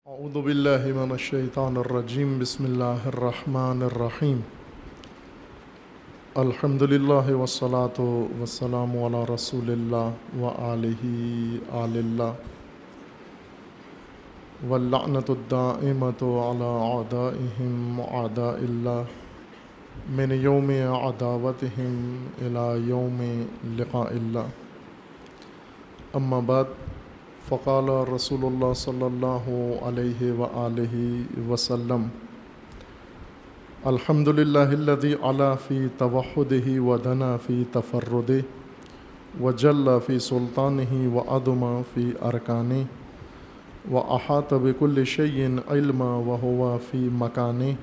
اعوذ باللہ من الشیطان الرجیم بسم اللہ الرحمن الرحیم الحمد للہ والصلاة والسلام علی رسول اللہ وآلہ آل اللہ واللعنۃ الدائمۃ علی اعدائہم اعداء اللہ من یوم عداوتہم الی یوم لقاء اللہ اما بعد فقال رسول اللہ صلی اللہ علیہ وآلہ وسلم الحمد للہ الذی علا فی توحدہ ودنا فی تفردہ وجل فی سلطانہ وعظم فی ارکانہ واحاط بکل شیء علما وہو فی مکانہ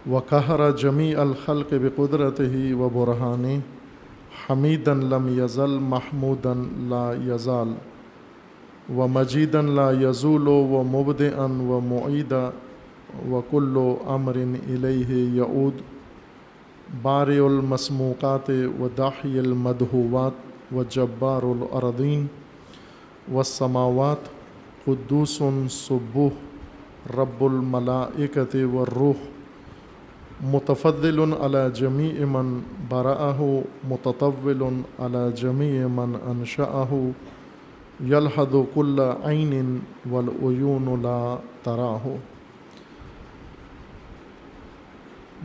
وقہر جمیع الخلق بقدرتہ وبرہانہ حمیدا لم یزل محمودا لا یزال ومجیدا لا یزول ومبدئا ومعیدا وکل امر الیہ یعود بارئ المسموقات وداحی المدہوات وجبار الارضین والسماوات قدوس سبوح رب الملائکۃ والروح متفضل علی جمیع من برأہ متطول علی جمیع من انشأہ یلحظ کل عین والعیون لا تراہ۔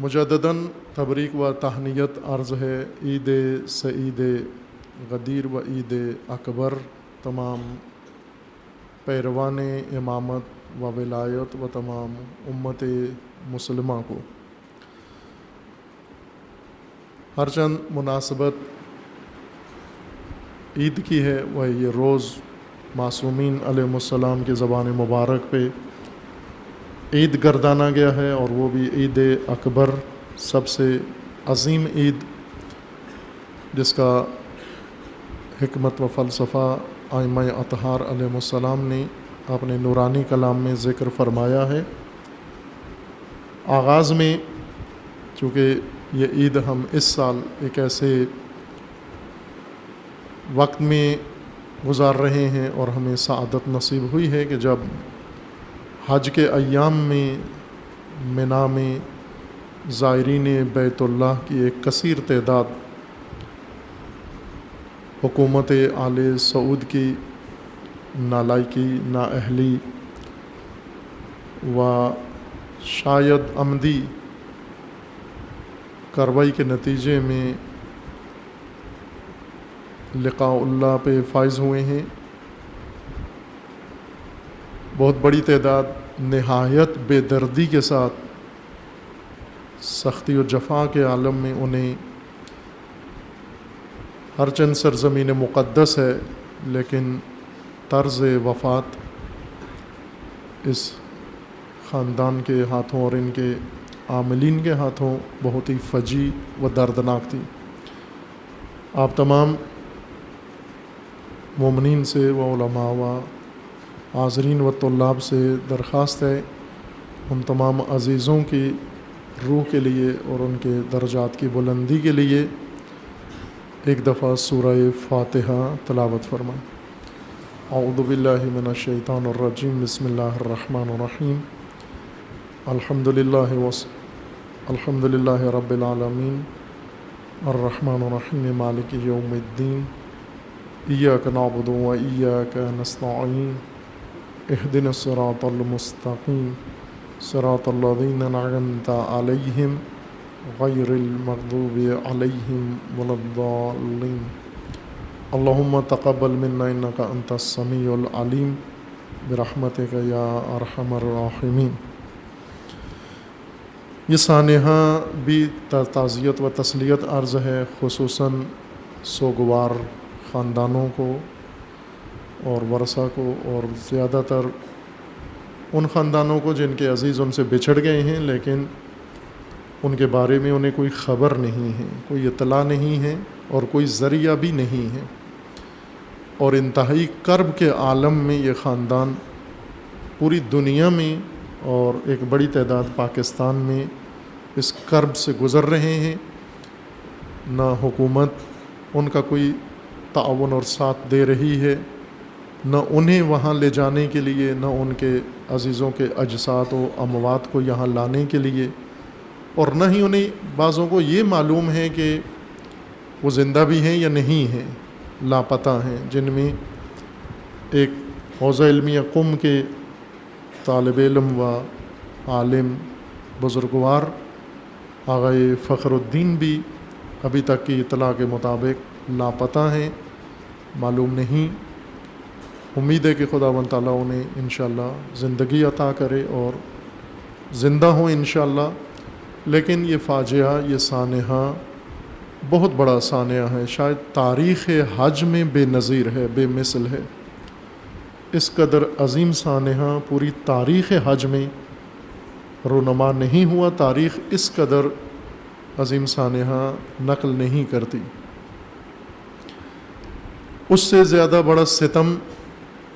مجدداً تبریک و تہنیت عرض ہے عید سعید غدیر و عید اکبر تمام پیروان امامت و ولایت و تمام امت مسلمہ کو۔ ہر چند مناسبت عید کی ہے وہ یہ روز معصومین علیہ السلام کی زبان مبارک پہ عید گردانا گیا ہے، اور وہ بھی عید اکبر، سب سے عظیم عید، جس کا حکمت و فلسفہ ائمہ اطہار علیہ السلام نے اپنے نورانی کلام میں ذکر فرمایا ہے۔ آغاز میں چونکہ یہ عید ہم اس سال ایک ایسے وقت میں گزار رہے ہیں اور ہمیں سعادت نصیب ہوئی ہے کہ جب حج کے ایام میں منا میں زائرین بیت اللہ کی ایک کثیر تعداد حکومت آل سعود کی نالائکی، نااہلی و شاید عمدی کارروائی کے نتیجے میں لقاء اللہ پہ فائز ہوئے ہیں۔ بہت بڑی تعداد نہایت بے دردی کے ساتھ سختی و جفا کے عالم میں انہیں ہر چند سرزمین مقدس ہے، لیکن طرز وفات اس خاندان کے ہاتھوں اور ان کے عاملین کے ہاتھوں بہت ہی فجیع و دردناک تھی۔ آپ تمام مومنین سے و علماء و حاضرین و طلاب سے درخواست ہے ان تمام عزیزوں کی روح کے لیے اور ان کے درجات کی بلندی کے لیے ایک دفعہ سورہ فاتحہ تلاوت فرمائیں۔ اعوذ باللہ من الشیطان الرجیم بسم اللہ الرحمن الرحیم الحمد للہ رب العالمین الرحمن الرحیم مالک یوم الدین ایاک نعبد و ایاک نستعین اہدنا الصراط المستقیم صراط الذین انعمت علیہم غیر المغضوب علیہم ولا الضالین اللہم تقبل منا انک انت السمیع العلیم برحمتک یا ارحم الراحمین۔ یہ سانحہ بھی تعزیت و تسلیت عرض ہے، خصوصاً سوگوار خاندانوں کو اور ورثہ کو، اور زیادہ تر ان خاندانوں کو جن کے عزیز ان سے بچھڑ گئے ہیں لیکن ان کے بارے میں انہیں کوئی خبر نہیں ہے، کوئی اطلاع نہیں ہے اور کوئی ذریعہ بھی نہیں ہے، اور انتہائی کرب کے عالم میں یہ خاندان پوری دنیا میں اور ایک بڑی تعداد پاکستان میں اس کرب سے گزر رہے ہیں۔ نہ حکومت ان کا کوئی تعاون اور ساتھ دے رہی ہے، نہ انہیں وہاں لے جانے کے لیے، نہ ان کے عزیزوں کے اجساد و اموات کو یہاں لانے کے لیے، اور نہ ہی انہیں بعضوں کو یہ معلوم ہے کہ وہ زندہ بھی ہیں یا نہیں ہیں، لاپتہ ہیں، جن میں ایک حوزہ علمیہ قم کے طالب علم و عالم بزرگوار آغائے فخر الدین بھی ابھی تک کی اطلاع کے مطابق لاپتہ ہیں، معلوم نہیں۔ امید ہے کہ خداوند تعالیٰ انہیں انشاءاللہ زندگی عطا کرے اور زندہ ہوں انشاءاللہ۔ لیکن یہ فاجعہ، یہ سانحہ بہت بڑا سانحہ ہے، شاید تاریخ حج میں بے نظیر ہے، بے مثل ہے۔ اس قدر عظیم سانحہ پوری تاریخ حج میں رونما نہیں ہوا، تاریخ اس قدر عظیم سانحہ نقل نہیں کرتی۔ اس سے زیادہ بڑا ستم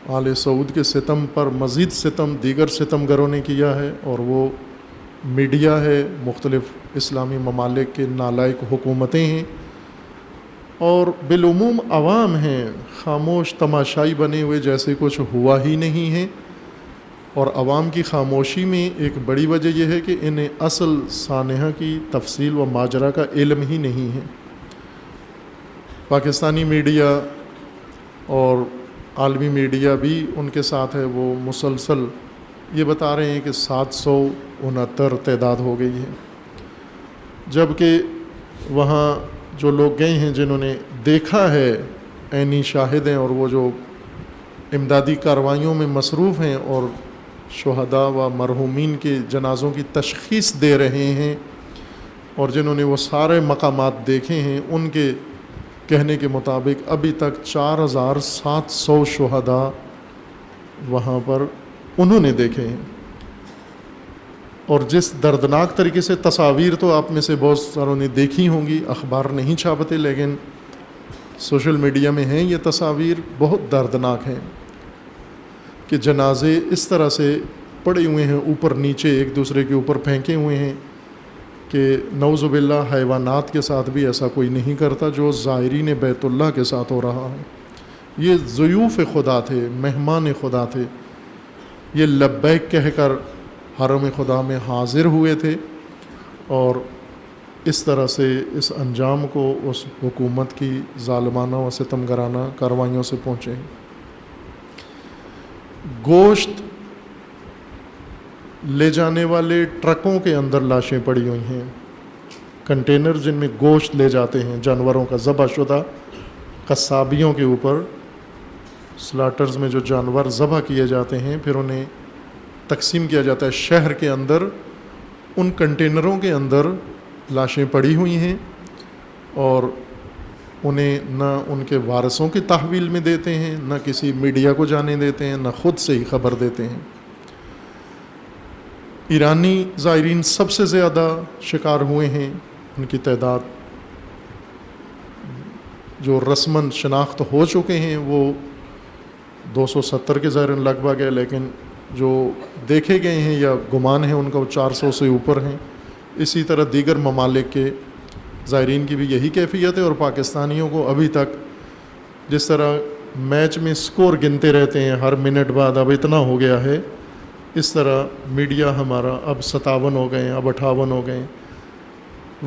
آل سعود کے ستم پر مزید ستم دیگر ستمگروں نے کیا ہے، اور وہ میڈیا ہے، مختلف اسلامی ممالک کے نالائق حکومتیں ہیں، اور بالعموم عوام ہیں، خاموش تماشائی بنے ہوئے جیسے کچھ ہوا ہی نہیں ہے۔ اور عوام کی خاموشی میں ایک بڑی وجہ یہ ہے کہ انہیں اصل سانحہ کی تفصیل و ماجرا کا علم ہی نہیں ہے۔ پاکستانی میڈیا اور عالمی میڈیا بھی ان کے ساتھ ہے، وہ مسلسل یہ بتا رہے ہیں کہ 769 تعداد ہو گئی ہے، جبکہ وہاں جو لوگ گئے ہیں، جنہوں نے دیکھا ہے، عینی شاہد ہیں، اور وہ جو امدادی کارروائیوں میں مصروف ہیں اور شہداء و مرحومین کے جنازوں کی تشخیص دے رہے ہیں، اور جنہوں نے وہ سارے مقامات دیکھے ہیں، ان کے کہنے کے مطابق ابھی تک 4700 شہداء وہاں پر انہوں نے دیکھے ہیں۔ اور جس دردناک طریقے سے تصاویر تو آپ میں سے بہت ساروں نے دیکھی ہوں گی، اخبار نہیں چھاپتے لیکن سوشل میڈیا میں ہیں یہ تصاویر، بہت دردناک ہیں کہ جنازے اس طرح سے پڑے ہوئے ہیں، اوپر نیچے ایک دوسرے کے اوپر پھینکے ہوئے ہیں کہ نعوذ باللہ حیوانات کے ساتھ بھی ایسا کوئی نہیں کرتا جو زائرین بیت اللہ کے ساتھ ہو رہا ہے۔ یہ ضیوف خدا تھے، مہمان خدا تھے، یہ لبیک کہہ کر حرم خدا میں حاضر ہوئے تھے، اور اس طرح سے اس انجام کو اس حکومت کی ظالمانہ و ستمگرانہ کارروائیوں سے پہنچے ہیں۔ گوشت لے جانے والے ٹرکوں کے اندر لاشیں پڑی ہوئی ہیں، کنٹینر جن میں گوشت لے جاتے ہیں جانوروں کا ذبح شدہ، قصابیوں کے اوپر سلاٹرز میں جو جانور ذبح کیے جاتے ہیں پھر انہیں تقسیم کیا جاتا ہے شہر کے اندر، ان کنٹینروں کے اندر لاشیں پڑی ہوئی ہیں، اور انہیں نہ ان کے وارثوں کی تحویل میں دیتے ہیں، نہ کسی میڈیا کو جانے دیتے ہیں، نہ خود سے ہی خبر دیتے ہیں۔ ایرانی زائرین سب سے زیادہ شکار ہوئے ہیں، ان کی تعداد جو رسماً شناخت ہو چکے ہیں وہ 270 کے ظاہراً لگ بھگ ہے، لیکن جو دیکھے گئے ہیں یا گمان ہے ان کا وہ 400 سے اوپر ہیں۔ اسی طرح دیگر ممالک کے زائرین کی بھی یہی کیفیت ہے، اور پاکستانیوں کو ابھی تک جس طرح میچ میں سکور گنتے رہتے ہیں ہر منٹ بعد، اب اتنا ہو گیا ہے، اس طرح میڈیا ہمارا اب 57 ہو گئے ہیں، اب 58 ہو گئے ہیں۔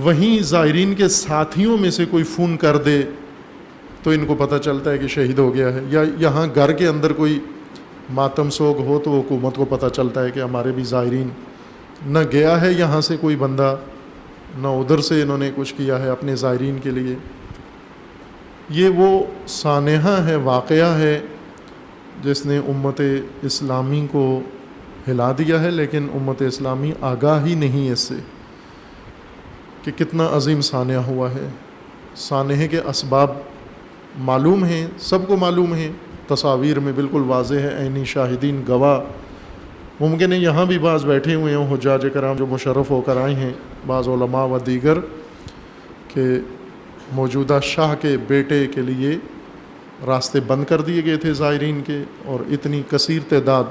وہیں زائرین کے ساتھیوں میں سے کوئی فون کر دے تو ان کو پتہ چلتا ہے کہ شہید ہو گیا ہے، یا یہاں گھر کے اندر کوئی ماتم سوگ ہو تو حکومت کو پتہ چلتا ہے کہ ہمارے بھی زائرین، نہ گیا ہے یہاں سے کوئی بندہ، نہ ادھر سے انہوں نے کچھ کیا ہے اپنے زائرین کے لیے۔ یہ وہ سانحہ ہے، واقعہ ہے جس نے امت اسلامی کو ہلا دیا ہے، لیکن امت اسلامی آگاہ ہی نہیں اس سے کہ کتنا عظیم سانحہ ہوا ہے۔ سانحے کے اسباب معلوم ہیں، سب کو معلوم ہیں، تصاویر میں بالکل واضح ہے، عینی شاہدین گواہ، ممکن ہے یہاں بھی بعض بیٹھے ہوئے ہیں حجاج کرام جو مشرف ہو کر آئے ہیں، بعض علماء و دیگر، کہ موجودہ شاہ کے بیٹے کے لیے راستے بند کر دیے گئے تھے زائرین کے، اور اتنی کثیر تعداد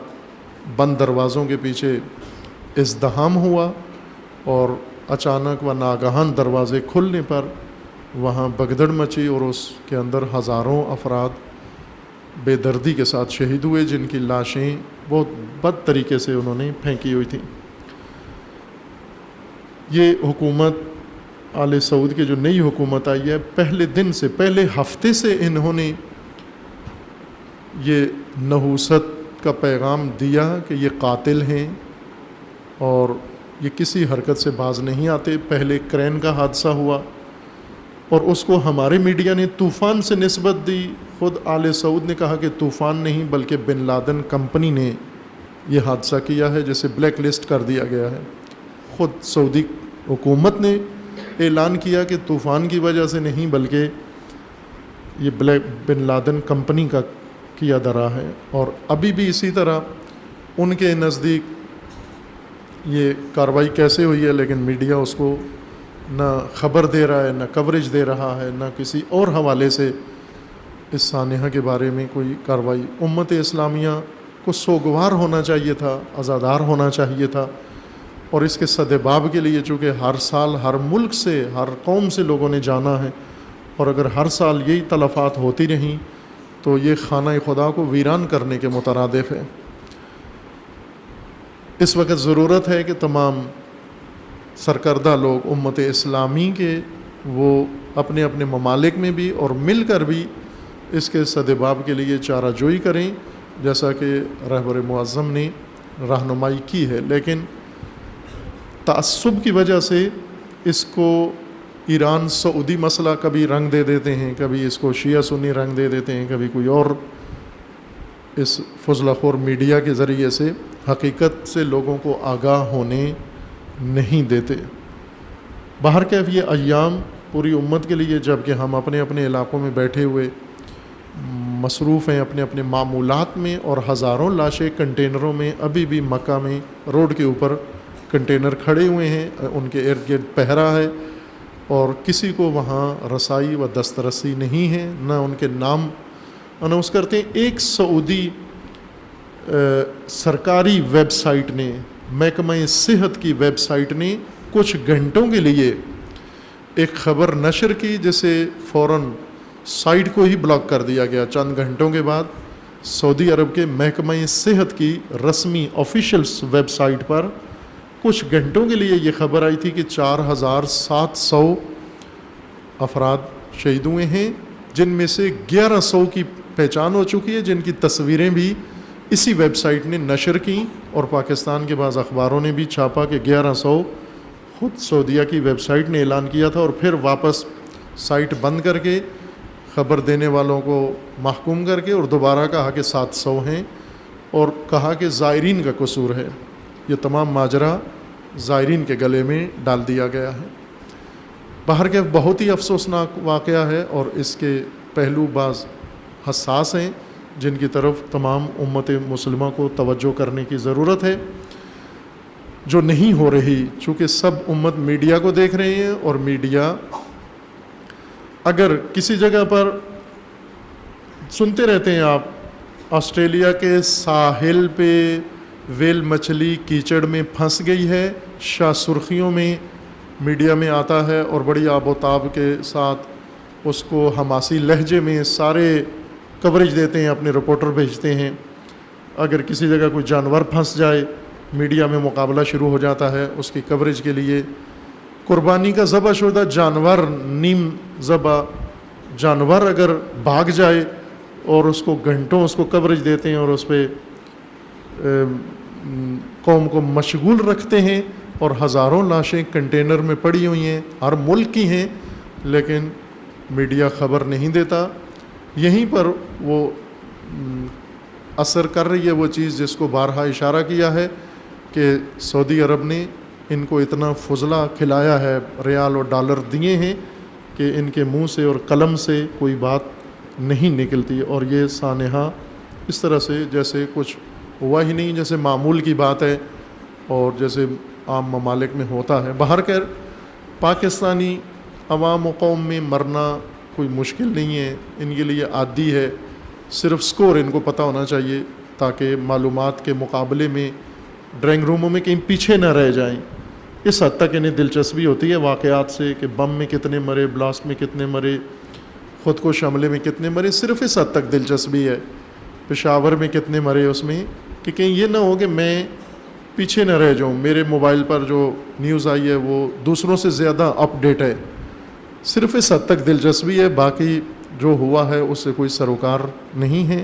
بند دروازوں کے پیچھے ازدحام ہوا، اور اچانک و ناگہان دروازے کھلنے پر وہاں بگدڑ مچی، اور اس کے اندر ہزاروں افراد بے دردی کے ساتھ شہید ہوئے، جن کی لاشیں بہت بد طریقے سے انہوں نے پھینکی ہوئی تھیں۔ یہ حکومت آل سعود کی جو نئی حکومت آئی ہے، پہلے دن سے، پہلے ہفتے سے انہوں نے یہ نحوست کا پیغام دیا کہ یہ قاتل ہیں اور یہ کسی حرکت سے باز نہیں آتے۔ پہلے کرین کا حادثہ ہوا اور اس کو ہمارے میڈیا نے طوفان سے نسبت دی، خود آل سعود نے کہا کہ طوفان نہیں بلکہ بن لادن کمپنی نے یہ حادثہ کیا ہے، جسے بلیک لسٹ کر دیا گیا ہے۔ خود سعودی حکومت نے اعلان کیا کہ طوفان کی وجہ سے نہیں بلکہ یہ بن لادن کمپنی کا کیا درا ہے، اور ابھی بھی اسی طرح ان کے نزدیک یہ کارروائی کیسے ہوئی ہے، لیکن میڈیا اس کو نہ خبر دے رہا ہے، نہ کوریج دے رہا ہے، نہ کسی اور حوالے سے اس سانحہ کے بارے میں کوئی کارروائی۔ امت اسلامیہ کو سوگوار ہونا چاہیے تھا، عزادار ہونا چاہیے تھا، اور اس کے سدباب کے لیے چونکہ ہر سال ہر ملک سے، ہر قوم سے لوگوں نے جانا ہے، اور اگر ہر سال یہی تلفات ہوتی رہیں تو یہ خانہ خدا کو ویران کرنے کے مترادف ہے۔ اس وقت ضرورت ہے کہ تمام سرکردہ لوگ امت اسلامی کے وہ اپنے اپنے ممالک میں بھی اور مل کر بھی اس کے سدباب کے لیے چارہ جوئی کریں، جیسا کہ رہبر معظم نے رہنمائی کی ہے۔ لیکن تعصب کی وجہ سے اس کو ایران سعودی مسئلہ کبھی رنگ دے دیتے ہیں، کبھی اس کو شیعہ سنی رنگ دے دیتے ہیں، کبھی کوئی اور، اس فضلہ خور میڈیا کے ذریعے سے حقیقت سے لوگوں کو آگاہ ہونے نہیں دیتے۔ بہرکیف یہ ایام پوری امت کے لیے، جب کہ ہم اپنے اپنے علاقوں میں بیٹھے ہوئے مصروف ہیں اپنے اپنے معمولات میں، اور ہزاروں لاشیں کنٹینروں میں ابھی بھی مکہ میں روڈ کے اوپر کنٹینر کھڑے ہوئے ہیں، ان کے ارد گرد پہرا ہے، اور کسی کو وہاں رسائی و دسترسی نہیں ہے، نہ ان کے نام اناؤنس کرتے ہیں۔ ایک سعودی سرکاری ویب سائٹ نے، محکمہ صحت کی ویب سائٹ نے کچھ گھنٹوں کے لیے ایک خبر نشر کی، جسے فوراً سائٹ کو ہی بلاک کر دیا گیا۔ چند گھنٹوں کے بعد سعودی عرب کے محکمہ صحت کی رسمی آفیشیل ویب سائٹ پر کچھ گھنٹوں کے لیے یہ خبر آئی تھی کہ 4700 افراد شہید ہوئے ہیں، جن میں سے 1100 کی پہچان ہو چکی ہے، جن کی تصویریں بھی اسی ویب سائٹ نے نشر کی، اور پاکستان کے بعض اخباروں نے بھی چھاپا کہ 1100 خود سعودیہ کی ویب سائٹ نے اعلان کیا تھا، اور پھر واپس سائٹ بند کر کے خبر دینے والوں کو محکوم کر کے، اور دوبارہ کہا کہ 700 ہیں، اور کہا کہ زائرین کا قصور ہے۔ یہ تمام ماجرا زائرین کے گلے میں ڈال دیا گیا ہے۔ بہرکیف بہت ہی افسوسناک واقعہ ہے، اور اس کے پہلو بعض حساس ہیں جن کی طرف تمام امت مسلمہ کو توجہ کرنے کی ضرورت ہے، جو نہیں ہو رہی، چونکہ سب امت میڈیا کو دیکھ رہے ہیں، اور میڈیا اگر کسی جگہ پر سنتے رہتے ہیں آپ، آسٹریلیا کے ساحل پہ ویل مچھلی کیچڑ میں پھنس گئی ہے، شاہ سرخیوں میں میڈیا میں آتا ہے، اور بڑی آب و تاب کے ساتھ اس کو حماسی لہجے میں سارے کوریج دیتے ہیں، اپنے رپورٹر بھیجتے ہیں۔ اگر کسی جگہ کوئی جانور پھنس جائے، میڈیا میں مقابلہ شروع ہو جاتا ہے اس کی کوریج کے لیے۔ قربانی کا ذبح شدہ جانور، نیم ذبح جانور اگر بھاگ جائے، اور اس کو گھنٹوں اس کو کوریج دیتے ہیں، اور اس پہ قوم کو مشغول رکھتے ہیں، اور ہزاروں لاشیں کنٹینر میں پڑی ہوئی ہیں، ہر ملک کی ہیں، لیکن میڈیا خبر نہیں دیتا۔ یہیں پر وہ اثر کر رہی ہے وہ چیز جس کو بارہا اشارہ کیا ہے کہ سعودی عرب نے ان کو اتنا فضلہ کھلایا ہے، ریال اور ڈالر دیے ہیں کہ ان کے منہ سے اور قلم سے کوئی بات نہیں نکلتی، اور یہ سانحہ اس طرح سے جیسے کچھ ہوا ہی نہیں، جیسے معمول کی بات ہے، اور جیسے عام ممالک میں ہوتا ہے۔ بہرکیف پاکستانی عوام و قوم میں مرنا کوئی مشکل نہیں ہے، ان کے لیے عادی ہے، صرف سکور ان کو پتہ ہونا چاہیے تاکہ معلومات کے مقابلے میں ڈرائنگ روموں میں کہیں پیچھے نہ رہ جائیں۔ اس حد تک انہیں دلچسپی ہوتی ہے واقعات سے کہ بم میں کتنے مرے، بلاسٹ میں کتنے مرے، خودکش حملے میں کتنے مرے صرف اس حد تک دلچسپی ہے، پشاور میں کتنے مرے اس میں، کہ کہیں یہ نہ ہو کہ میں پیچھے نہ رہ جاؤں، میرے موبائل پر جو نیوز آئی ہے وہ دوسروں سے زیادہ اپ ڈیٹ ہے، صرف اس حد تک دلچسپی ہے، باقی جو ہوا ہے اس سے کوئی سروکار نہیں ہے۔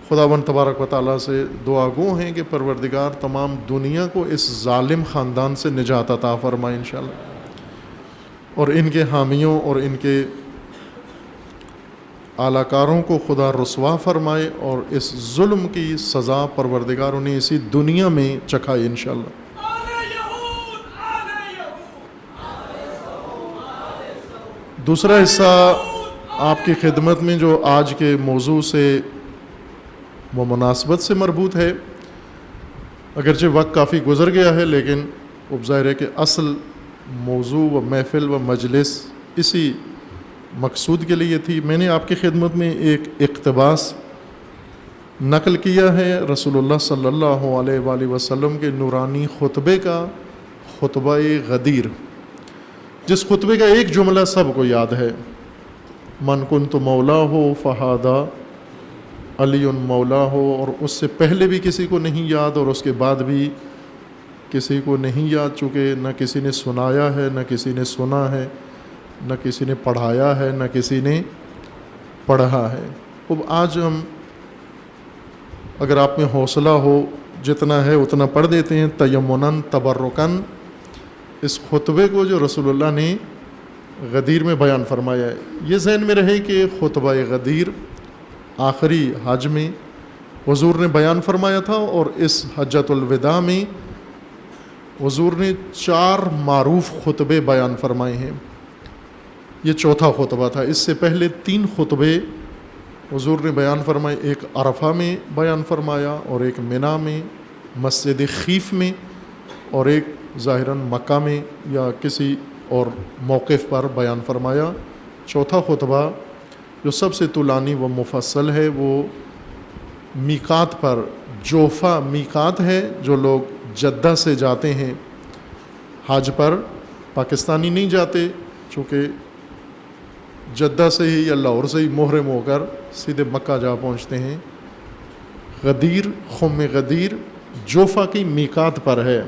خداوند تبارک و تعالیٰ سے دعا گو ہیں کہ پروردگار تمام دنیا کو اس ظالم خاندان سے نجات عطا فرمائے انشاءاللہ، اور ان کے حامیوں اور ان کے اعلی کاروں کو خدا رسوا فرمائے، اور اس ظلم کی سزا پروردگار انہیں اسی دنیا میں چکھائے انشاءاللہ۔ دوسرا حصہ آپ کی خدمت میں جو آج کے موضوع سے وہ مناسبت سے مربوط ہے، اگرچہ وقت کافی گزر گیا ہے لیکن اب ظاہر ہے کہ اصل موضوع و محفل و مجلس اسی مقصود کے لیے تھی۔ میں نے آپ کی خدمت میں ایک اقتباس نقل کیا ہے رسول اللہ صلی اللہ علیہ وآلہ وسلم کے نورانی خطبے کا، خطبہ غدیر، جس خطبے کا ایک جملہ سب کو یاد ہے، من کنت مولا ہو فہذا علی مولا ہو، اور اس سے پہلے بھی کسی کو نہیں یاد اور اس کے بعد بھی کسی کو نہیں یاد، چونکہ نہ کسی نے سنایا ہے، نہ کسی نے سنا ہے، نہ کسی نے پڑھایا ہے، نہ کسی نے پڑھا ہے۔ اب آج ہم اگر آپ میں حوصلہ ہو جتنا ہے اتنا پڑھ دیتے ہیں تیمناً تبرکاً، اس خطبے کو جو رسول اللہ نے غدیر میں بیان فرمایا ہے۔ یہ ذہن میں رہے کہ خطبہ غدیر آخری حج میں حضور نے بیان فرمایا تھا، اور اس حجۃ الوداع میں حضور نے 4 معروف خطبے بیان فرمائے ہیں، یہ چوتھا خطبہ تھا۔ اس سے پہلے 3 خطبے حضور نے بیان فرمائے، ایک عرفہ میں بیان فرمایا، اور ایک منی میں، مسجد خیف میں، اور ایک ظاہراً مکہ میں یا کسی اور موقف پر بیان فرمایا۔ چوتھا خطبہ جو سب سے طولانی و مفصل ہے وہ میقات پر، جوفہ میقات ہے، جو لوگ جدہ سے جاتے ہیں حج پر، پاکستانی نہیں جاتے، چونکہ جدہ سے ہی یا لاہور سے ہی محرم ہو کر سیدھے مکہ جا پہنچتے ہیں۔ غدیر، خم غدیر جوفہ کی میقات پر ہے،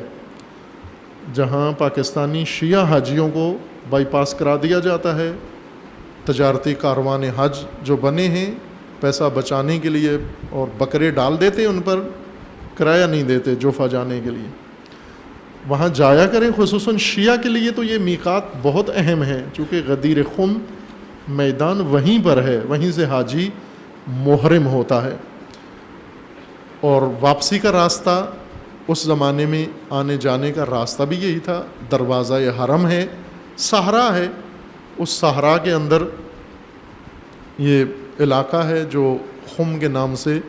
جہاں پاکستانی شیعہ حاجیوں کو بائی پاس کرا دیا جاتا ہے۔ تجارتی کاروان حج جو بنے ہیں پیسہ بچانے کے لیے، اور بکرے ڈال دیتے ان پر، کرایہ نہیں دیتے جوفہ جانے کے لیے، وہاں جایا کریں۔ خصوصاً شیعہ کے لیے تو یہ میقات بہت اہم ہے، چونکہ غدیر خم میدان وہیں پر ہے، وہیں سے حاجی محرم ہوتا ہے، اور واپسی کا راستہ اس زمانے میں آنے جانے کا راستہ بھی یہی تھا۔ دروازہ حرم ہے، صحرا ہے، اس صحرا کے اندر یہ علاقہ ہے جو خم کے نام سے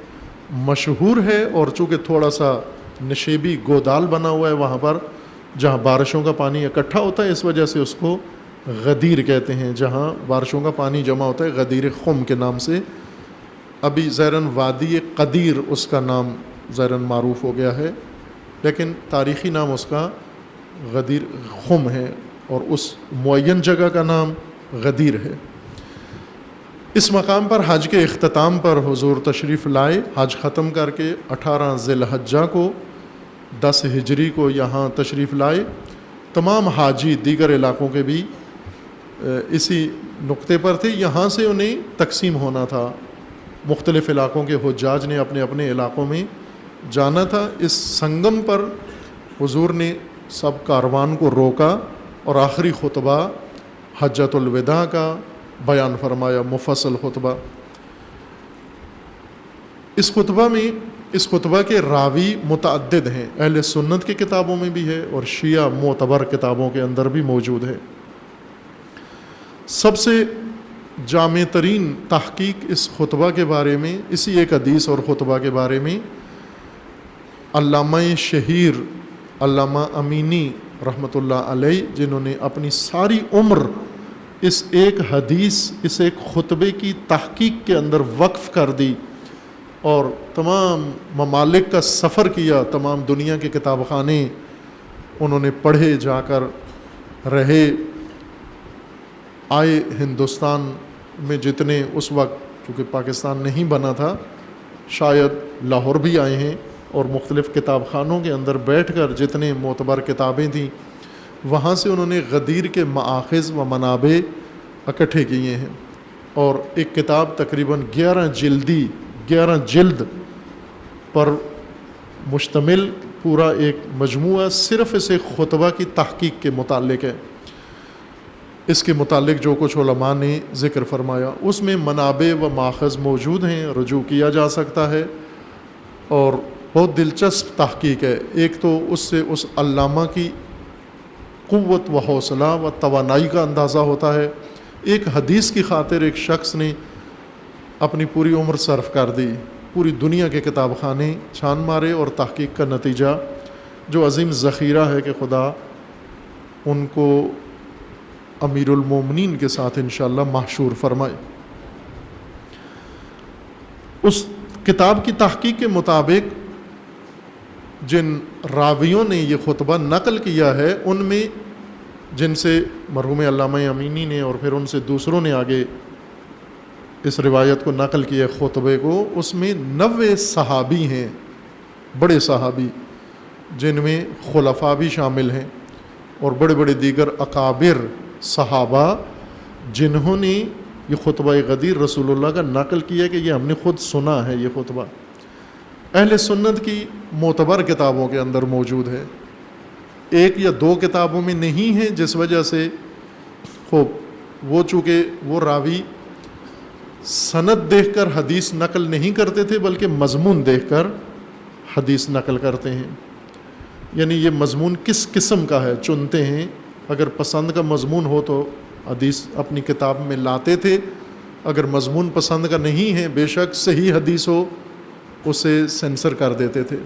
مشہور ہے، اور چونکہ تھوڑا سا نشیبی گودال بنا ہوا ہے وہاں پر جہاں بارشوں کا پانی اکٹھا ہوتا ہے، اس وجہ سے اس کو غدیر کہتے ہیں، جہاں بارشوں کا پانی جمع ہوتا ہے، غدیر خم کے نام سے۔ ابھی ظاہراً وادی قدیر اس کا نام ظاہراً معروف ہو گیا ہے، لیکن تاریخی نام اس کا غدیر خم ہے، اور اس معین جگہ کا نام غدیر ہے۔ اس مقام پر حج کے اختتام پر حضور تشریف لائے، حج ختم کر کے 18 ذی الحجہ کو 10 ہجری کو یہاں تشریف لائے۔ تمام حاجی دیگر علاقوں کے بھی اسی نقطے پر تھے، یہاں سے انہیں تقسیم ہونا تھا، مختلف علاقوں کے حجاج نے اپنے اپنے علاقوں میں جانا تھا۔ اس سنگم پر حضور نے سب کاروان کو روکا اور آخری خطبہ حجۃ الوداع کا بیان فرمایا، مفصل خطبہ۔ اس خطبہ کے راوی متعدد ہیں، اہل سنت کی کتابوں میں بھی ہے اور شیعہ معتبر کتابوں کے اندر بھی موجود ہے۔ سب سے جامع ترین تحقیق اس خطبہ کے بارے میں، اسی ایک حدیث اور خطبہ کے بارے میں، علامہ شہیر علامہ امینی رحمۃ اللہ علیہ، جنہوں نے اپنی ساری عمر اس ایک حدیث، اس ایک خطبے کی تحقیق کے اندر وقف کر دی اور تمام ممالک کا سفر کیا، تمام دنیا کے کتاب خانے انہوں نے پڑھے، جا کر رہے، آئے ہندوستان میں جتنے اس وقت، چونکہ پاکستان نہیں بنا تھا، شاید لاہور بھی آئے ہیں، اور مختلف کتاب خانوں کے اندر بیٹھ کر جتنے معتبر کتابیں تھیں وہاں سے انہوں نے غدیر کے مآخذ و منابع اکٹھے کیے ہیں، اور ایک کتاب تقریباً 11 جلد پر مشتمل پورا ایک مجموعہ صرف اسے خطبہ کی تحقیق کے متعلق ہے۔ اس کے متعلق جو کچھ علماء نے ذکر فرمایا اس میں منابع و ماخذ موجود ہیں، رجوع کیا جا سکتا ہے، اور بہت دلچسپ تحقیق ہے۔ ایک تو اس سے اس علامہ کی قوت و حوصلہ و توانائی کا اندازہ ہوتا ہے۔ ایک حدیث کی خاطر ایک شخص نے اپنی پوری عمر صرف کر دی، پوری دنیا کے کتاب خانے چھان مارے، اور تحقیق کا نتیجہ جو عظیم ذخیرہ ہے کہ خدا ان کو امیر المومنین کے ساتھ انشاءاللہ محشور فرمائے۔ اس کتاب کی تحقیق کے مطابق جن راویوں نے یہ خطبہ نقل کیا ہے ان میں، جن سے مرحوم علامہ امینی نے اور پھر ان سے دوسروں نے آگے اس روایت کو نقل کیا خطبے کو، اس میں 90 صحابی ہیں، بڑے صحابی، جن میں خلفاء بھی شامل ہیں اور بڑے بڑے دیگر اکابر صحابہ، جنہوں نے یہ خطبہ غدیر رسول اللہ کا نقل کیا کہ یہ ہم نے خود سنا ہے۔ یہ خطبہ اہل سنت کی معتبر کتابوں کے اندر موجود ہے، 1 یا 2 کتابوں میں نہیں ہے، جس وجہ سے وہ چونکہ وہ راوی سند دیکھ کر حدیث نقل نہیں کرتے تھے بلکہ مضمون دیکھ کر حدیث نقل کرتے ہیں، یعنی یہ مضمون کس قسم کا ہے چنتے ہیں، اگر پسند کا مضمون ہو تو حدیث اپنی کتاب میں لاتے تھے، اگر مضمون پسند کا نہیں ہے بے شک صحیح حدیث ہو اسے سینسر کر دیتے تھے۔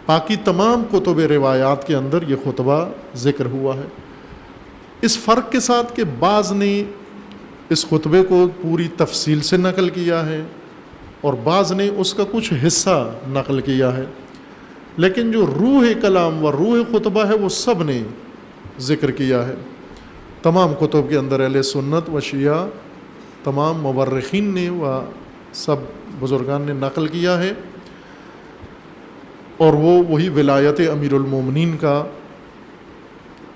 باقی تمام کتب روایات کے اندر یہ خطبہ ذکر ہوا ہے، اس فرق کے ساتھ کہ بعض نے اس خطبے کو پوری تفصیل سے نقل کیا ہے اور بعض نے اس کا کچھ حصہ نقل کیا ہے، لیکن جو روح کلام و روح خطبہ ہے وہ سب نے ذکر کیا ہے۔ تمام کتب کے اندر اہل سنت و شیعہ، تمام مورخین نے و سب بزرگان نے نقل کیا ہے، اور وہی ولایت امیر المومنین کا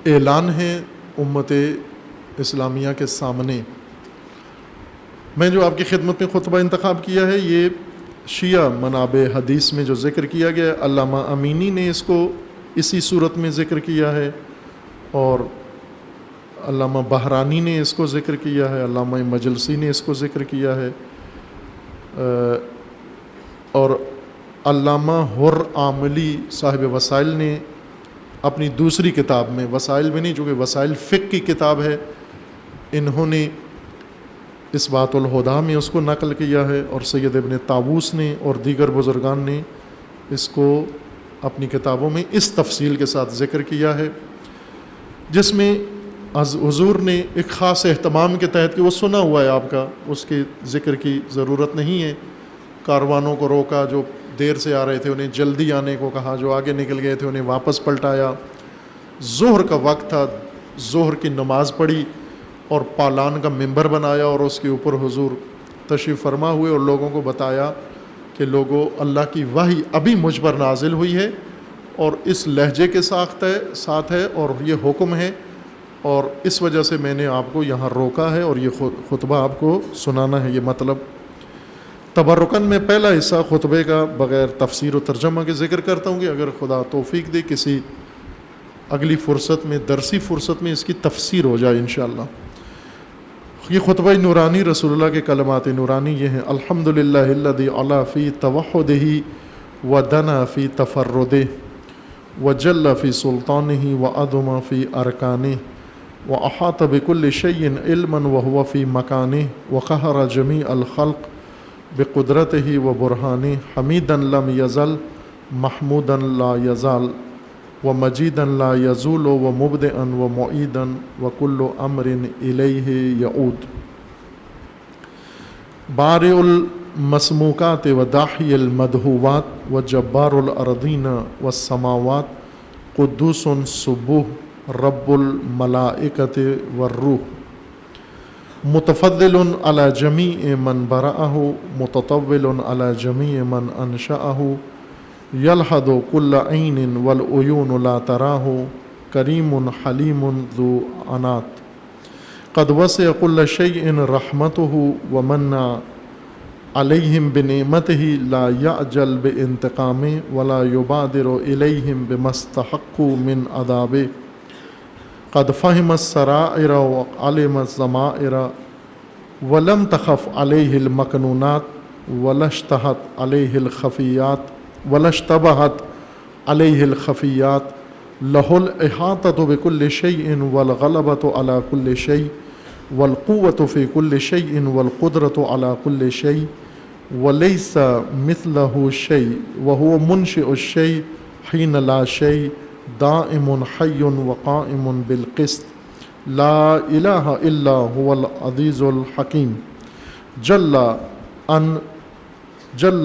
اعلان ہے امت اسلامیہ کے سامنے۔ میں جو آپ کی خدمت میں خطبہ انتخاب کیا ہے یہ شیعہ منابع حدیث میں جو ذکر کیا گیا ہے، علامہ امینی نے اس کو اسی صورت میں ذکر کیا ہے، اور علامہ بہرانی نے اس کو ذکر کیا ہے، علامہ مجلسی نے اس کو ذکر کیا ہے، اور علامہ حر عاملی صاحب وسائل نے اپنی دوسری کتاب میں، وسائل میں نہیں چونکہ وسائل فقہ کی کتاب ہے، انہوں نے اس بات الہدا میں اس کو نقل کیا ہے، اور سید ابن طاووس نے اور دیگر بزرگان نے اس کو اپنی کتابوں میں اس تفصیل کے ساتھ ذکر کیا ہے، جس میں حضور نے ایک خاص اہتمام کے تحت کہ وہ سنا ہوا ہے آپ کا، اس کے ذکر کی ضرورت نہیں ہے، کاروانوں کو روکا، جو دیر سے آ رہے تھے انہیں جلدی آنے کو کہا، جو آگے نکل گئے تھے انہیں واپس پلٹایا، ظہر کا وقت تھا، ظہر کی نماز پڑھی اور پالان کا ممبر بنایا اور اس کے اوپر حضور تشریف فرما ہوئے اور لوگوں کو بتایا کہ لوگوں اللہ کی وحی ابھی مجھ پر نازل ہوئی ہے اور اس لہجے کے ساتھ ہے اور یہ حکم ہے، اور اس وجہ سے میں نے آپ کو یہاں روکا ہے اور یہ خطبہ آپ کو سنانا ہے۔ یہ مطلب تبرکاً میں پہلا حصہ خطبے کا بغیر تفسیر و ترجمہ کے ذکر کرتا ہوں کہ اگر خدا توفیق دے کسی اگلی فرصت میں، درسی فرصت میں اس کی تفسیر ہو جائے انشاءاللہ۔ یہ خطبہ نورانی رسول اللہ کے کلمات نورانی یہ ہیں: الحمدللہ الذی علا فی توحدہ ودنا فی تفردہ وجل فی سلطانہ وعظم فی ارکانہ واحاط بکل شیء علما وهو فی مکانہ وقہر جمیع الخلق بقدرتہ وبرہانہ حمیدا لم یزل محمودا لا یزال ومجیدا لا یزول ومبدئا ومعیدا وکل امر الیہ یعود۔ بارئ المسموکات وداحی المدہوات وجبار الارضین والسماوات قدوس سبوح رب الملائکۃ والروح۔ متفضل على جميع من برأه متطول على جميع من أنشأه يلحظ كل عين والعيون لا تراه كريم حليم ذو عنات قد وسع كل شيء رحمته ومن عليهم بنعمته لا يعجل بانتقامه ولا يبادر إليهم بما استحقوا من عذابه قد فهم السرائر وعلم الضمائر ولم تخف عليه المكنونات ولا اشتبهت عليه الخفيات له الإحاطة بكل شيء والغلبة على كل شيء والقوة في كل شيء والقدرة على كل شيء وليس مثله شيء وهو منشئ الشيء حين لا شيء دائم حي وقائم بالقسط لا إله إلا هو العزيز الحكيم جل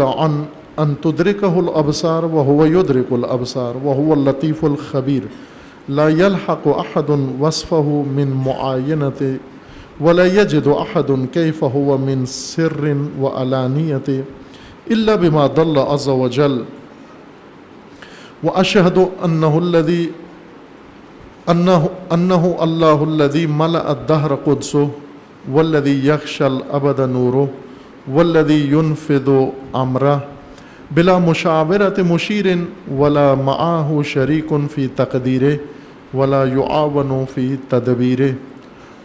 عن أن تدركه الأبصار وهو يدرك الأبصار وهو اللطيف الخبير لا يلحق أحد وصفه من معاينته ولا يجد أحد كيف هو من سر وعلانية إلا بما ضل عز وجل وأشهد أنه الله الذي ملأ الدهر قدسه والذي يخشى الأبد نوره والذي ينفذ أمره بلا مشاورة مشير ولا معه شريك في تقديره ولا يعاون في تدبيره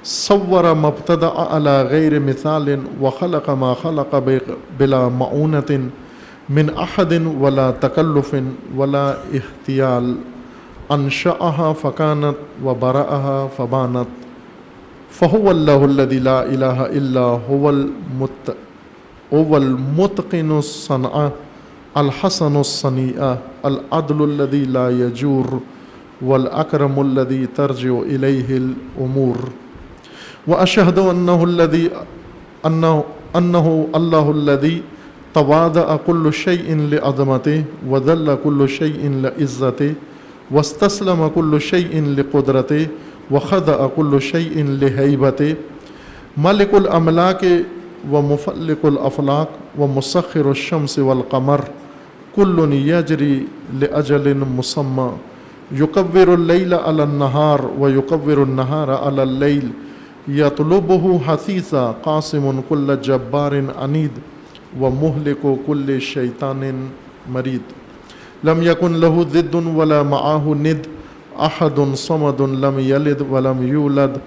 صور ما ابتدأ على غير مثال وخلق ما خلق بلا معونة من أحد ولا تكلف ولا احتيال أنشأها فكانت وبرأها فبانت فهو الله الذي لا إله إلا هو المتقن الصنعة الحسن الصنيعة العدل الذي لا يجور والأكرم الذي ترجع إليه الأمور وأشهد أنه الله الذي تواضع كل شيء لعظمته وذل كل شيء لعزته واستسلم كل شيء لقدرته وخضع كل شيء لهيبته ملك الأملاك ومفلك الأفلاك ومسخر الشمس والقمر كل يجري لأجل مسمى يكبر الليل على النهار ويكبر النهار على الليل يطلبه حثيثا قاسم كل جبار عنيد ومهلك كل شيطان مريد لم يكن له ضد ولا معه ند أحد صمد لم يلد ولم يولد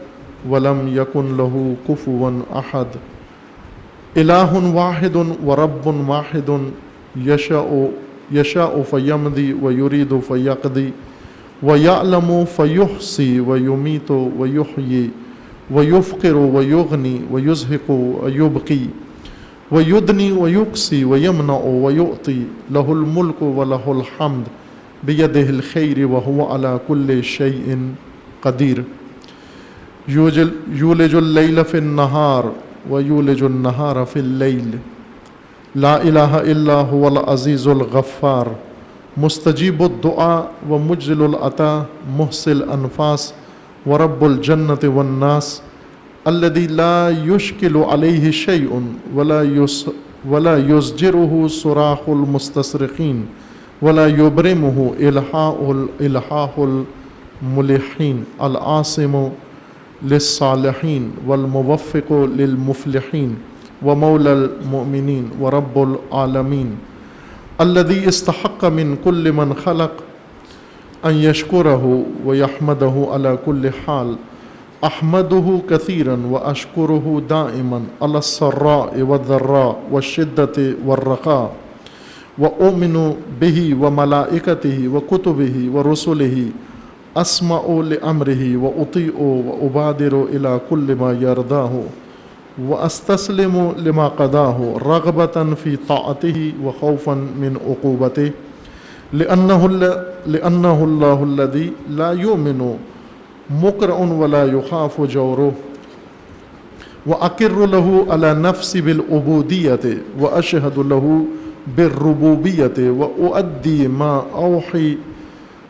ولم يكن له كفوا أحد إله واحد ورب واحد يشاء فيمضي ويريد فيقضي ويعلم فيحصي ويميت ويحيي ويفقر ويغني ويزهق ويبقي ويدني ويقسي ويمنع ويعطي له الملك وله الحمد بيده الخير وهو على كل شيء قدير يولج الليل في النهار ويولج النهار في الليل لا إله إلا هو العزيز الغفار مستجيب الدعاء ومجزل العطاء محصي الأنفاس ورب الجنة والناس الذي لا يشكل عليه شيء ولا يزجره صراخ المستصرخين ولا يبرمه إلحاح الملحين العاصم للصالحين والموفق للمفلحين ومولى المؤمنين ورب العالمين الذي استحق من كل من خلق أن يشكره ويحمده على كل حال أحمده كثيرا وأشكره دائما على السراء والضراء والشدة والرخاء وأؤمن به وملائكته وكتبه ورسله أسمع لأمره وأطيع وأبادر إلى كل ما يرضاه وأستسلم لما قضاه رغبة في طاعته وخوفا من عقوبته لأنه الله الذي لا يؤمن مقرأ ولا يخاف جوره وأقر له على نفسي بالعبودية وأشهد له بالربوبية وأؤدي ما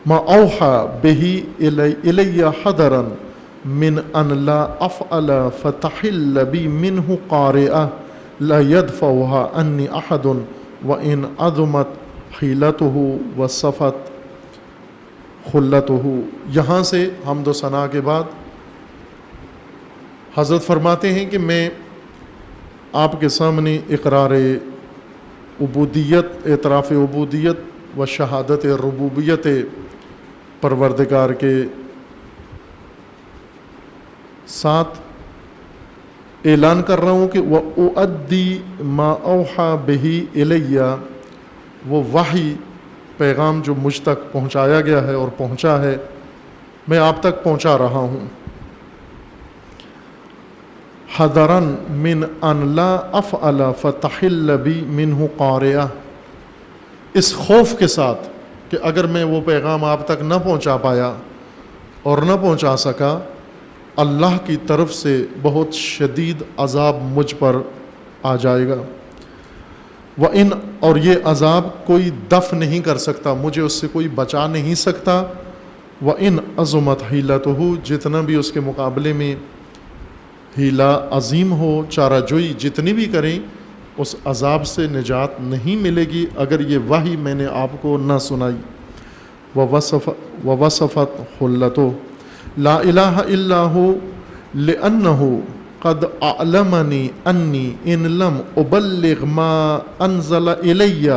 أوحى به إلي حذرا من ان لا افعل فتحل بی منہ قارئہ لا يدفعها انی احد وان عظمت حیلته وصفت خلته۔ یہاں سے حمد و ثنا کے بعد حضرت فرماتے ہیں کہ میں آپ کے سامنے اقرار عبودیت، اعتراف عبودیت و شہادت ربوبیت پروردگار کے ساتھ اعلان کر رہا ہوں کہ وَأُؤَدِّي مَا أَوْحَى بِهِ إِلَيَّ، وہ وحی پیغام جو مجھ تک پہنچایا گیا ہے اور پہنچا ہے میں آپ تک پہنچا رہا ہوں۔ حذراً من ان لا افعل فتحل بی منہ قارئہ، اس خوف کے ساتھ کہ اگر میں وہ پیغام آپ تک نہ پہنچا پایا اور نہ پہنچا سکا، اللہ کی طرف سے بہت شدید عذاب مجھ پر آ جائے گا۔ وَإِنْ، اور یہ عذاب کوئی دفع نہیں کر سکتا، مجھے اس سے کوئی بچا نہیں سکتا۔ وَإِنْ عَظُمَتْ حِیلَتُهُ، جتنا بھی اس کے مقابلے میں ہیلا عظیم ہو، چارہ جوئی جتنی بھی کریں، اس عذاب سے نجات نہیں ملے گی اگر یہ وحی میں نے آپ کو نہ سنائی۔ وَوَصَفَتْ خُلَّتُهُ لا الہ الا ہو لأنہ قد اعلمنی انی ان لم ابلغ ما انزل الی،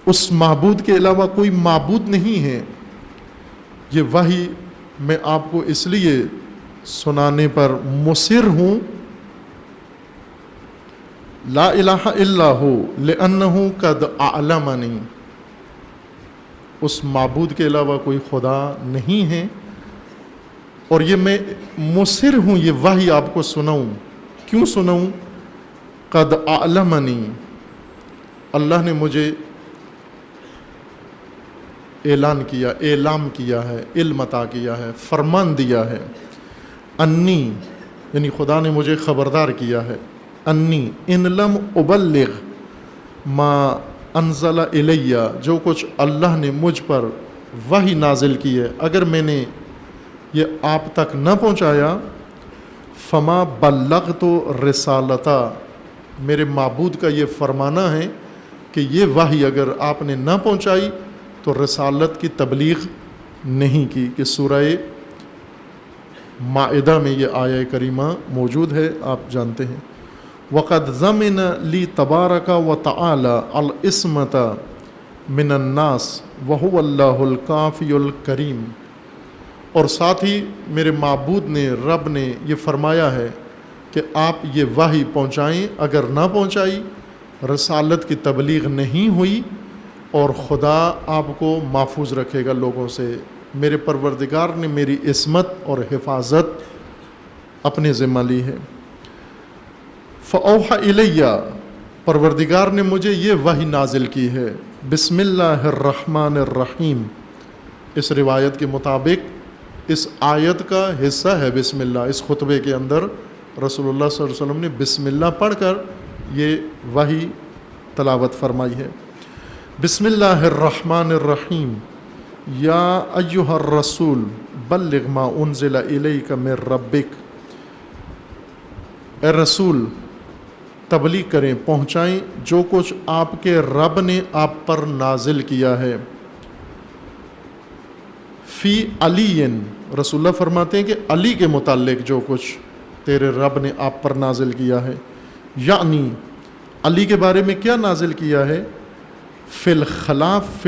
اس معبود کے علاوہ کوئی معبود نہیں ہے، یہ وحی میں آپ کو اس لیے سنانے پر مصر ہوں۔ لا الہ الا ہو لأنہ قد اعلمنی، اس معبود کے علاوہ کوئی خدا نہیں ہے اور یہ میں مصر ہوں یہ وحی آپ کو سناؤں۔ کیوں سناؤں؟ قد اعلمنی، اللہ نے مجھے اعلان کیا، اعلام کیا ہے، علم عطا کیا ہے، فرمان دیا ہے۔ انی، یعنی خدا نے مجھے خبردار کیا ہے، انی ان لم ابلغ ما انزل الیہ، جو کچھ اللہ نے مجھ پر وحی نازل کی ہے اگر میں نے یہ آپ تک نہ پہنچایا، فما بلغت رسالتا، میرے معبود کا یہ فرمانا ہے کہ یہ وحی اگر آپ نے نہ پہنچائی تو رسالت کی تبلیغ نہیں کی، کہ سورہ مائدہ میں یہ آیہ کریمہ موجود ہے، آپ جانتے ہیں۔ وقد ضمن لی تبارک و تعالی العصمۃ من الناس وهو اللہ الکافی الکریم، اور ساتھ ہی میرے معبود نے، رب نے یہ فرمایا ہے کہ آپ یہ وحی پہنچائیں، اگر نہ پہنچائی رسالت کی تبلیغ نہیں ہوئی اور خدا آپ کو محفوظ رکھے گا لوگوں سے۔ میرے پروردگار نے میری عصمت اور حفاظت اپنے ذمہ لی ہے۔ فَأَوْحَى إِلَيَّ، پروردگار نے مجھے یہ وحی نازل کی ہے۔ بسم اللہ الرحمن الرحیم، اس روایت کے مطابق اس آیت کا حصہ ہے بسم اللہ۔ اس خطبے کے اندر رسول اللہ صلی اللہ علیہ وسلم نے بسم اللہ پڑھ کر یہ وحی تلاوت فرمائی ہے۔ بسم اللہ الرحمن الرحیم، یا ایہا الرسول بلغ ما انزل الیک من ربک، اے رسول تبلیغ کریں، پہنچائیں جو کچھ آپ کے رب نے آپ پر نازل کیا ہے۔ فی علی، رسول اللہ فرماتے ہیں کہ علی کے متعلق جو کچھ تیرے رب نے آپ پر نازل کیا ہے، یعنی علی کے بارے میں کیا نازل کیا ہے؟ فی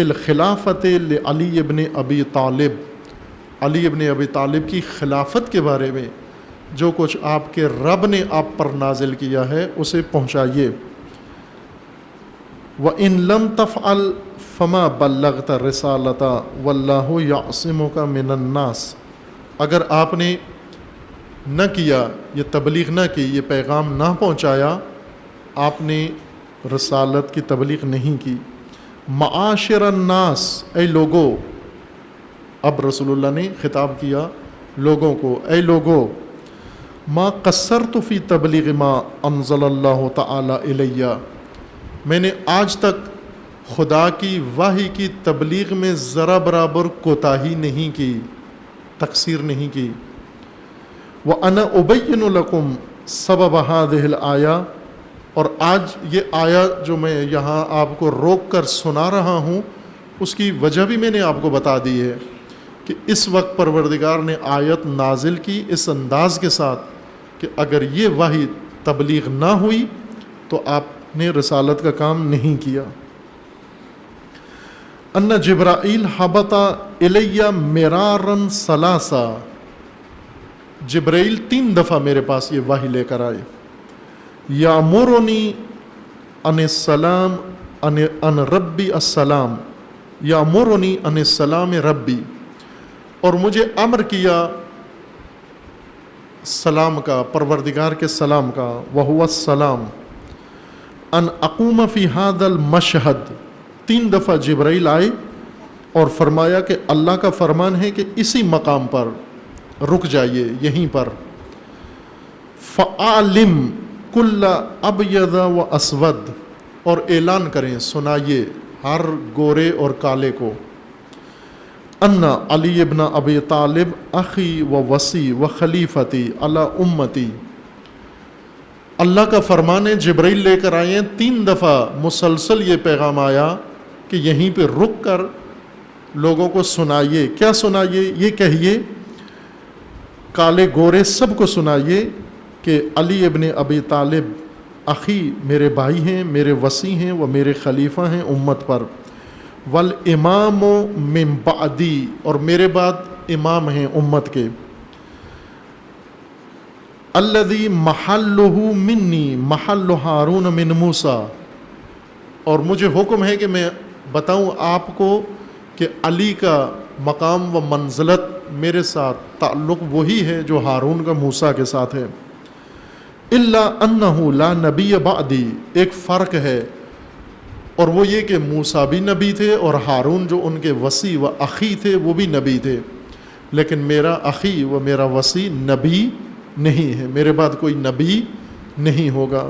الخلافت لعلی ابن ابی طالب، علی ابن ابی طالب کی خلافت کے بارے میں جو کچھ آپ کے رب نے آپ پر نازل کیا ہے اسے پہنچائیے۔ وَإِن لَمْ تَفْعَلْ فَمَا بَلَّغْتَ رِسَالَتَ وَاللَّهُ يَعْصِمُكَ مِنَ النَّاسِ، اگر آپ نے نہ کیا، یہ تبلیغ نہ کی، یہ پیغام نہ پہنچایا، آپ نے رسالت کی تبلیغ نہیں کی۔ معاشر الناس، اے لوگو، اب رسول اللہ نے خطاب کیا لوگوں کو، اے لوگو، ما قصرت فی تبلیغ ما انزل اللہ تعالی الیہ، میں نے آج تک خدا کی وحی کی تبلیغ میں ذرا برابر کوتاہی نہیں کی۔ تقصیر نہیں کی. وَأَنَا أُبَيِّنُ لَكُمْ سَبَبَ هَذِهِ الْآيَةِ, اور آج یہ آیا جو میں یہاں آپ کو روک کر سنا رہا ہوں اس کی وجہ بھی میں نے آپ کو بتا دی ہے کہ اس وقت پروردگار نے آیت نازل کی اس انداز کے ساتھ کہ اگر یہ وحی تبلیغ نہ ہوئی تو آپ نے رسالت کا کام نہیں کیا. ان جبرائیل حبط الی مرارا ثلاثا, جبرائیل 3 دفعہ میرے پاس یہ وحی لے کر آئے. یامرنی ان السلام ان ربی السلام, یامرنی ان السلام ربی, اور مجھے امر کیا سلام کا, پروردگار کے سلام کا, وہو السلام, ان اقوم فی ھذا المشہد. 3 دفعہ جبرائیل آئے اور فرمایا کہ اللہ کا فرمان ہے کہ اسی مقام پر رک جائیے, یہیں پر. فعالم کل ابیض و اسود, اور اعلان کریں, سنائیے ہر گورے اور کالے کو, ان علی ابن ابی طالب اخی و وصی و خلیفتی علی امتی. اللہ کا فرمان ہے, جبرائیل لے کر آئے, 3 دفعہ مسلسل یہ پیغام آیا کہ یہیں پہ رک کر لوگوں کو سنائیے. کیا سنائیے؟ یہ کہیے کالے گورے سب کو سنائیے کہ علی ابن ابی طالب اخی میرے بھائی ہیں, میرے وصی ہیں, وہ میرے خلیفہ ہیں امت پر. والامام من بعدی, اور میرے بعد امام ہیں امت کے. الذی محلہ منی محل ہارون من موسیٰ, اور مجھے حکم ہے کہ میں بتاؤں آپ کو کہ علی کا مقام و منزلت میرے ساتھ تعلق وہی ہے جو ہارون کا موسیٰ کے ساتھ ہے. الا انہ لا نبی بعدی, ایک فرق ہے اور وہ یہ کہ موسیٰ بھی نبی تھے اور ہارون جو ان کے وصی و اخی تھے وہ بھی نبی تھے, لیکن میرا اخی و میرا وصی نبی نہیں ہے, میرے بعد کوئی نبی نہیں ہوگا.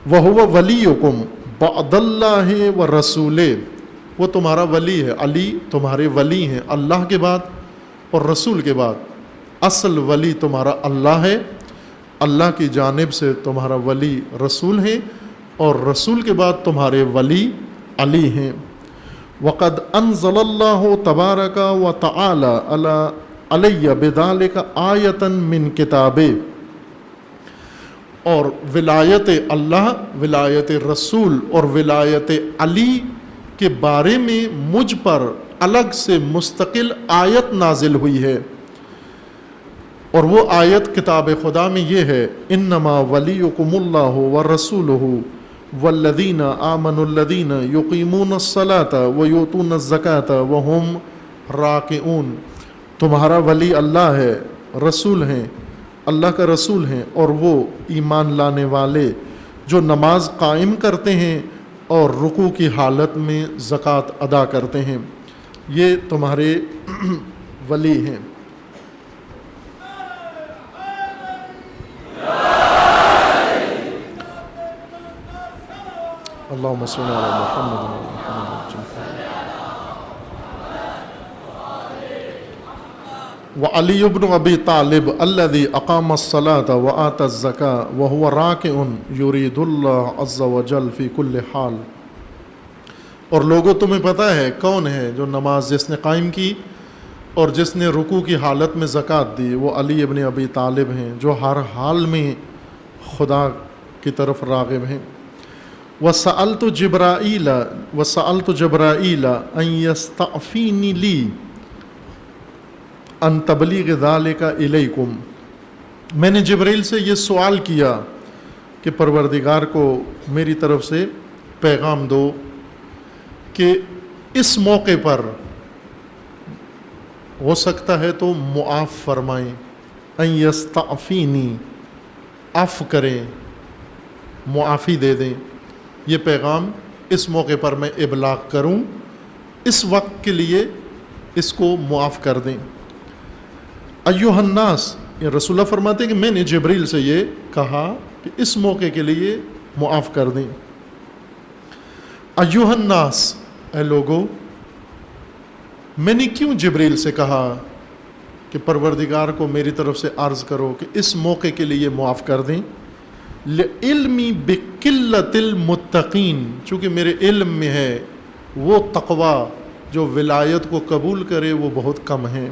وَهُوَ وَلِيُّكُمْ بَعْدَ اللَّهِ وَرَسُولِهِ, وہ تمہارا ولی ہے, علی تمہارے ولی ہیں اللہ کے بعد اور رسول کے بعد. اصل ولی تمہارا اللہ ہے, اللہ کی جانب سے تمہارا ولی رسول ہیں, اور رسول کے بعد تمہارے ولی علی ہیں. وقد انزل اللہ تبارک و تعالی علی بذالک آیۃ من کتابہ, اور ولایت اللہ, ولایت رسول اور ولایت علی کے بارے میں مجھ پر الگ سے مستقل آیت نازل ہوئی ہے, اور وہ آیت کتاب خدا میں یہ ہے, انما ولیکم اللہ ورسولہ والذین آمنوا الذین یقیمون الصلاة ویؤتون الزکاة وہم راکعون. تمہارا ولی اللہ ہے, رسول ہیں, اللہ کا رسول ہیں, اور وہ ایمان لانے والے جو نماز قائم کرتے ہیں اور رکوع کی حالت میں زکوٰۃ ادا کرتے ہیں, یہ تمہارے ولی ہیں. اللہم صل علی محمد وعلی ابن ابی طالب الذی اقام الصلاة وآت الزکاة وهو راکع یرید اللہ عز وجل فی کل حال. اور لوگوں تمہیں پتہ ہے کون ہے جو نماز جس نے قائم کی اور جس نے رکوع کی حالت میں زکوٰۃ دی, وہ علی ابن ابی طالب ہیں جو ہر حال میں خدا کی طرف راغب ہیں. وسألت جبرائیل ان یستعفینی لی ان تبلیغ ذالک الیکم, میں نے جبرائیل سے یہ سوال کیا کہ پروردگار کو میری طرف سے پیغام دو کہ اس موقع پر ہو سکتا ہے تو معاف فرمائیں, ان یستعفینی, عفو کریں, معافی دے دیں, یہ پیغام اس موقع پر میں ابلاغ کروں, اس وقت کے لیے اس کو معاف کر دیں. ایھا الناس, یہ رسول اللہ فرماتے ہیں کہ میں نے جبریل سے یہ کہا کہ اس موقع کے لیے معاف کر دیں. ایھا الناس, اے لوگو, میں نے کیوں جبریل سے کہا کہ پروردگار کو میری طرف سے عرض کرو کہ اس موقع کے لیے معاف کر دیں؟ لعلمی بقلت المتقین، چونکہ میرے علم میں ہے وہ تقوی جو ولایت کو قبول کرے وہ بہت کم ہے۔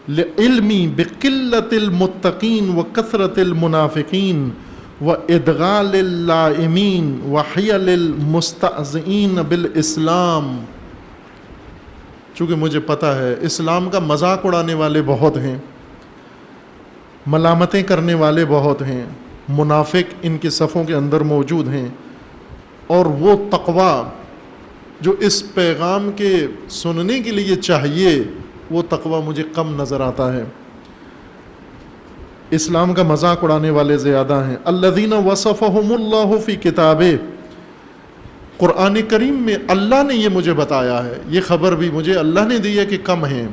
لعلمی بقلت المتقین وکثرت المنافقین وادغال اللائمین وحیل المستہزئین بالاسلام، چونکہ مجھے پتہ ہے اسلام کا مذاق اڑانے والے بہت ہیں، ملامتیں کرنے والے بہت ہیں، منافق ان کے صفوں کے اندر موجود ہیں، اور وہ تقوی جو اس پیغام کے سننے کے لیے چاہیے وہ تقوی مجھے کم نظر آتا ہے۔ اسلام کا مذاق اڑانے والے زیادہ ہیں۔ الذین وصفہم اللہ فی کتابہ، قرآن کریم میں اللہ نے یہ مجھے بتایا ہے، یہ خبر بھی مجھے اللہ نے دی ہے کہ کم ہیں۔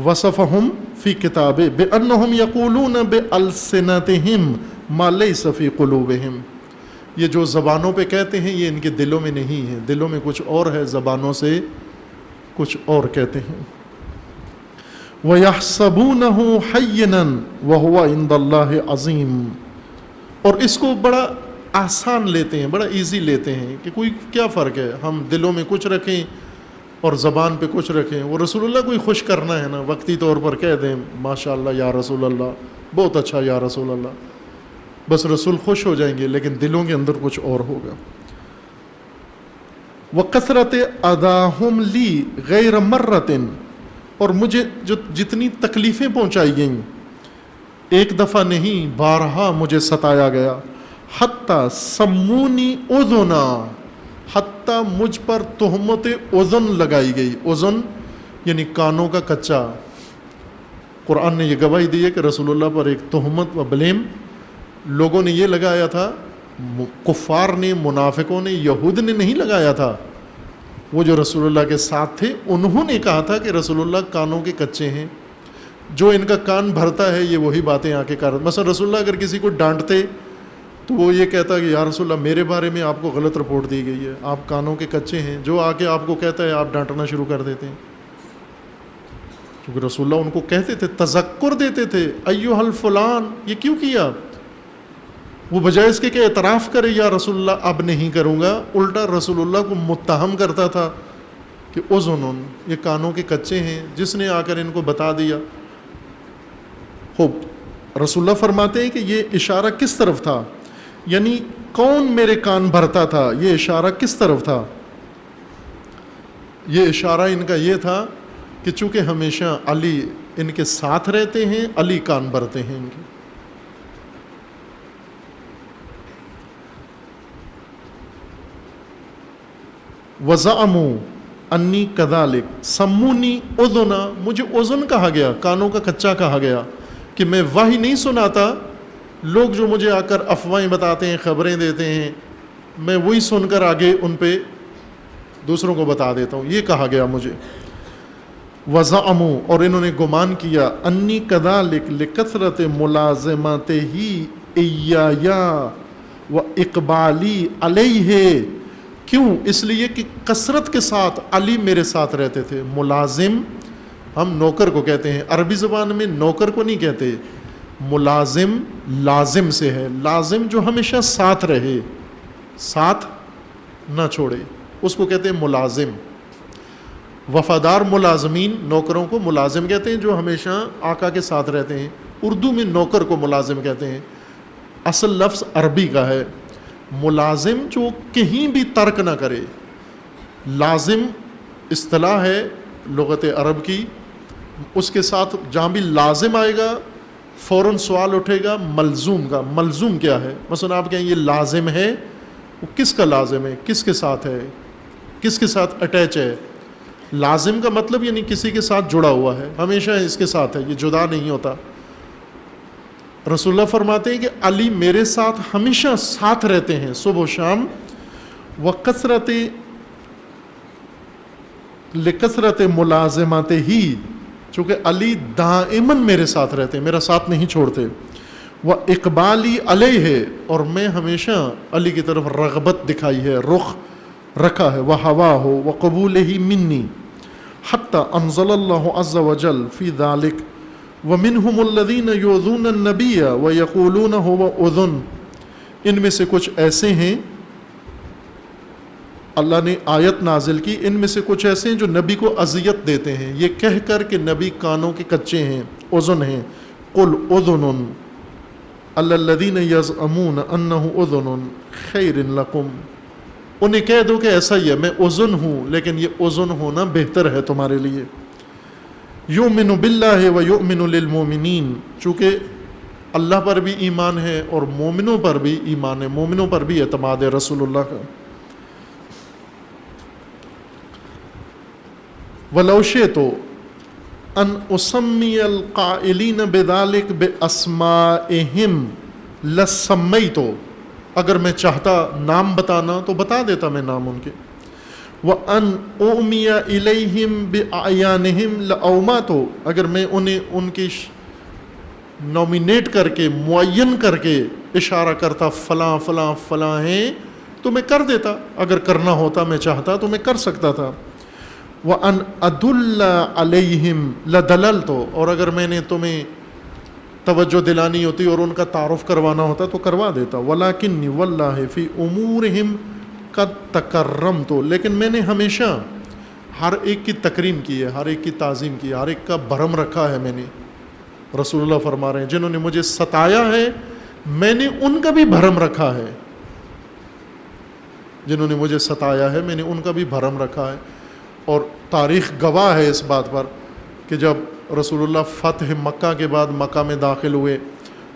وصفہم فی کتابہ بانہم یقولون بالسنتہم ما لیس فی قلوبہم، یہ جو زبانوں پہ کہتے ہیں یہ ان کے دلوں میں نہیں ہے، دلوں میں کچھ اور ہے، زبانوں سے کچھ اور کہتے ہیں۔ وَيَحْسَبُونَهُ حَيِّنًا وَهُوَ عِنْدَ اللَّهِ عَظِيمٌ، اور اس کو بڑا آسان لیتے ہیں، بڑا ایزی لیتے ہیں کہ کوئی کیا فرق ہے، ہم دلوں میں کچھ رکھیں اور زبان پہ کچھ رکھیں۔ وہ رسول اللہ کوئی خوش کرنا ہے نا، وقتی طور پر کہہ دیں ماشاءاللہ یا رسول اللہ، بہت اچھا یا رسول اللہ، بس رسول خوش ہو جائیں گے، لیکن دلوں کے اندر کچھ اور ہوگا۔ وَقَثْرَةِ أَذَاهُمْ لِي غَيْرَ مَرَّةٍ، اور مجھے جو جتنی تکلیفیں پہنچائی گئیں ایک دفعہ نہیں بارہا مجھے ستایا گیا۔ حتیٰ سمونی اذنا، حتیٰ مجھ پر تہمت اذن لگائی گئی۔ اذن یعنی کانوں کا کچا۔ قرآن نے یہ گواہی دی ہے کہ رسول اللہ پر ایک تہمت و بلیم لوگوں نے یہ لگایا تھا، کفار نے، منافقوں نے، یہود نے نہیں لگایا تھا، وہ جو رسول اللہ کے ساتھ تھے انہوں نے کہا تھا کہ رسول اللہ کانوں کے کچے ہیں، جو ان کا کان بھرتا ہے یہ وہی باتیں آ کے کر۔ مثلا رسول اللہ اگر کسی کو ڈانٹتے تو وہ یہ کہتا کہ یا رسول اللہ میرے بارے میں آپ کو غلط رپورٹ دی گئی ہے، آپ کانوں کے کچے ہیں، جو آ کے آپ کو کہتا ہے آپ ڈانٹنا شروع کر دیتے ہیں۔ کیونکہ رسول اللہ ان کو کہتے تھے، تذکر دیتے تھے، ایھا الفلان، یہ کیوں کیا؟ وہ بجائے اس کے کہ اعتراف کرے یا رسول اللہ اب نہیں کروں گا، الٹا رسول اللہ کو متہم کرتا تھا کہ اذن، یہ کانوں کے کچے ہیں، جس نے آ کر ان کو بتا دیا۔ خوب رسول اللہ فرماتے ہیں کہ یہ اشارہ کس طرف تھا، یعنی کون میرے کان بھرتا تھا، یہ اشارہ کس طرف تھا؟ یہ اشارہ ان کا یہ تھا کہ چونکہ ہمیشہ علی ان کے ساتھ رہتے ہیں، علی کان بھرتے ہیں ان کے۔ وَزَعَمُوا أَنِّي كَذَلِكَ سَمُّونِي أُذُنَا، مجھے اذن کہا گیا، کانوں کا کچا کہا گیا، کہ میں وحی نہیں سناتا، لوگ جو مجھے آ کر افواہیں بتاتے ہیں، خبریں دیتے ہیں، میں وہی سن کر آگے ان پہ دوسروں کو بتا دیتا ہوں، یہ کہا گیا مجھے۔ وَزَعَمُوا، اور انہوں نے گمان کیا، أَنِّي كَذَلِكَ لِكَثْرَةِ مُلَازَمَتِهِ إِيَّايَا وَإِقْبَالِي عَلَيْهِ، کیوں؟ اس لیے کہ کثرت کے ساتھ علی میرے ساتھ رہتے تھے۔ ملازم ہم نوکر کو کہتے ہیں، عربی زبان میں نوکر کو نہیں کہتے، ملازم لازم سے ہے، لازم جو ہمیشہ ساتھ رہے، ساتھ نہ چھوڑے، اس کو کہتے ہیں ملازم۔ وفادار ملازمین، نوکروں کو ملازم کہتے ہیں جو ہمیشہ آقا کے ساتھ رہتے ہیں۔ اردو میں نوکر کو ملازم کہتے ہیں، اصل لفظ عربی کا ہے۔ ملازم جو کہیں بھی ترک نہ کرے، لازم اصطلاح ہے لغت عرب کی، اس کے ساتھ جہاں بھی لازم آئے گا فوراً سوال اٹھے گا ملزوم کا۔ ملزوم کیا ہے؟ مثلا آپ کہیں یہ لازم ہے، وہ کس کا لازم ہے، کس کے ساتھ ہے، کس کے ساتھ اٹیچ ہے؟ لازم کا مطلب یعنی کسی کے ساتھ جڑا ہوا ہے، ہمیشہ اس کے ساتھ ہے، یہ جدا نہیں ہوتا۔ رسول اللہ فرماتے ہیں کہ علی میرے ساتھ ہمیشہ ساتھ رہتے ہیں، صبح و شام۔ وَقَثْرَةِ لِكَثْرَةِ مُلَازَمَتِهِ، چونکہ علی دائماً میرے ساتھ رہتے ہیں، میرا ساتھ نہیں چھوڑتے۔ وَإِقْبَالِي عَلَيْهِ، اور میں ہمیشہ علی کی طرف رغبت دکھائی ہے، رخ رکھا ہے۔ وَهَوَاهُ وَقَبُولِهِ مِنِّي، حتی انزل اللہ عز وجل فی ذالک ومنہم الذین یؤذون النبی ویقولون هو اذن. ان میں سے کچھ ایسے ہیں، اللہ نے آیت نازل کی، ان میں سے کچھ ایسے ہیں جو نبی کو اذیت دیتے ہیں یہ کہہ کر کہ نبی کانوں کے کچے ہیں، اذن ہیں. قل اذن الذین یزعمون انہ اذن خیر لکم، انہیں کہہ دو کہ ایسا ہی ہے، میں اذن ہوں لیکن یہ اذن ہونا بہتر ہے تمہارے لیے. یؤمن باللہ و یؤمن للمؤمنین، چونکہ اللہ پر بھی ایمان ہے اور مومنوں پر بھی ایمان ہے، مومنوں پر بھی اعتماد ہے رسول اللہ کا. وَلَوْ شِئْتُ أَنْ أُسَمِّيَ الْقَائِلِينَ بِذَلِكَ بِأَسْمَائِهِمْ لَسَمَّيْتُ، اگر میں چاہتا نام بتانا تو بتا دیتا میں نام ان کے. وَأَنْ أُؤْمِيَ إِلَيْهِمْ بِأَعْيَانِهِمْ لَأَوْمَاتُ، اگر میں انہیں ان کی نومینیٹ کر کے معین کر کے اشارہ کرتا فلاں فلاں فلاں ہیں تو میں کر دیتا، اگر کرنا ہوتا میں چاہتا تو میں کر سکتا تھا. وَأَنْ أَدُلَّ عَلَيْهِمْ لَدَلَلْتُ، اور اگر میں نے تمہیں توجہ دلانی ہوتی اور ان کا تعارف کروانا ہوتا تو کروا دیتا. وَلَكِنِّي وَاللَّهِ فِي أُمُورِهِمْ قَدْ تَكَرَّمْتُ، لیکن میں نے ہمیشہ ہر ایک کی تکریم کی ہے، ہر ایک کی تعظیم کی ہے، ہر ایک کا بھرم رکھا ہے میں نے. رسول اللہ فرما رہے ہیں جنہوں نے مجھے ستایا ہے میں نے ان کا بھی بھرم رکھا ہے، جنہوں نے مجھے ستایا ہے میں نے ان کا بھی بھرم رکھا ہے. اور تاریخ گواہ ہے اس بات پر کہ جب رسول اللہ فتح مکہ کے بعد مکہ میں داخل ہوئے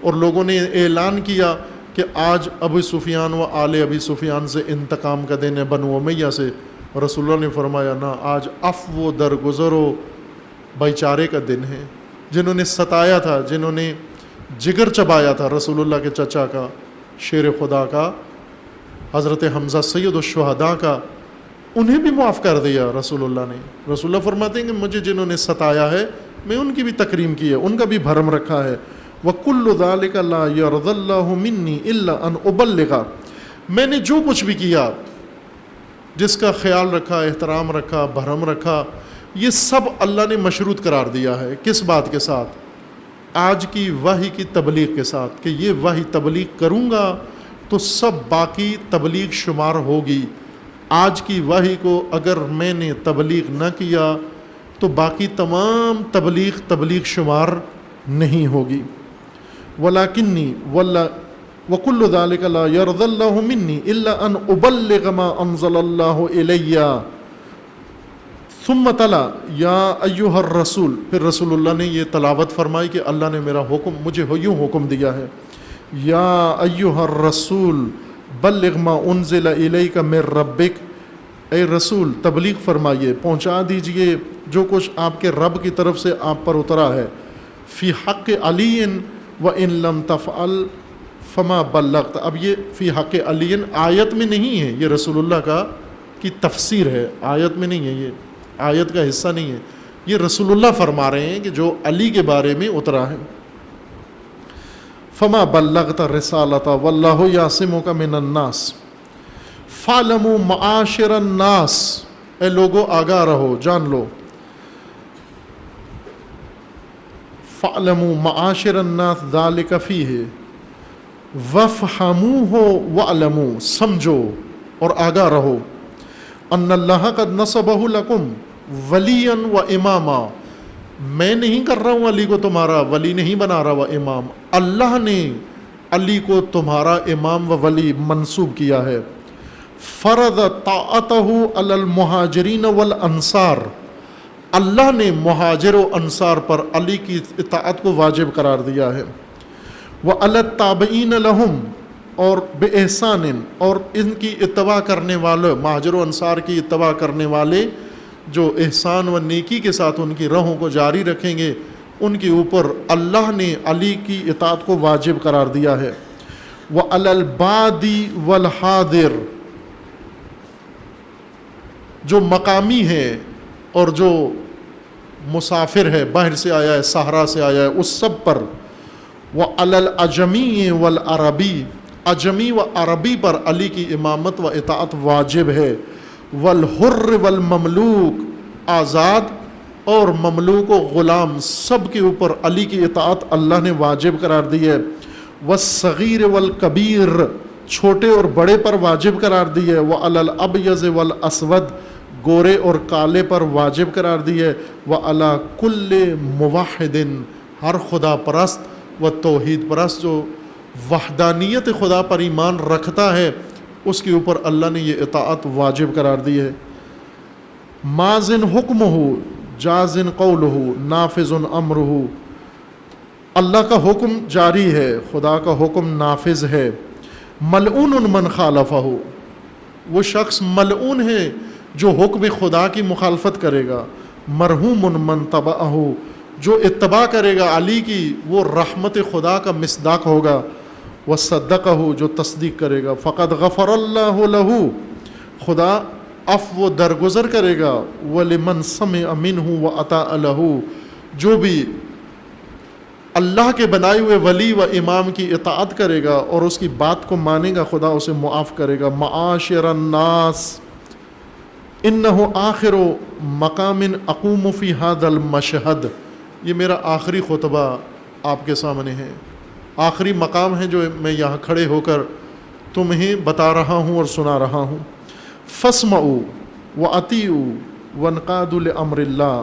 اور لوگوں نے اعلان کیا کہ آج ابو سفیان و آل ابی سفیان سے انتقام کا دن ہے، بنو امیہ سے، رسول اللہ نے فرمایا نہ، آج عفو و درگزر و بھائی چارے کا دن ہے. جنہوں نے ستایا تھا، جنہوں نے جگر چبایا تھا رسول اللہ کے چچا کا، شیر خدا کا، حضرت حمزہ سید الشہداء کا، انہیں بھی معاف کر دیا رسول اللہ نے. رسول اللہ فرماتے ہیں کہ مجھے جنہوں نے ستایا ہے میں ان کی بھی تکریم کی ہے، ان کا بھی بھرم رکھا ہے. وَكُلُّ ذَلِكَ لَا يَرْضَ اللَّهُ مِنِّي إِلَّا أَنْ أُبَلِّغَ، میں نے جو کچھ بھی کیا، جس کا خیال رکھا، احترام رکھا، بھرم رکھا، یہ سب اللہ نے مشروط قرار دیا ہے. کس بات کے ساتھ؟ آج کی وحی کی تبلیغ کے ساتھ، کہ یہ وحی تبلیغ کروں گا تو سب باقی تبلیغ شمار ہوگی. آج کی وحی کو اگر میں نے تبلیغ نہ کیا تو باقی تمام تبلیغ شمار نہیں ہوگی. وَلَكِنِّي وَكُلُّ ذَلِكَ لَا يَرْضَ اللَّهُ مِنِّي إِلَّا أَنْ أُبَلِّغَ مَا أَنزَلَ اللَّهُ إِلَيَّ. ثم تلا یا ایہا الرسول، پھر رسول اللہ نے یہ تلاوت فرمائی کہ اللہ نے میرا حکم، مجھے یوں حکم دیا ہے، یا ایہا الرسول بلغ ما انزل الیک من ربک، اے رسول تبلیغ فرمائیے، پہنچا دیجئے جو کچھ آپ کے رب کی طرف سے آپ پر اترا ہے. فی حق علی وان لم تفعل فما بلغت. اب یہ فی حق علی آیت میں نہیں ہے، یہ رسول اللہ کی تفسیر ہے، آیت میں نہیں ہے، یہ آیت کا حصہ نہیں ہے، یہ رسول اللہ فرما رہے ہیں کہ جو علی کے بارے میں اترا ہے. فما بلغت الرسالۃ واللہ یعصمک من الناس فاعلموا معاشر الناس، اے لوگو آگاہ رہو، جان لو. فاعلموا معاشر الناس ذالک فیہ وفہموہ واعلموا، سمجھو اور آگاہ رہو. ان اللہ قد نصبہ لکم ولیا و اماما، میں نہیں کر رہا ہوں علی کو تمہارا ولی نہیں بنا رہا و امام، اللہ نے علی کو تمہارا امام و ولی منصوب کیا ہے. فرض طاعتہ علی المہاجرین والانصار، اللہ نے مہاجر و انصار پر علی کی اطاعت کو واجب قرار دیا ہے. وعلی التابعین لہم، اور بے احسان، اور ان کی اتباع کرنے والے، مہاجر و انصار کی اتباع کرنے والے جو احسان و نیکی کے ساتھ ان کی راہوں کو جاری رکھیں گے، ان کے اوپر اللہ نے علی کی اطاعت کو واجب قرار دیا ہے. وعلی البادی والحاضر، جو مقامی ہے اور جو مسافر ہے، باہر سے آیا ہے، صحرا سے آیا ہے، اس سب پر. وعلی الاجمی والعربی، اجمی و عربی پر علی کی امامت و اطاعت واجب ہے. والحر والمملوک، آزاد اور مملوک و غلام سب کے اوپر علی کی اطاعت اللہ نے واجب قرار دی ہے. والصغیر والکبیر چھوٹے اور بڑے پر واجب قرار دی ہے. وعلی الابیض والاسود گورے اور کالے پر واجب قرار دی ہے. وعلی کل موحد ہر خدا پرست و توحید پرست جو وحدانیت خدا پر ایمان رکھتا ہے اس کے اوپر اللہ نے یہ اطاعت واجب قرار دی ہے. ماضٍ حکمہ جازٍ قولہ نافذ امرہ اللہ کا حکم جاری ہے، خدا کا حکم نافذ ہے. ملعون من خالفہ وہ شخص ملعون ہے جو حکم خدا کی مخالفت کرے گا. مرحوم من تبعہ جو اتباع کرے گا علی کی وہ رحمت خدا کا مصداق ہوگا. وصدقہ جو تصدیق کرے گا. فقد غفر اللہ لہ خدا عفو و درگزر کرے گا. ولمن سمع منہ واطاع لہ جو بھی اللہ کے بنائے ہوئے ولی و امام کی اطاعت کرے گا اور اس کی بات کو مانے گا خدا اسے معاف کرے گا. معاشر الناس انہ آخر مقام اقوم فی ھذا المشہد یہ میرا آخری خطبہ آپ کے سامنے ہے، آخری مقام ہے جو میں یہاں کھڑے ہو کر تمہیں بتا رہا ہوں اور سنا رہا ہوں. فاسمعوا واطیعوا وانقادوا لامر اللہ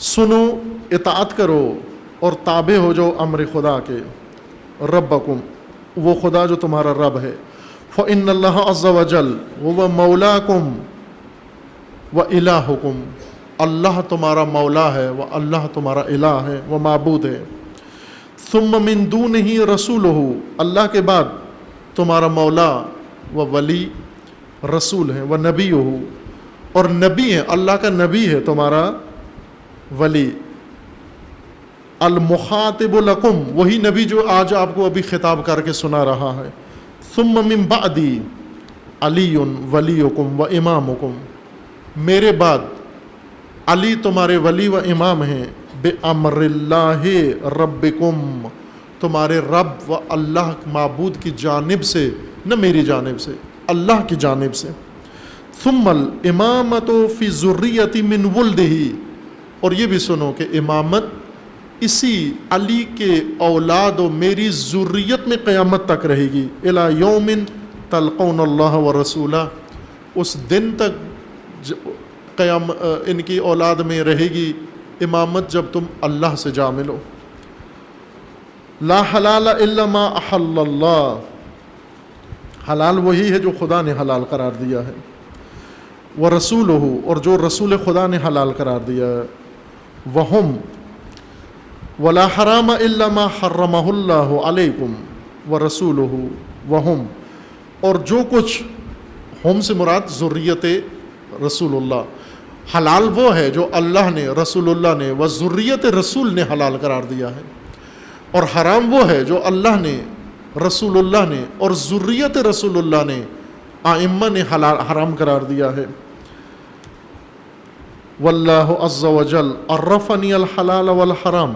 سنو اطاعت کرو اور تابع ہو جاؤ امر خدا کے. ربکم وہ خدا جو تمہارا رب ہے. فإن اللہ عز وجل وہ مولاکم و الہکم اللہ تمہارا مولا ہے وہ اللہ تمہارا الہ ہے وہ معبود ہے. ثم من دونہ رسولہ اللہ کے بعد تمہارا مولا و ولی رسول ہے. وہ نبی اور نبی ہے اللہ کا نبی ہے تمہارا ولی. المخاطب لکم وہی نبی جو آج آپ کو ابھی خطاب کر کے سنا رہا ہے. ثم من بعدی علی ولیکم و امامکم میرے بعد علی تمہارے ولی و امام ہیں. بامر اللہ ربکم تمہارے رب و اللہ معبود کی جانب سے نہ میری جانب سے اللہ کی جانب سے. ثم الامامت فی ذریت من ولدہ اور یہ بھی سنو کہ امامت اسی علی کے اولاد و میری ذریت میں قیامت تک رہے گی. الی یوم تلقون اللہ و رسولہ اس دن تک ان کی اولاد میں رہے گی امامت جب تم اللہ سے جا ملو. لا حلال الا ما احل اللہ حلال وہی ہے جو خدا نے حلال قرار دیا ہے. ورسولہ اور جو رسول خدا نے حلال قرار دیا ہے. وہم ولا حرام الا ما حرمہ اللہ علیکم ورسولہ وہم اور جو کچھ ہم سے مراد ذریت رسول اللہ حلال وہ ہے جو اللہ نے رسول اللہ نے و ذریت رسول نے حلال قرار دیا ہے اور حرام وہ ہے جو اللہ نے رسول اللہ نے اور ذریت رسول اللہ نے ائمہ نے حرام قرار دیا ہے. واللہ عز وجل عرفنی الحلال والحرام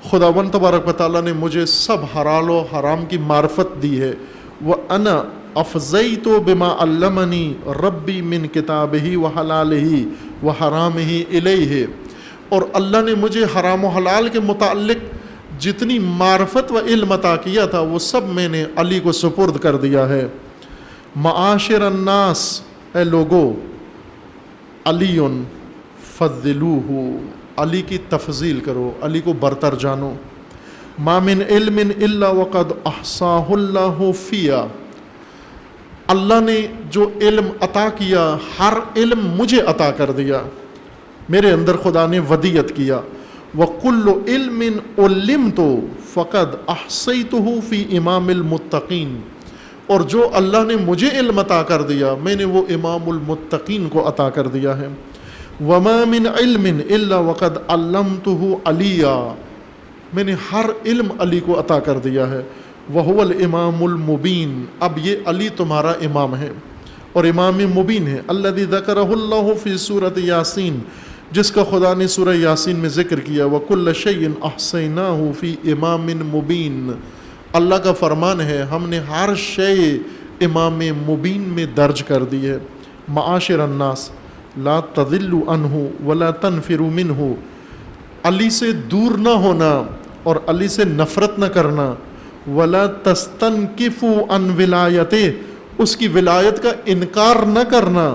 خداوند تبارک و تعالیٰ نے مجھے سب حلال و حرام کی معرفت دی ہے. وَأَنَا أَفْزَيْتُ بِمَا عَلَّمَنِي رَبِّي مِن كِتَابِهِ وَحَلَالِهِ وَحَرَامِهِ إِلَيْهِ اور اللہ نے مجھے حرام و حلال کے متعلق جتنی معرفت و علم عطا کیا تھا وہ سب میں نے علی کو سپرد کر دیا ہے. معاشر الناس اے لوگو علی فضلوہ علی کی تفضیل کرو علی کو برتر جانو. ما من علم الا وقد احصاہ اللہ فیہ اللہ نے جو علم عطا کیا ہر علم مجھے عطا کر دیا میرے اندر خدا نے ودیت کیا. وَكُلُّ عِلْمٍ عُلِّمْتُ فَقَدْ أَحْصَيْتُهُ فِي إِمَامِ الْمُتَّقِينَ اور جو اللہ نے مجھے علم عطا کر دیا میں نے وہ امام المتقین کو عطا کر دیا ہے. وَمَا مِنْ عِلْمٍ إِلَّا وَقَدْ عَلَّمْتُهُ عَلِيًّا میں نے ہر علم علی کو عطا کر دیا ہے. وَهُوَ الْإِمَامُ الْمُبِينُ اب یہ علی تمہارا امام ہے اور امام مبین ہے. الذي ذكره الله في سورة یاسین جس کا خدا نے سورہ یاسین میں ذکر کیا. وَكُلَّ شَيْءٍ أَحْصَيْنَاهُ فِي إِمَامٍ مُبِينٍ اللہ کا فرمان ہے ہم نے ہر شے امام مبین میں درج کر دی ہے. معاشر الناس لا تضلوا عنہ ولا تنفروا منہ، علی سے دور نہ ہونا اور علی سے نفرت نہ کرنا، ولا تستنکفوا عن ولایتہ، اس کی ولایت کا انکار نہ کرنا،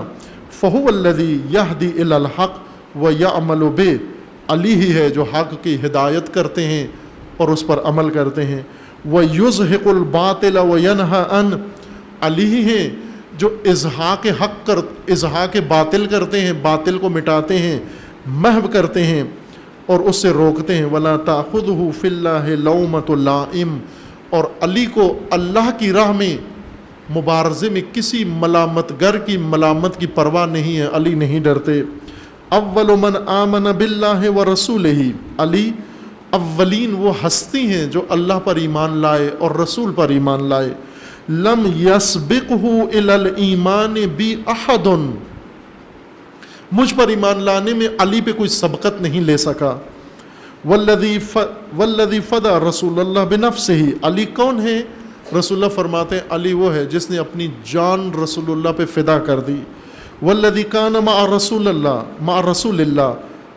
فہو الذی یہدی الی الحق ویعمل بہ، علی ہی ہے جو حق کی ہدایت کرتے ہیں اور اس پر عمل کرتے ہیں، ویزہق الباطل وینہی عنہ، علی ہی ہیں جو ازحاق باطل کرتے ہیں، باطل کو مٹاتے ہیں، محو کرتے ہیں اور اس سے روکتے ہیں، ولا تأخذہ فی اللہ لومۃ لائم، اور علی کو اللہ کی راہ میں مبارزے میں کسی ملامت گر کی ملامت کی پرواہ نہیں ہے، علی نہیں ڈرتے۔ اول من آمن باللہ ورسولہ، علی اولین وہ ہستی ہیں جو اللہ پر ایمان لائے اور رسول پر ایمان لائے۔ لم یسبقہ الی الایمان بی احد، مجھ پر ایمان لانے میں علی پہ کوئی سبقت نہیں لے سکا۔ والذی فدی رسول اللہ بنفسہ، علی کون ہے؟ رسول اللہ فرماتے ہیں علی وہ ہے جس نے اپنی جان رسول اللہ پہ فدا کر دی۔ والذی کان مع رسول اللہ،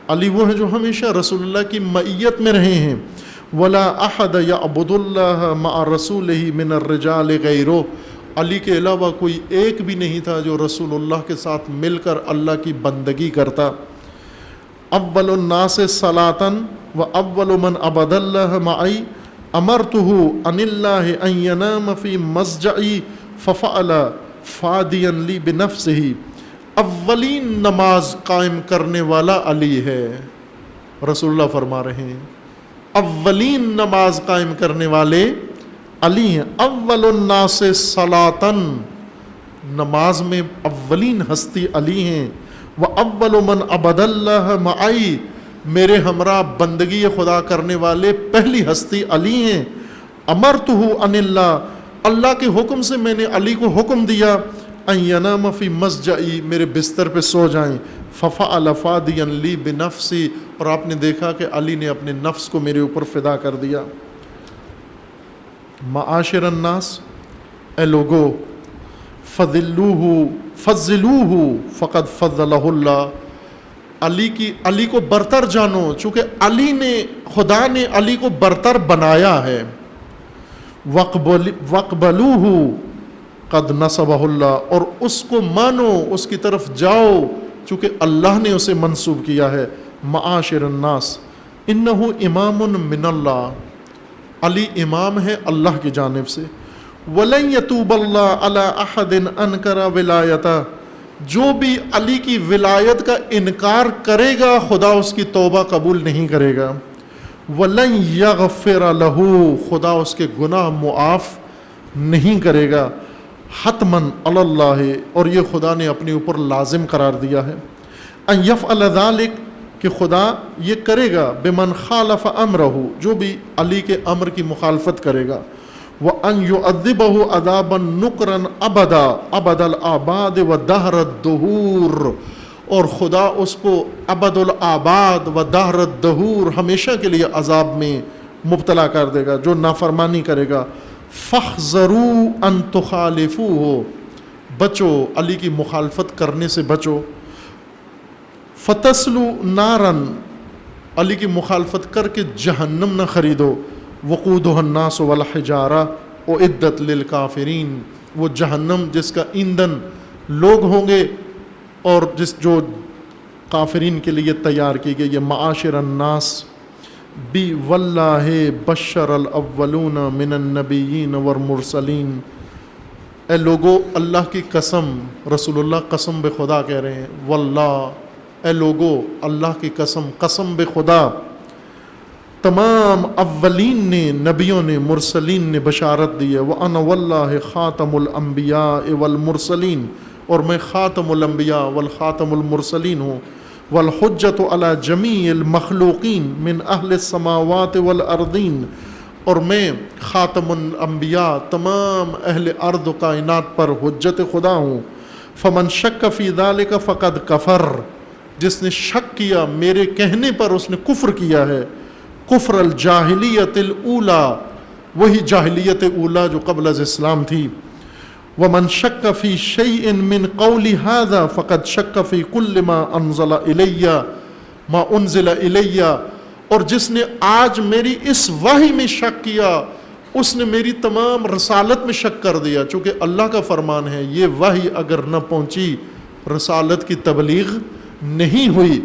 علی وہ ہے جو ہمیشہ رسول اللہ کی معیت میں رہے ہیں۔ ولا احد یعبد اللہ مع رسولہ من الرجال غیرہ، علی کے علاوہ کوئی ایک بھی نہیں تھا جو رسول اللہ کے ساتھ مل کر اللہ کی بندگی کرتا۔ اول الناس صلاۃ و اول من عبد اللہ معی، امرتہ ان اللہ ان ینام فی مضجعی ففعل فادیا لی بنفسہ، اولین نماز قائم کرنے والا علی ہے۔ رسول اللہ فرما رہے ہیں اولین نماز قائم کرنے والے علی ہیں۔ اول الناس صلاۃً، نماز میں اولین ہستی علی ہیں۔ وَأَوَّلُ مَنْ عَبَدَ اللَّهَ مَعَي، میرے ہمراہ بندگی خدا کرنے والے پہلی ہستی علی ہیں۔ امرتہ ان اللہ کے حکم سے میں نے علی کو حکم دیا، ان ینام فی مضجعی، میرے بستر پہ سو جائیں، ففعل فادیا لی بنفسی، اور آپ نے دیکھا کہ علی نے اپنے نفس کو میرے اوپر فدا کر دیا۔ معاشر الناس، اے لوگو، فضلوہ فقد فضلہ اللہ، علی کو برتر جانو، چونکہ خدا نے علی کو برتر بنایا ہے۔ وقبلوہ قد نصبہ اللہ، اور اس کو مانو، اس کی طرف جاؤ چونکہ اللہ نے اسے منسوب کیا ہے۔ معاشر الناس انہ امام من اللہ، علی امام ہے اللہ کی جانب سے۔ وَلَن يَتُوبَ اللَّهُ عَلَىٰ أَحَدٍ أَنكَرَ وِلَایَتَهُ، جو بھی علی کی ولایت کا انکار کرے گا خدا اس کی توبہ قبول نہیں کرے گا۔ وَلَن يَغْفِرَ لَهُ، خدا اس کے گناہ معاف نہیں کرے گا۔ حتماً علی اللہ، اور یہ خدا نے اپنے اوپر لازم قرار دیا ہے۔ ان یفعل ذلک، کہ خدا یہ کرے گا، بمن خالف امرہ، جو بھی علی کے امر کی مخالفت کرے گا۔ وَأَن يُعَذِّبَهُ عَذَابًا نُكْرًا أَبَدًا أَبَدَ الْآبَادِ وَدَهْرَ الدُّهُورِ، اور خدا اس کو ابد الآباد و دہر الدہور، ہمیشہ کے لیے عذاب میں مبتلا کر دے گا جو نافرمانی کرے گا۔ فَاحْذَرُوا أَن تُخَالِفُوهُ، بچو علی کی مخالفت کرنے سے بچو۔ فَتَسْلُوا نَارًا، علی کی مخالفت کر کے جہنم نہ خریدو۔ وقودها الناس والحجارہ اعدت للکافرین، وہ جہنم جس کا ایندھن لوگ ہوں گے اور جو کافرین کے لیے تیار کی گئی ہے۔ معاشر الناس بی واللہ بشر الاولون من النبیین والمرسلین، اے لوگو اللہ کی قسم، رسول اللہ قسم بے خدا کہہ رہے ہیں، واللہ، اے لوگو اللہ کی قسم، قسم بے خدا، تمام اولین نے، نبیوں نے، مرسلین نے بشارت دی ہے۔ وَأَنَا وَاللَّهِ خَاتَمُ الْأَنْبِيَاءِ وَالْمُرْسَلِينَ، اور میں خاتم الانبیاء والخاتم المرسلین ہوں۔ وَالْحُجَّةُ عَلَى جَمِيعِ الْمَخْلُوقِينَ مِنْ أَهْلِ السَّمَاوَاتِ وَالْأَرْضِينَ، اور میں خاتم الانبیاء، تمام اہل ارض و کائنات پر حجت خدا ہوں۔ فَمَنْ شَكَّ فِي ذَلِكَ فَقَدْ كَفَرَ، جس نے شک کیا میرے کہنے پر اس نے کفر کیا ہے۔ کفر الجاہلیت الاولی، وہی جاہلیت اولا جو قبل از اسلام تھی۔ ومن شک فی شیء من قولی ھذا فقد شک فی کل ما انزل الی، اور جس نے آج میری اس وحی میں شک کیا اس نے میری تمام رسالت میں شک کر دیا، چونکہ اللہ کا فرمان ہے یہ وحی اگر نہ پہنچی رسالت کی تبلیغ نہیں ہوئی،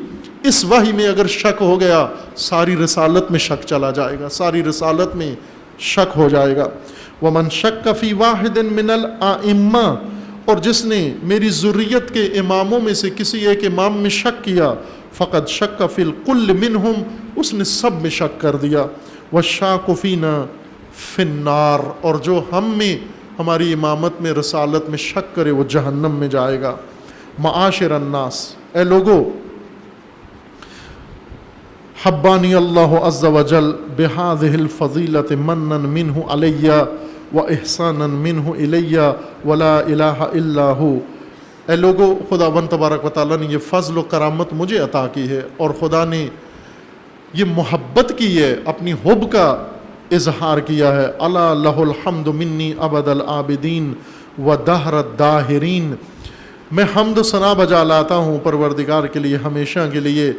اس وحی میں اگر شک ہو گیا ساری رسالت میں شک چلا جائے گا، ساری رسالت میں شک ہو جائے گا۔ ومن شک فی واحد من الائمہ، اور جس نے میری ذریت کے اماموں میں سے کسی ایک امام میں شک کیا، فقد شک فی الکل منہم، اس نے سب میں شک کر دیا۔ والشاک فینا فی النار، اور جو ہم میں ہماری امامت میں رسالت میں شک کرے وہ جہنم میں جائے گا۔ معاشر الناس، اے لوگو، حبانی اللہ عز وجل بہذہ الفضیلۃ منا منہ علی و احسانا منہ الی ولا الہ الا ہو۔ اے لوگو، خداوند تبارک و تعالیٰ نے یہ فضل و کرامت مجھے عطا کی ہے، اور خدا نے یہ محبت کی ہے، اپنی حب کا اظہار کیا ہے۔ الا لہ الحمد منی ابد العابدین و دہر الداہرین، میں حمد و ثنا بجا لاتا ہوں پروردگار کے لیے ہمیشہ کے لیے،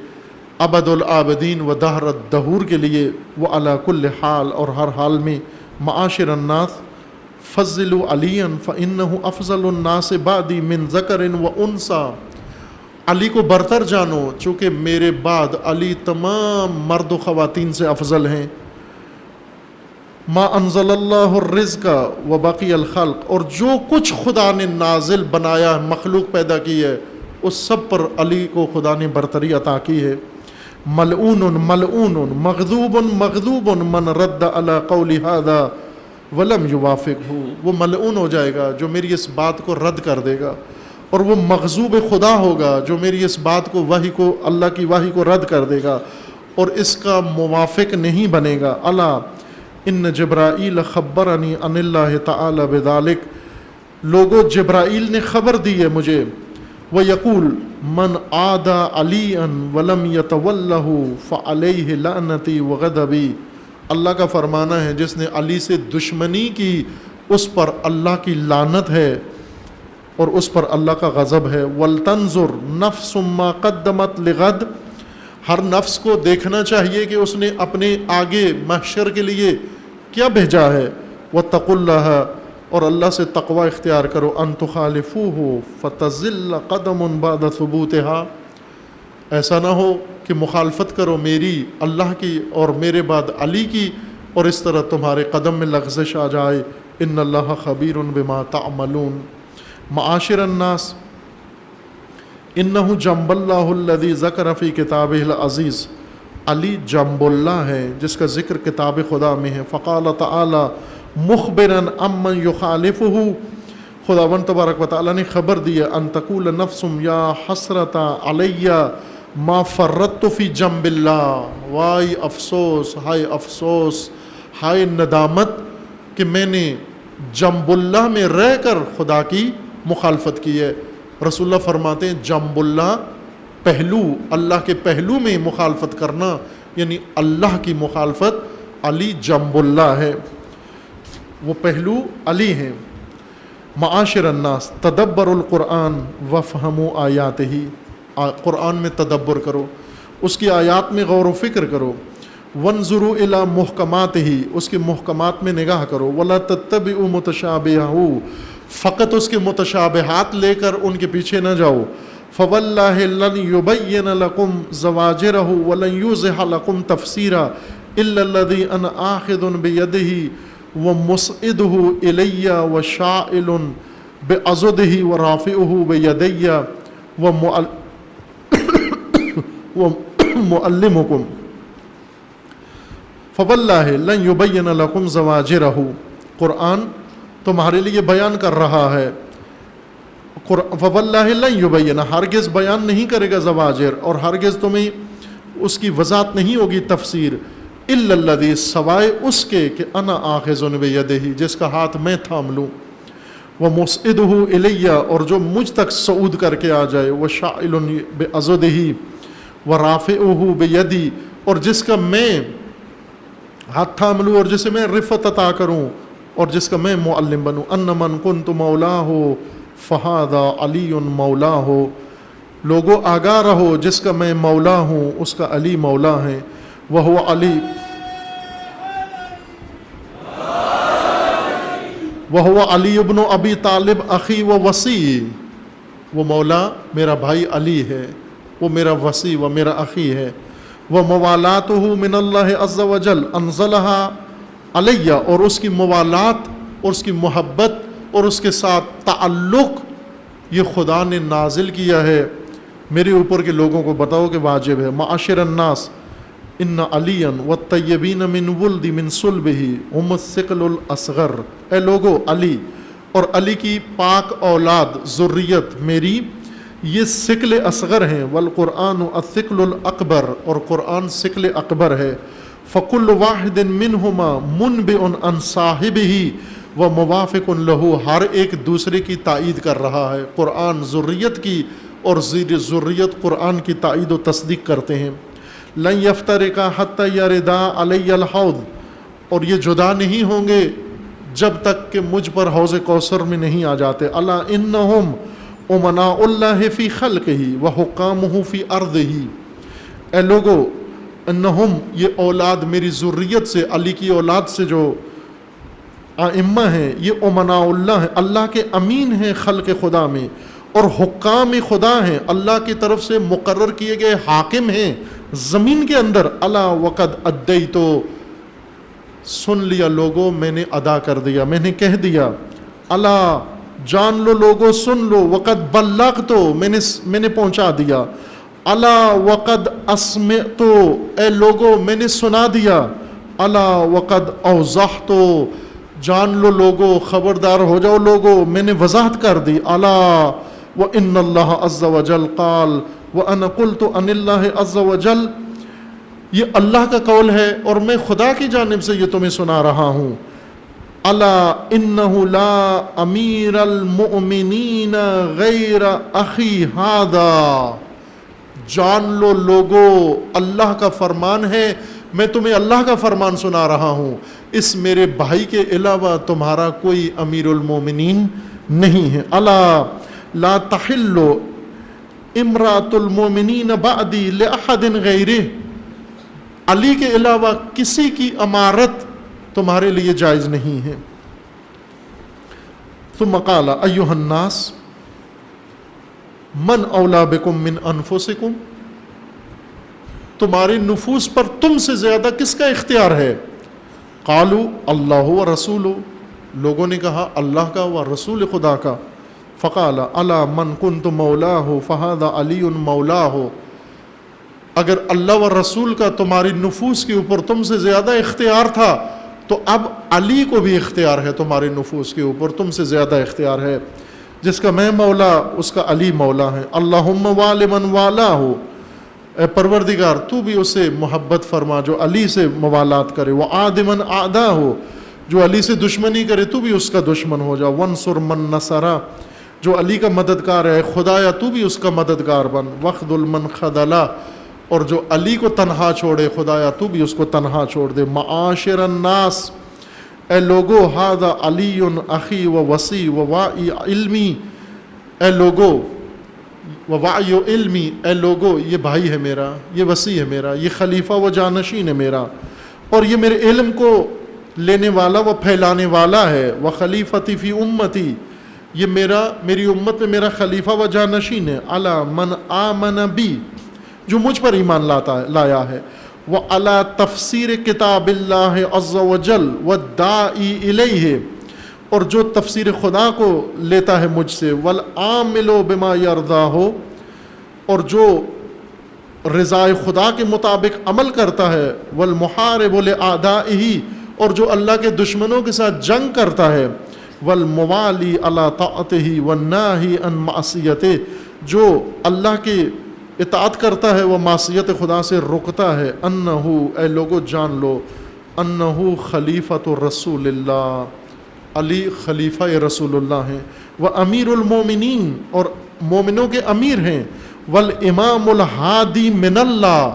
ابد العابدین و دہر الدہور کے لیے، وہ علی کل حال، اور ہر حال میں۔ معاشر الناس، فضلوا علیا فانہ افضل الناس بعدی من ذکر و انثی، علی کو برتر جانو چونکہ میرے بعد علی تمام مرد و خواتین سے افضل ہیں۔ ما انزل اللہ الرزق و بقی الخلق، اور جو کچھ خدا نے نازل بنایا مخلوق پیدا کی ہے اس سب پر علی کو خدا نے برتری عطا کی ہے۔ ملعون ملعون مغضوب مغضوب من رد علی قول ھذا ولم یوافقہ، وہ ملعون ہو جائے گا جو میری اس بات کو رد کر دے گا، اور وہ مغضوب خدا ہوگا جو میری اس بات کو وحی کو اللہ کی وحی کو رد کر دے گا اور اس کا موافق نہیں بنے گا۔ الا ان جبرائیل خبرنی ان اللہ تعالی بذالک، لوگو جبرائیل نے خبر دی ہے مجھے، وَيَقُولُ مَنْ عَادَى عَلِيًّا وَلَمْ يَتَوَلَّهُ فَعَلَيْهِ لَعْنَتِي وَغَضَبِي، اللہ کا فرمانا ہے جس نے علی سے دشمنی کی اس پر اللہ کی لعنت ہے اور اس پر اللہ کا غضب ہے۔ وَلْتَنْظُرْ نَفْسٌ مَّا قَدَّمَتْ لِغَدٍ، ہر نفس کو دیکھنا چاہیے کہ اس نے اپنے آگے محشر کے لیے کیا بھیجا ہے۔ وَاتَّقُوا اللَّهَ، اور اللہ سے تقوی اختیار کرو، ان تخالفوہ فتزل قدم بعد ثبوتها، ایسا نہ ہو کہ مخالفت کرو میری اللہ کی اور میرے بعد علی کی اور اس طرح تمہارے قدم میں لغزش آ جائے۔ ان اللہ خبیر بما تعملون۔ معاشر الناس، انہ جنب اللہ الذی ذکر فی کتابہ العزیز، علی جنب اللہ ہے جس کا ذکر کتاب خدا میں ہے۔ فقال تعالی مخبراً عمن یخالفہ، خداوند تبارک و تعالیٰ نے خبر دی ہے، ان تقول نفس یا حسرت علی ما فرطت فی جنب اللہ، وائے افسوس، ہائے افسوس، ہائے ندامت کہ میں نے جنب اللہ میں رہ کر خدا کی مخالفت کی ہے۔ رسول اللہ فرماتے ہیں جنب اللہ پہلو، اللہ کے پہلو میں مخالفت کرنا یعنی اللہ کی مخالفت، علی جنب اللہ ہے، وہ پہلو علی ہیں۔ معاشر الناس، تدبر القرآن وفہموا آیاتہ، قرآن میں تدبر کرو، اس کی آیات میں غور و فکر کرو۔ وانظروا الی محکماتہ، اس کے محکمات میں نگاہ کرو۔ ولا تتبعوا متشابہہ، فقط اس کے متشابہات لے کر ان کے پیچھے نہ جاؤ۔ فواللہ لن یبین لکم زواجرہ ولن یوضح لکم تفسیرا الا الذی انا آخذ بیدہ ومصعدہ الی وشائل بعضدہ ورافعہ بیدی ومعلمکم۔ فواللہ لن یبین لکم زواجرہ، قرآن تمہارے لیے بیان کر رہا ہے۔ فواللہ لن یبین، ہرگز بیان نہیں کرے گا زواجر، اور ہرگز تمہیں اس کی وضاحت نہیں ہوگی تفسیر، الا الذی، سوائے اس کے کہ انا آخذ بیدہ، جس کا ہاتھ میں تھام لوں، ومصعدہ الی، اور جو مجھ تک صعود کر کے آ جائے، وشائل بعضدہ ورافعہ بیدی، اور جس کا میں ہاتھ تھام لوں اور جسے میں رفت عطا کروں، اور جس کا میں معلم بنوں. ان من کنت مولاہ فہذا علی مولاہ. لوگوں آگاہ رہو جس کا میں مولا ہوں اس کا علی مولا ہے. وہ علی وہ علی ابن ابی طالب اخی و وصی. وہ مولا میرا بھائی علی ہے، وہ میرا وصی و میرا اخی ہے. وہ موالاتہ من اللہ عز وجل انزلہا علیہ. اور اس کی موالات اور اس کی محبت اور اس کے ساتھ تعلق یہ خدا نے نازل کیا ہے میرے اوپر کے لوگوں کو بتاؤ کہ واجب ہے. معاشر الناس ان علی والطیبین من ولد من صلبہ هم الثقل الاصغر. اے لوگو علی اور علی کی پاک اولاد ذریت میری یہ ثقل اصغر ہیں. والقرآن الثقل الاکبر. اور قرآن ثقل اکبر ہے. فکل واحد منہما منبئ عن صاحبہ و موافق لہ. ہر ایک دوسرے کی تائید کر رہا ہے. قرآن ذریت کی اور ذریت قرآن کی تائید و تصدیق کرتے ہیں. لن یفترقا حتی یردا علی الحوض. اور یہ جدا نہیں ہوں گے جب تک کہ مجھ پر حوض کوثر میں نہیں آ جاتے. الا انہم امناء اللہ فی خلقہ و حکامہ فی ارضہ. اے لوگو انہم یہ اولاد میری ذریت سے علی کی اولاد سے جو ائمہ ہیں یہ امناء اللہ ہیں، اللہ کے امین ہیں خلق خدا میں، اور حکام خدا ہیں، اللہ کی طرف سے مقرر کیے گئے حاکم ہیں زمین کے اندر. الا وقد ادیتو. سن لیا لوگوں میں نے ادا کر دیا، میں نے کہہ دیا. الا جان لو لوگوں سن لو. وقد بلغتو میں نے پہنچا دیا. الا وقد اسمعتو. اے لوگوں میں نے سنا دیا. الا وقد اوضحتو. جان لو لوگوں خبردار ہو جاؤ لوگوں میں نے وضاحت کر دی. الا وان اللہ عز وجل قال وانا قلت ان اللہ عز وجل. یہ اللہ کا قول ہے اور میں خدا کی جانب سے یہ تمہیں سنا رہا ہوں. الا انہ لا امیر المؤمنین غیر اخی ھذا. جان لو لوگو اللہ کا فرمان ہے، میں تمہیں اللہ کا فرمان سنا رہا ہوں، اس میرے بھائی کے علاوہ تمہارا کوئی امیر المومنین نہیں ہے. الا لا تحل امرأۃ المومنین بعدی لأحد غیرہ. علی کے علاوہ کسی کی امارت تمہارے لیے جائز نہیں ہے. ثم قال ایھا الناس من اولا بکم من انفسکم. تمہارے نفوس پر تم سے زیادہ کس کا اختیار ہے؟ قالوا اللہ و رسول. لوگوں نے کہا اللہ کا و رسول خدا کا. فقال الا من کنت مولاہ فہذا علی مولاہ. اگر اللہ و رسول کا تمہاری نفوس کے اوپر تم سے زیادہ اختیار تھا تو اب علی کو بھی اختیار ہے تمہارے نفوس کے اوپر، تم سے زیادہ اختیار ہے. جس کا میں مولا اس کا علی مولا ہے. اللہم والی من والاہ. اے پروردگار تو بھی اسے محبت فرما جو علی سے موالات کرے. وعاد من اعداہ. جو علی سے دشمنی کرے تو بھی اس کا دشمن ہو جا. وانصر من نصرہ. جو علی کا مددگار ہے خدایا تو بھی اس کا مددگار بن. واخذل من خذلہ. اور جو علی کو تنہا چھوڑے خدایا تو بھی اس کو تنہا چھوڑ دے. معاشر الناس. اے لوگو ھذا علی اخی و وصی و واعی علمی. اے لوگو و واعی علمی. اے لوگو یہ بھائی ہے میرا، یہ وصی ہے میرا، یہ خلیفہ و جانشین ہے میرا، اور یہ میرے علم کو لینے والا و پھیلانے والا ہے. و خلیفتی فی امتی. یہ میری امت میں میرا خلیفہ و جانشین ہے. الا من آمن بی. جو مجھ پر ایمان لایا ہے. وعلی تفسیر کتاب اللہ عز وجل والداعی الیہ. اور جو تفسیر خدا کو لیتا ہے مجھ سے. والعامل بما یرضاہ. اور جو رضائے خدا کے مطابق عمل کرتا ہے. والمحارب لأعدائہ. اور جو اللہ کے دشمنوں کے ساتھ جنگ کرتا ہے. والموالی علی طاعتہ والناہی عن معصیتہ. جو اللہ کے اطاعت کرتا ہے وہ معصیت خدا سے رکتا ہے. انہو. اے لوگو جان لو انہو خلیفۃ رسول اللہ. علی خلیفہ رسول اللہ ہیں. وہ امیر المومنین. اور مومنوں کے امیر ہیں. والامام الہادی من اللہ.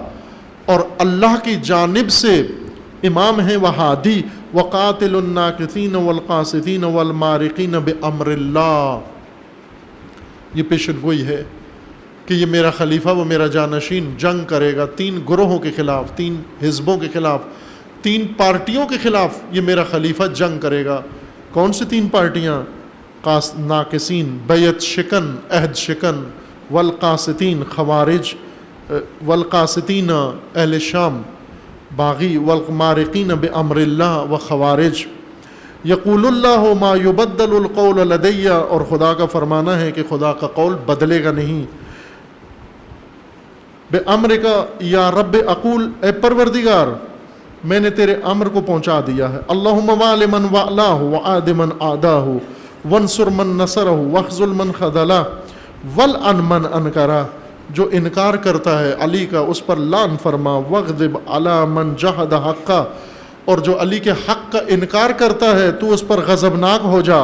اور اللہ کی جانب سے امام ہیں وہ ہادی. وقاتل الناکثین والقاسطین والمارقین بامر اللہ. یہ پیشن گوئی ہے کہ یہ میرا خلیفہ و میرا جانشین جنگ کرے گا 3 گروہوں کے خلاف، 3 حزبوں کے خلاف، 3 پارٹیوں کے خلاف یہ میرا خلیفہ جنگ کرے گا. کون سی 3 پارٹیاں؟ ناقصین بیعت شکن، عہد شکن، والقاسطین خوارج، والقاسطین اہل شام باغی، والمارقین بامر اللہ و خوارج. یقول اللہ ما یبدل القول لدی، اور خدا کا فرمانا ہے کہ خدا کا قول بدلے گا نہیں. بے امر کا یا رب اقول، اے پروردگار میں نے تیرے امر کو پہنچا دیا ہے. اللہم وال من والاہ وعاد من عاداہ وانصر من نصرہ واخذل من خذلہ والعن من انکرہ. جو انکار کرتا ہے علی کا اس پر لعن فرما، واغضب علی من جحد حقہ، اور جو علی کے حق کا انکار کرتا ہے تو اس پر غضبناک ہو جا.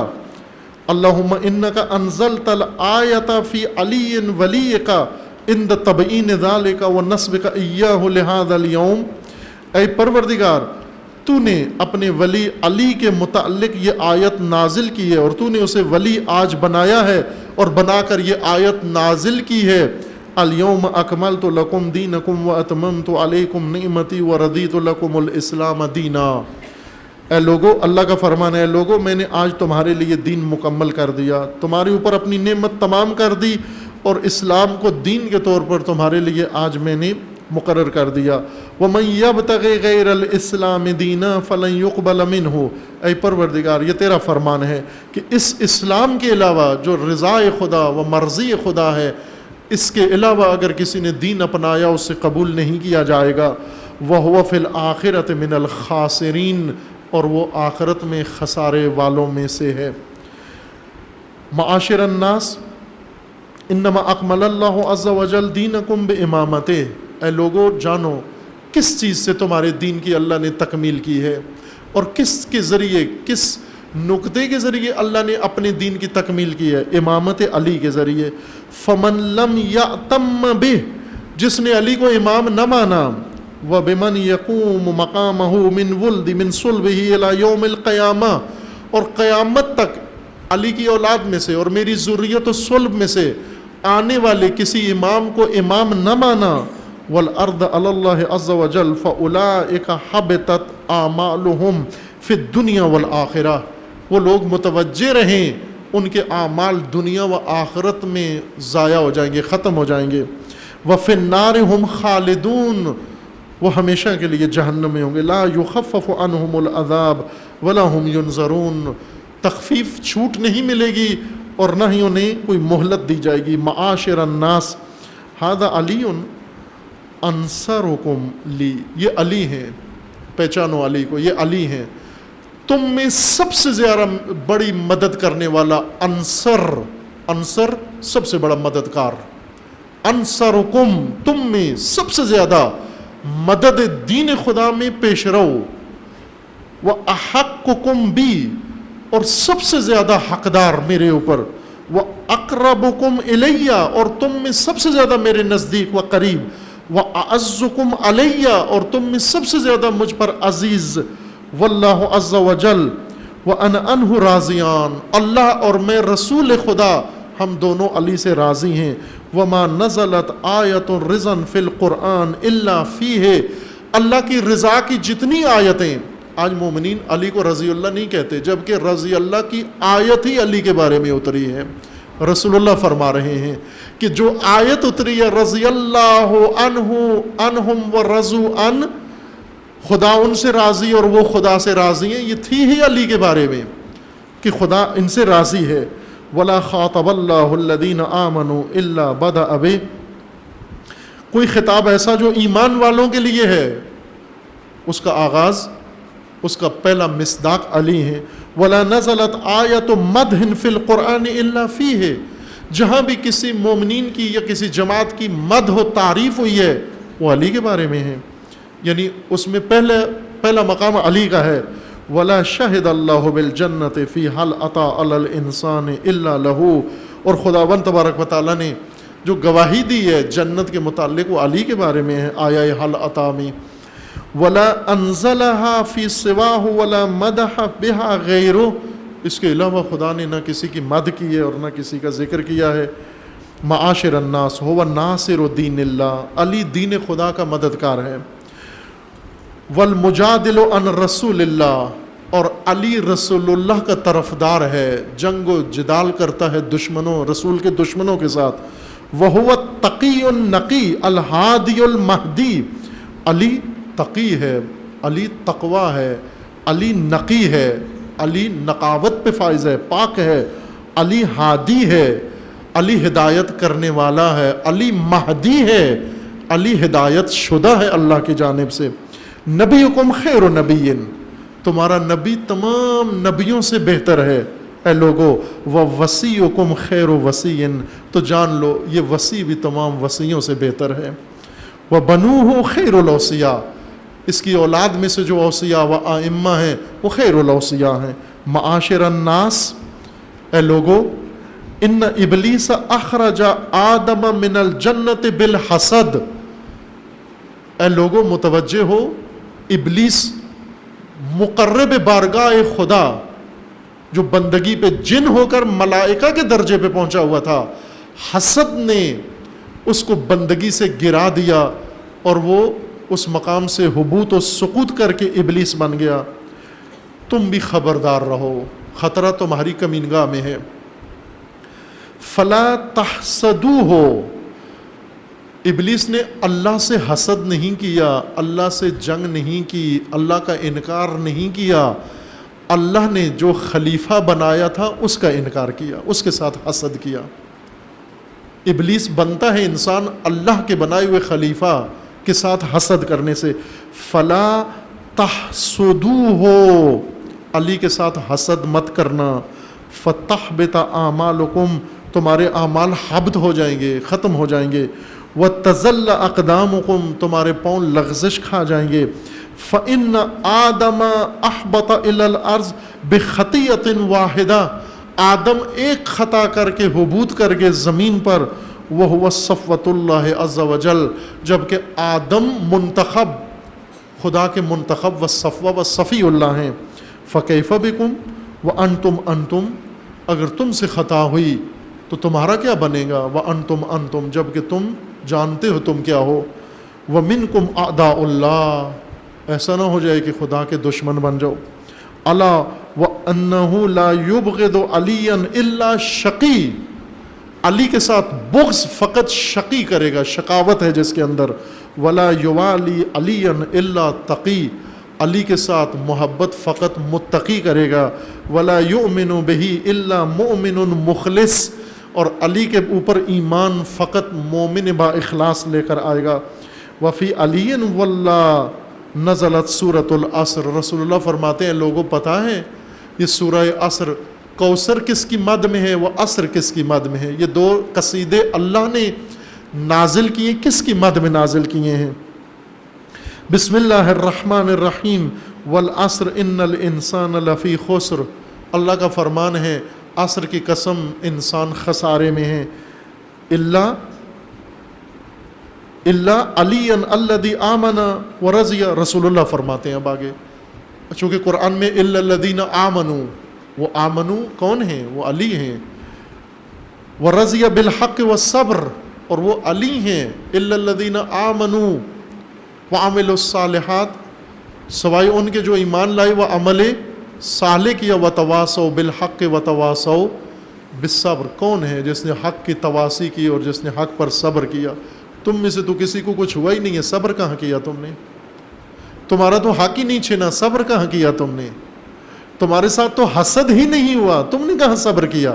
اللہم انک انزلت الآیۃ فی علی ولیک عند تبیین ذالک ونسبک ایاہ لہذا اليوم. اے پروردگار تو نے اپنے ولی علی کے متعلق یہ آیت نازل کی ہے، اور تو نے اسے ولی آج بنایا ہے اور بنا کر یہ آیت نازل کی ہے. الیوم اکملت لکم دینکم واتممت علیکم نعمتی وردیت لکم الاسلام دینا. اے لوگو، اللہ کا فرمان ہے، اے لوگو میں نے آج تمہارے لیے دین مکمل کر دیا، تمہارے اوپر اپنی نعمت تمام کر دی، اور اسلام کو دین کے طور پر تمہارے لیے آج میں نے مقرر کر دیا. وَمَن يَبْتَغِ غَيْرَ الْإِسْلَامِ دِينًا فَلَن يُقْبَلَ مِنْهُ. اے پروردگار یہ تیرا فرمان ہے کہ اس اسلام کے علاوہ جو رضائے خدا و مرضی خدا ہے، اس کے علاوہ اگر کسی نے دین اپنایا اس سے قبول نہیں کیا جائے گا. وَهُوَ فِي الْآخِرَةِ مِنَ الْخَاسِرِينَ، اور وہ آخرت میں خسارے والوں میں سے ہے. معاشر الناس انما اکمل اللہ عز وجل دینکم بامامتہ. اے لوگو جانو کس چیز سے تمہارے دین کی اللہ نے تکمیل کی ہے، اور کس کے ذریعے، کس نقطے کے ذریعے اللہ نے اپنے دین کی تکمیل کی ہے؟ امامت علی کے ذریعے. فمن لم یأتم بہ، جس نے علی کو امام نہ مانا، وبمن یقوم مقامہ من ولد من صلبہ الی یوم القیامہ، اور قیامت تک علی کی اولاد میں سے اور میری ذریت و صلب میں سے آنے والے کسی امام کو امام نہ مانا، والارض علی اللہ عز وجل فاولئک حبطت اعمالہم فی الدنیا والآخرہ. وہ لوگ متوجہ رہیں، ان کے اعمال دنیا و آخرت میں ضائع ہو جائیں گے، ختم ہو جائیں گے. وفی النار ہم خالدون، وہ ہمیشہ کے لیے جہنم میں ہوں گے. لا یخفف عنہم العذاب ولا ہم ینظرون، تخفیف چھوٹ نہیں ملے گی اور نہ ہی انہیں کوئی مہلت دی جائے گی. معاشر الناس ھذا علی انصرکم لی، یہ علی ہیں، پہچانو علی کو، یہ علی ہیں تم میں سب سے زیادہ بڑی مدد کرنے والا. انصر سب سے بڑا مددگار. انصرکم تم میں سب سے زیادہ مدد دین خدا میں پیش رو. وَأَحَقُّكُمْ بِي، اور سب سے زیادہ حقدار میرے اوپر. وَأَقْرَبُكُمْ إِلَيَّ، اور تم میں سب سے زیادہ میرے نزدیک و قریب. وَأَعَزُّكُمْ عَلَيَّ، اور تم میں سب سے زیادہ مجھ پر عزیز. واللہ عز وجل وَأَنَا عَنْهُ رَاضِيَانْ، اللہ اور میں رسول خدا ہم دونوں علی سے راضی ہیں. وَمَا نَزَلَتْ آیَةٌ رِضًا فِي الْقُرْآنِ إِلَّا فِيهِ، اللہ کی رضا کی جتنی آیتیں، آج مومنین علی کو رضی اللہ نہیں کہتے، جبکہ رضی اللہ کی آیت ہی علی کے بارے میں اتری ہے. رسول اللہ فرما رہے ہیں کہ جو آیت اتری ہے رضی اللہ عنہم ورضوا عنہ، خدا ان سے راضی اور وہ خدا سے راضی ہیں، یہ تھی ہی علی کے بارے میں کہ خدا ان سے راضی ہے. وَلَا خَاطَبَ اللَّهُ الَّذِينَ آمَنُوا إِلَّا بَدَأَ بِهِ، کوئی خطاب ایسا جو ایمان والوں کے لیے ہے، اس کا آغاز، اس کا پہلا مصداق علی ہے. وَلَا نَزَلَتْ آیَةٌ مَدْحٍ فِي الْقُرْآنِ إِلَّا فِيهِ، جہاں بھی کسی مومنین کی یا کسی جماعت کی مدح و تعریف ہوئی ہے وہ علی کے بارے میں ہے، یعنی اس میں پہلا مقام علی کا ہے. وَلَا شَهِدَ اللَّهُ بِالْجَنَّةِ فِي هَلْ أَتَى عَلَى الْإِنسَانِ إِلَّا لَهُ، اور خداوند تبارک و تعالیٰ نے جو گواہی دی ہے جنت کے متعلق وہ علی کے بارے میں ہے آیا حل عطا میں. ولا انزلها فی سواہ ولا مدح بها غیرہ، اس کے علاوہ خدا نے نہ کسی کی مدح کی ہے اور نہ کسی کا ذکر کیا ہے۔ معاشر الناس هو ناصر دین اللہ، علی دین خدا کا مددگار ہے۔ والمجادل عن رسول اللہ، اور علی رسول اللہ کا طرفدار ہے، جنگ و جدال کرتا ہے دشمنوں، رسول کے دشمنوں کے ساتھ۔ وہو التقی النقی الہادی المہدی، علی تقی ہے، علی تقوی ہے، علی نقی ہے، علی نقاوت پہ فائز ہے، پاک ہے، علی ہادی ہے، علی ہدایت کرنے والا ہے، علی مہدی ہے، علی ہدایت شدہ ہے اللہ کی جانب سے۔ نبیکم خیر نبی، تمہارا نبی تمام نبیوں سے بہتر ہے اے لوگو۔ ووصیکم خیر وصی، تو جان لو یہ وصی بھی تمام وصیوں سے بہتر ہے۔ وبنوہ خیر الاوصیاء، اس کی اولاد میں سے جو اوصیاء و ائمہ ہیں وہ خیر الاوصیاء ہیں۔ معاشر الناس، اے لوگو، ان ابلیس اخرج آدم من الجنت بالحسد، اے لوگو متوجہ ہو، ابلیس مقرب بارگاہ خدا جو بندگی پہ جن ہو کر ملائکہ کے درجے پہ پہنچا ہوا تھا، حسد نے اس کو بندگی سے گرا دیا اور وہ اس مقام سے حبوط و سقوط کر کے ابلیس بن گیا۔ تم بھی خبردار رہو، خطرہ تمہاری کمینگاہ میں ہے۔ فلا تحسدوہ، ابلیس نے اللہ سے حسد نہیں کیا، اللہ سے جنگ نہیں کی، اللہ کا انکار نہیں کیا، اللہ نے جو خلیفہ بنایا تھا اس کا انکار کیا، اس کے ساتھ حسد کیا۔ ابلیس بنتا ہے انسان اللہ کے بنائے ہوئے خلیفہ کے ساتھ حسد کرنے سے۔ فلا تحسدوہ، علی کے ساتھ حسد مت کرنا۔ فتحبط اعمالکم، تمہارے اعمال حبط ہو جائیں گے، ختم ہو جائیں گے۔ وتزل اقدامکم، تمہارے پاؤں لغزش کھا جائیں گے۔ فإن آدم احبط إلى الارض بخطیۃ واحدہ، آدم ایک خطا کر کے حبوط کر کے زمین پر، وہو صفوۃ اللہ عز وجل، جبکہ آدم منتخب، خدا کے منتخب والصفوہ والصفی اللہ ہیں۔ فکیف بکم وانتم، اگر تم سے خطا ہوئی تو تمہارا کیا بنے گا؟ وانتم، جبکہ تم جانتے ہو تم کیا ہو۔ ومنکم اعداء اللہ، ایسا نہ ہو جائے کہ خدا کے دشمن بن جاؤ۔ الا وانہ لا یبغض علیا الا شقی، علی کے ساتھ بغض فقط شقی کرے گا، شقاوت ہے جس کے اندر۔ ولا یوالی علیا الا تقی، علی کے ساتھ محبت فقط متقی کرے گا۔ ولا یؤمن بہ الا مؤمن مخلص، اور علی کے اوپر ایمان فقط مومن با اخلاص لے کر آئے گا۔ وفی علی واللہ نزلت سورۃ العصر، رسول اللہ فرماتے ہیں لوگوں پتہ ہے یہ سورہ عصر کوثر کس کی مد میں ہے، وہ عصر کس کی مد میں ہے؟ یہ دو قصیدے اللہ نے نازل کیے، کس کی مد میں نازل کیے ہیں؟ بسم اللہ الرحمن الرحیم، والعصر ان الانسان لفی خسر، اللہ کا فرمان ہے عصر کی قسم انسان خسارے میں ہے۔ اللہ علی الذی آمن ورضی، رسول اللہ فرماتے ہیں اب آگے، چونکہ قرآن میں الا الذین آمنوا، وہ آمنو کون ہیں؟ وہ علی ہیں۔ ورضی بالحق والصبر، اور وہ علی ہیں۔ الا الذین آمنوا وعملوا الصالحات، سوائے ان کے جو ایمان لائے وہ عمل صالح کیا، وتواصوا بالحق وتواصوا بالصبر، کون ہے؟ جس نے حق کی تواصی کی اور جس نے حق پر صبر کیا۔ تم میں سے تو کسی کو کچھ ہوا ہی نہیں ہے، صبر کہاں کیا تم نے؟ تمہارا تو حق ہی نہیں چھنا، صبر کہاں کیا تم نے؟ تمہارے ساتھ تو حسد ہی نہیں ہوا، تم نے کہاں صبر کیا؟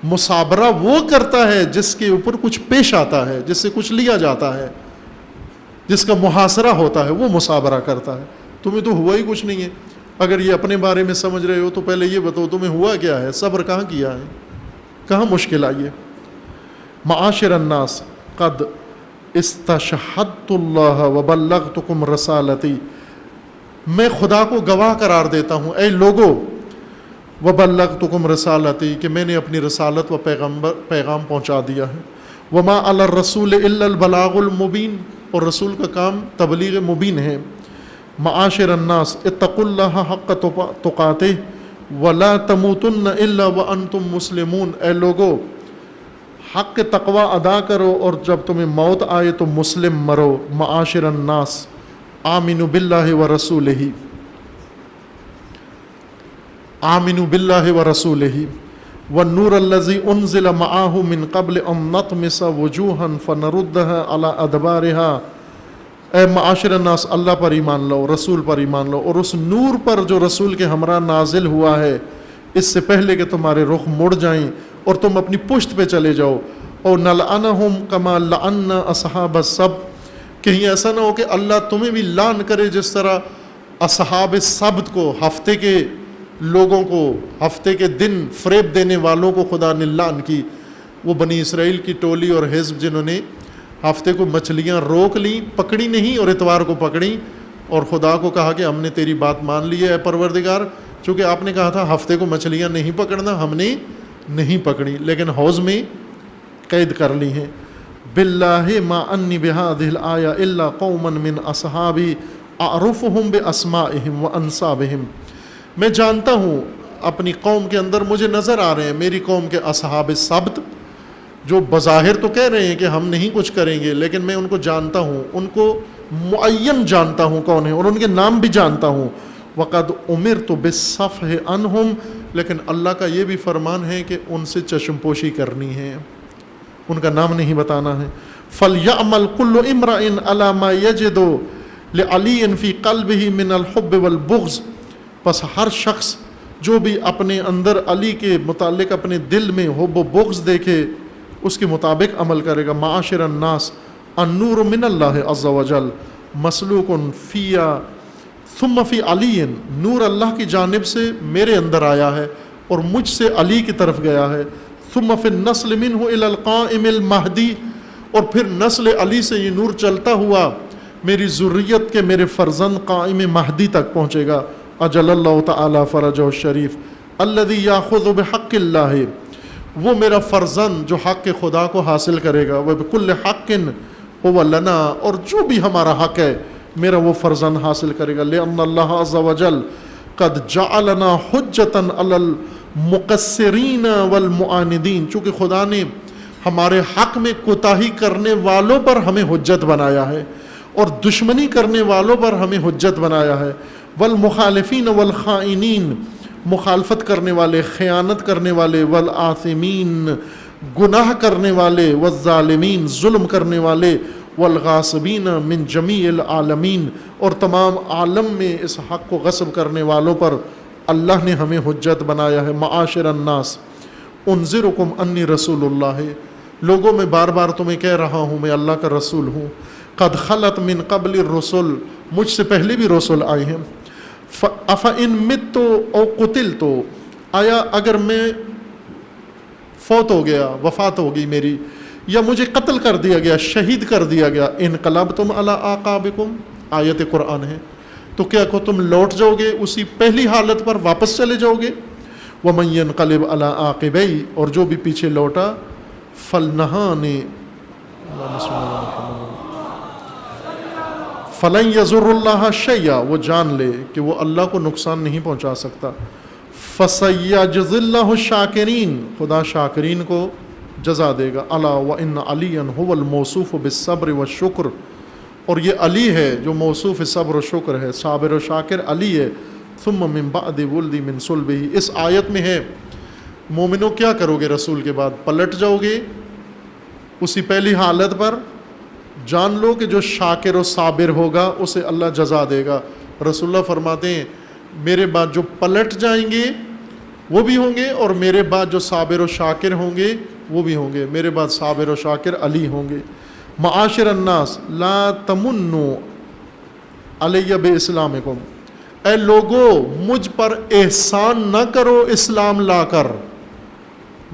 مصابرہ وہ کرتا ہے جس کے اوپر کچھ پیش آتا ہے، جس سے کچھ لیا جاتا ہے، جس کا محاصرہ ہوتا ہے، وہ مصابرہ کرتا ہے۔ تمہیں تو ہوا ہی کچھ نہیں ہے۔ اگر یہ اپنے بارے میں سمجھ رہے ہو تو پہلے یہ بتاؤ تمہیں ہوا کیا ہے؟ صبر کہاں کیا ہے؟ کہاں مشکل آئی ہے؟ معاشر الناس قد استشہدت اللہ وبلغتکم رسالتی، میں خدا کو گواہ قرار دیتا ہوں اے لوگو، وبلغتکم رسالتی، کہ میں نے اپنی رسالت و پیغام پہنچا دیا ہے۔ وما علی الرسول الا البلاغ المبین، اور رسول کا کام تبلیغ مبین ہے۔ معاشر الناس اتقوا اللہ حق تقاتہ ولا تموتن الا وانتم مسلمون، اے لوگو حق تقوی ادا کرو اور جب تمہیں موت آئے تو مسلم مرو۔ معاشر الناس آمنوا باللہ ورسولہ، آمنوا باللہ ورسولہ والنور الذی انزل معہ من قبل ان نطمس وجوہا فنردها علی ادبارها، اے معاشر الناس اللہ پر ایمان لو، رسول پر ایمان لو، اور اس نور پر جو رسول کے ہمراہ نازل ہوا ہے اس سے پہلے کہ تمہارے رخ مڑ جائیں اور تم اپنی پشت پہ چلے جاؤ۔ اور نلعنہم کما لعنا اصحاب السبت، کہیں ایسا نہ ہو کہ اللہ تمہیں بھی لعن کرے جس طرح اصحاب السبت کو، ہفتے کے لوگوں کو، ہفتے کے دن فریب دینے والوں کو خدا نے لعن کی۔ وہ بنی اسرائیل کی ٹولی اور حزب جنہوں نے ہفتے کو مچھلیاں روک لیں، پکڑی نہیں، اور اتوار کو پکڑیں، اور خدا کو کہا کہ ہم نے تیری بات مان لی ہے اے پروردگار، چونکہ آپ نے کہا تھا ہفتے کو مچھلیاں نہیں پکڑنا، ہم نے نہیں پکڑی، لیکن حوض میں قید کر لی ہیں۔ باللہ ما انی بہذہ الآیہ الا قوما من اصحابی اعرفہم باسمائہم وانسابہم، میں جانتا ہوں اپنی قوم کے اندر مجھے نظر آ رہے ہیں میری قوم کے اصحاب السبت، جو بظاہر تو کہہ رہے ہیں کہ ہم نہیں کچھ کریں گے، لیکن میں ان کو جانتا ہوں، ان کو معین جانتا ہوں کون ہے، اور ان کے نام بھی جانتا ہوں۔ وقد امرت بالصفح عنہم، لیکن اللہ کا یہ بھی فرمان ہے کہ ان سے چشم پوشی کرنی ہے، ان کا نام نہیں بتانا ہے۔ فَلْيَعْمَلْ كُلُّ امْرَئٍ عَلَى مَا يَجِدُ لِعَلِيٍّ فِي قَلْبِهِ مِنَ الْحُبِّ وَالْبُغْضِ، پس ہر شخص جو بھی اپنے اندر علی کے متعلق اپنے دل میں حب و بغض دیکھے اس کے مطابق عمل کرے گا۔ معاشر الناس النور من اللہ عز وجل مسلوق فیا ثم فی علی، نور اللہ کی جانب سے میرے اندر آیا ہے اور مجھ سے علی کی طرف گیا ہے۔ ثم فی النسل منہ الی القائم المہدی، اور پھر نسل علی سے یہ نور چلتا ہوا میری ذریت کے میرے فرزند قائم مہدی تک پہنچے گا۔ اجل اللہ تعالی فرجہ الشریف الذی یاخذ بحق اللہ، وہ میرا فرزند جو حق خدا کو حاصل کرے گا، وہ بکل حق هو لنا، اور جو بھی ہمارا حق ہے میرا وہ فرزند حاصل کرے گا۔ لأن اللہ عز وجل قد جعلنا حجتا علی المقصرین والمعاندین، چونکہ خدا نے ہمارے حق میں کوتاہی کرنے والوں پر ہمیں حجت بنایا ہے اور دشمنی کرنے والوں پر ہمیں حجت بنایا ہے۔ والمخالفین والخائنین، مخالفت کرنے والے، خیانت کرنے والے، والآثمین، گناہ کرنے والے، والظالمین، ظلم کرنے والے، والغاصبین من جمیع العالمین، اور تمام عالم میں اس حق کو غصب کرنے والوں پر اللہ نے ہمیں حجت بنایا ہے۔ معاشر الناس انذرکم انی رسول اللہ، لوگوں میں بار بار تمہیں کہہ رہا ہوں میں اللہ کا رسول ہوں۔ قد خلت من قبل الرسل، مجھ سے پہلے بھی رسول آئے ہیں۔ افإن مت او قتلت، آیا اگر میں فوت ہو گیا، وفات ہو گئی میری، یا مجھے قتل کر دیا گیا، شہید کر دیا گیا، انقلبتم علی اعقابکم، آیت قرآن ہے، تو کیا کو تم لوٹ جاؤ گے اسی پہلی حالت پر، واپس چلے جاؤ گے؟ ومن ينقلب علی عاقبیہ، اور جو بھی پیچھے لوٹا، فلنہانی فلن یضر اللہ شیئا، وہ جان لے کہ وہ اللہ کو نقصان نہیں پہنچا سکتا۔ فسیجزی اللہ الشاکرین، خدا شاکرین کو جزا دے گا۔ الا وان علیا هو الموصوف بالصبر والشکر، اور یہ علی ہے جو موصوف صبر و شکر ہے، صابر و شاکر علی ہے۔ ثم من بعد ولد من صلبہ، اس آیت میں ہے مومنوں کیا کرو گے رسول کے بعد؟ پلٹ جاؤ گے اسی پہلی حالت پر؟ جان لو کہ جو شاکر و صابر ہوگا اسے اللہ جزا دے گا۔ رسول اللہ فرماتے ہیں میرے بعد جو پلٹ جائیں گے وہ بھی ہوں گے، اور میرے بعد جو صابر و شاکر ہوں گے وہ بھی ہوں گے، میرے بعد صابر و شاکر علی ہوں گے۔ معاشر الناس لا تمنوا علی باسلامکم، اے لوگو مجھ پر احسان نہ کرو اسلام لا کر۔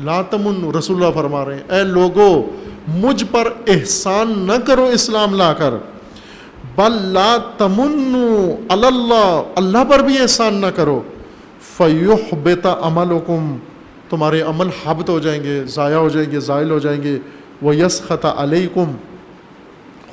لا تمنوا، رسول اللہ فرما رہے ہیں اے لوگو مجھ پر احسان نہ کرو اسلام لا کر، بل لا تمنوا علی اللہ، اللہ پر بھی احسان نہ کرو، فیحبط عملکم، تمہارے عمل حبط ہو جائیں گے، ضائع ہو جائیں گے، زائل ہو جائیں گے، ویسخط علیکم،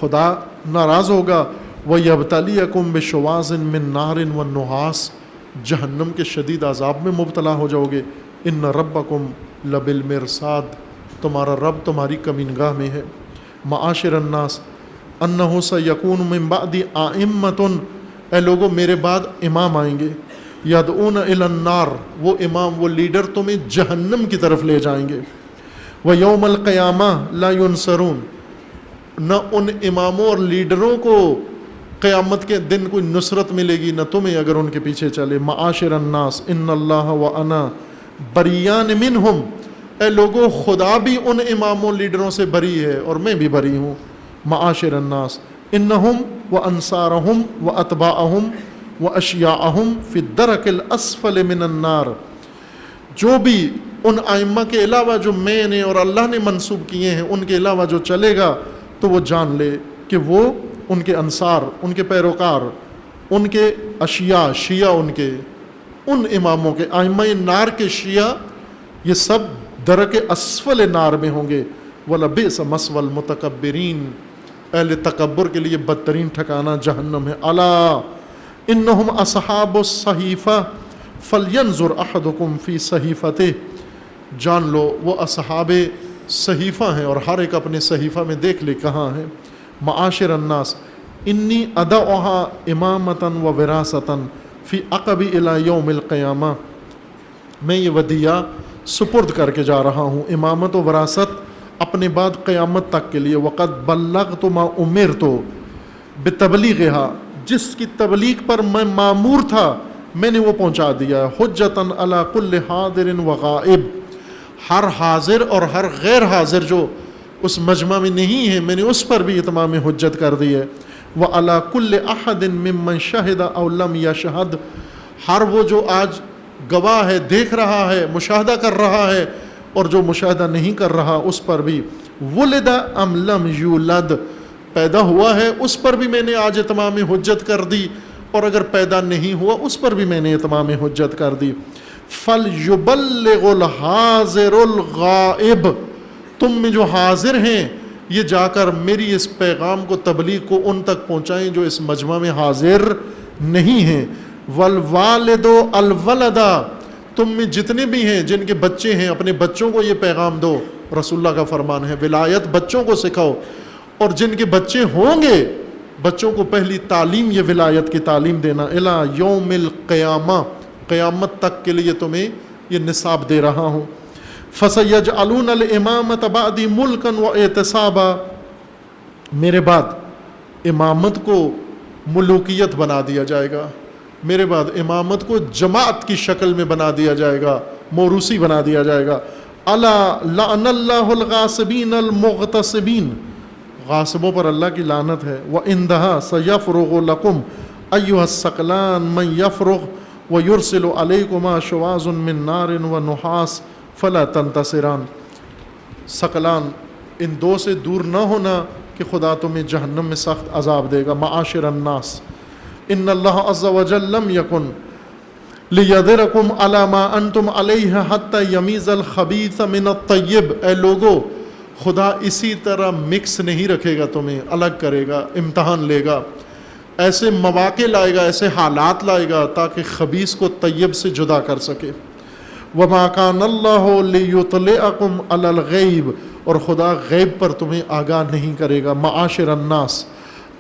خدا ناراض ہوگا، وَيَبْتَلِيَكُمْ بِشُوَازٍ مِّن نَارٍ وَالنُّحَاسٍ، جہنم کے شدید عذاب میں مبتلا ہو جاؤ گے. ان ربکم لبالمرصاد، تمہارا رب تمہاری کمینگاہ میں ہے. معاشر الناس انہ سیکون من بعد ائمۃ، اے لوگوں میرے بعد امام آئیں گے. یدعون الی النار، وہ امام وہ لیڈر تمہیں جہنم کی طرف لے جائیں گے. ویوم القیامہ لا ینصرون، نہ ان اماموں اور لیڈروں کو قیامت کے دن کوئی نصرت ملے گی، نہ تمہیں اگر ان کے پیچھے چلے. معاشر الناس ان اللہ وانا بریان منہم، اے لوگوں خدا بھی ان اماموں لیڈروں سے بری ہے اور میں بھی بری ہوں. معاشر الناس انہم وانصارہم واتباعہم واشیاعہم فی الدرک الاسفل من النار، جو بھی ان ائمہ کے علاوہ جو میں نے اور اللہ نے منسوب کیے ہیں ان کے علاوہ جو چلے گا تو وہ جان لے کہ وہ ان کے انصار، ان کے پیروکار، ان کے اشیاء، شیعہ ان کے، ان اماموں کے ائمہ نار کے شیعہ، یہ سب درک اسفل نار میں ہوں گے. وَلَبِئْسَ مَثْوَى الْمُتَكَبِّرِينَ، اہل تکبر کے لیے بدترین ٹھکانہ جہنم ہے. الا انہم اصحاب الصحیفہ فلینظر احدکم فی صحیفته، جان لو وہ اصحاب صحیفہ ہیں اور ہر ایک اپنے صحیفہ میں دیکھ لے کہاں ہے. معاشر الناس انی ادعوها امامتا و وراثتا فی عقبی الی یوم القیامہ، میں یہ ودیعہ سپرد کر کے جا رہا ہوں، امامت و وراثت اپنے بعد قیامت تک کے لیے. وقد بلغت ما امرت بتبلیغها، جس کی تبلیغ پر میں مامور تھا میں نے وہ پہنچا دیا. حجتاً علی کل حاضر و غائب، ہر حاضر اور ہر غیر حاضر جو اس مجمع میں نہیں ہے میں نے اس پر بھی اتمام حجت کر دی ہے. وعلی کل احد ممن شہد او لم یشہد، ہر وہ جو آج گواہ ہے، دیکھ رہا ہے، مشاہدہ کر رہا ہے، اور جو مشاہدہ نہیں کر رہا اس پر بھی. ولد ام لم یولد، پیدا ہوا ہے اس پر بھی میں نے آج اتمام حجت کر دی، اور اگر پیدا نہیں ہوا اس پر بھی میں نے اتمام حجت کر دی. فَلْيُبَلِّغُ الْحَاضِرُ الْغَائِبُ، تم میں جو حاضر ہیں یہ جا کر میری اس پیغام کو، تبلیغ کو ان تک پہنچائیں جو اس مجمع میں حاضر نہیں ہیں. وَالْوَالِدُ الْوَلَدَ، تم میں جتنے بھی ہیں جن کے بچے ہیں اپنے بچوں کو یہ پیغام دو، رسول اللہ کا فرمان ہے ولایت بچوں کو سکھاؤ، اور جن کے بچے ہوں گے بچوں کو پہلی تعلیم یہ ولایت کی تعلیم دینا. الی یوم القیامہ، قیامت تک کے لیے تمہیں یہ نصاب دے رہا ہوں. فَسَيَجْعَلُونَ الْإِمَامَةَ بَعْدِي مُلْكًا وَاعْتِصَابًا، میرے بعد امامت کو ملوکیت بنا دیا جائے گا، میرے بعد امامت کو جماعت کی شکل میں بنا دیا جائے گا، موروثی بنا دیا جائے گا. الا لعن اللہ الغاصبین المغتصبین، غاصبوں پر اللہ کی لعنت ہے. وَإِنْدَهَا سَيَفْرُغُ لَكُمْ أَيُّهَا الثَّقَلَانِ مَنْ يَفْرُغُ وَيُرْسِلُ عَلَيْكُمَا شُوَازٌ مِّن نَارٍ وَنُحَاسٍ فَلَا تَنْتَصِرَانِ، ثقلان ان دو سے دور نہ ہونا کہ خدا تمہیں جہنم میں سخت عذاب دے گا. معاشر الناس ان اللہ عز وجل لم یکن لیذرکم علی ما انتم علیہ حتی یمیز الخبیث من الطیب، اے لوگو خدا اسی طرح مکس نہیں رکھے گا، تمہیں الگ کرے گا، امتحان لے گا، ایسے مواقع لائے گا، ایسے حالات لائے گا تاکہ خبیث کو طیب سے جدا کر سکے. وما کان اللہ لیطلعکم علی الغیب، اور خدا غیب پر تمہیں آگاہ نہیں کرے گا. معاشر الناس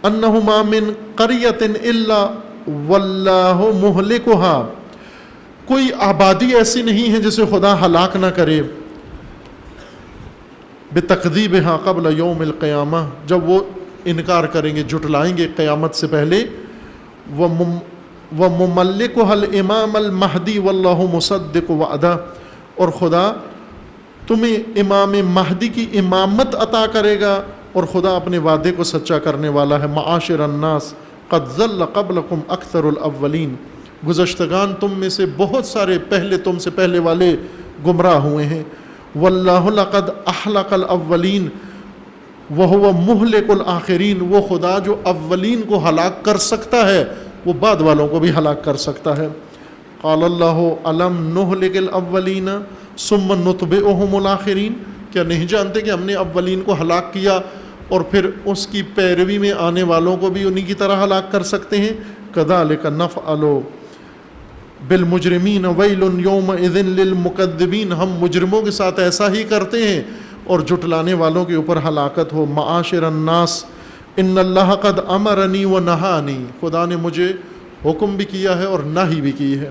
انہ ما من قریۃ الا واللہ مہلکھا، کوئی آبادی ایسی نہیں ہے جسے خدا ہلاک نہ کرے. بتکذیبھا قبل یوم القیامہ، جب وہ انکار کریں گے، جھٹلائیں گے قیامت سے پہلے. ومملکھا الامام المہدی واللہ مصدق وعدہ، اور خدا تمہیں امام مہدی کی امامت عطا کرے گا اور خدا اپنے وعدے کو سچا کرنے والا ہے. معاشر الناس قد ضل قبلکم اکثر الاولین، گزشتگان تم میں سے بہت سارے پہلے تم سے پہلے والے گمراہ ہوئے ہیں. واللہ لقد احلق الاولین وہو مہلک الآخرین، وہ خدا جو اولین کو ہلاک کر سکتا ہے وہ بعد والوں کو بھی ہلاک کر سکتا ہے. قال اللہ الم نہلک الاولین ثم نتبعہم الآخرین، کیا نہیں جانتے کہ ہم نے اولین کو ہلاک کیا اور پھر اس کی پیروی میں آنے والوں کو بھی انہی کی طرح ہلاک کر سکتے ہیں. کذالک نفعل بالمجرمین ویل یومئذ للمکذبین، ہم مجرموں کے ساتھ ایسا ہی کرتے ہیں اور جھٹلانے والوں کے اوپر ہلاکت ہو. معاشر الناس ان اللہ قد امرنی و نہانی، خدا نے مجھے حکم بھی کیا ہے اور نہی بھی کی ہے.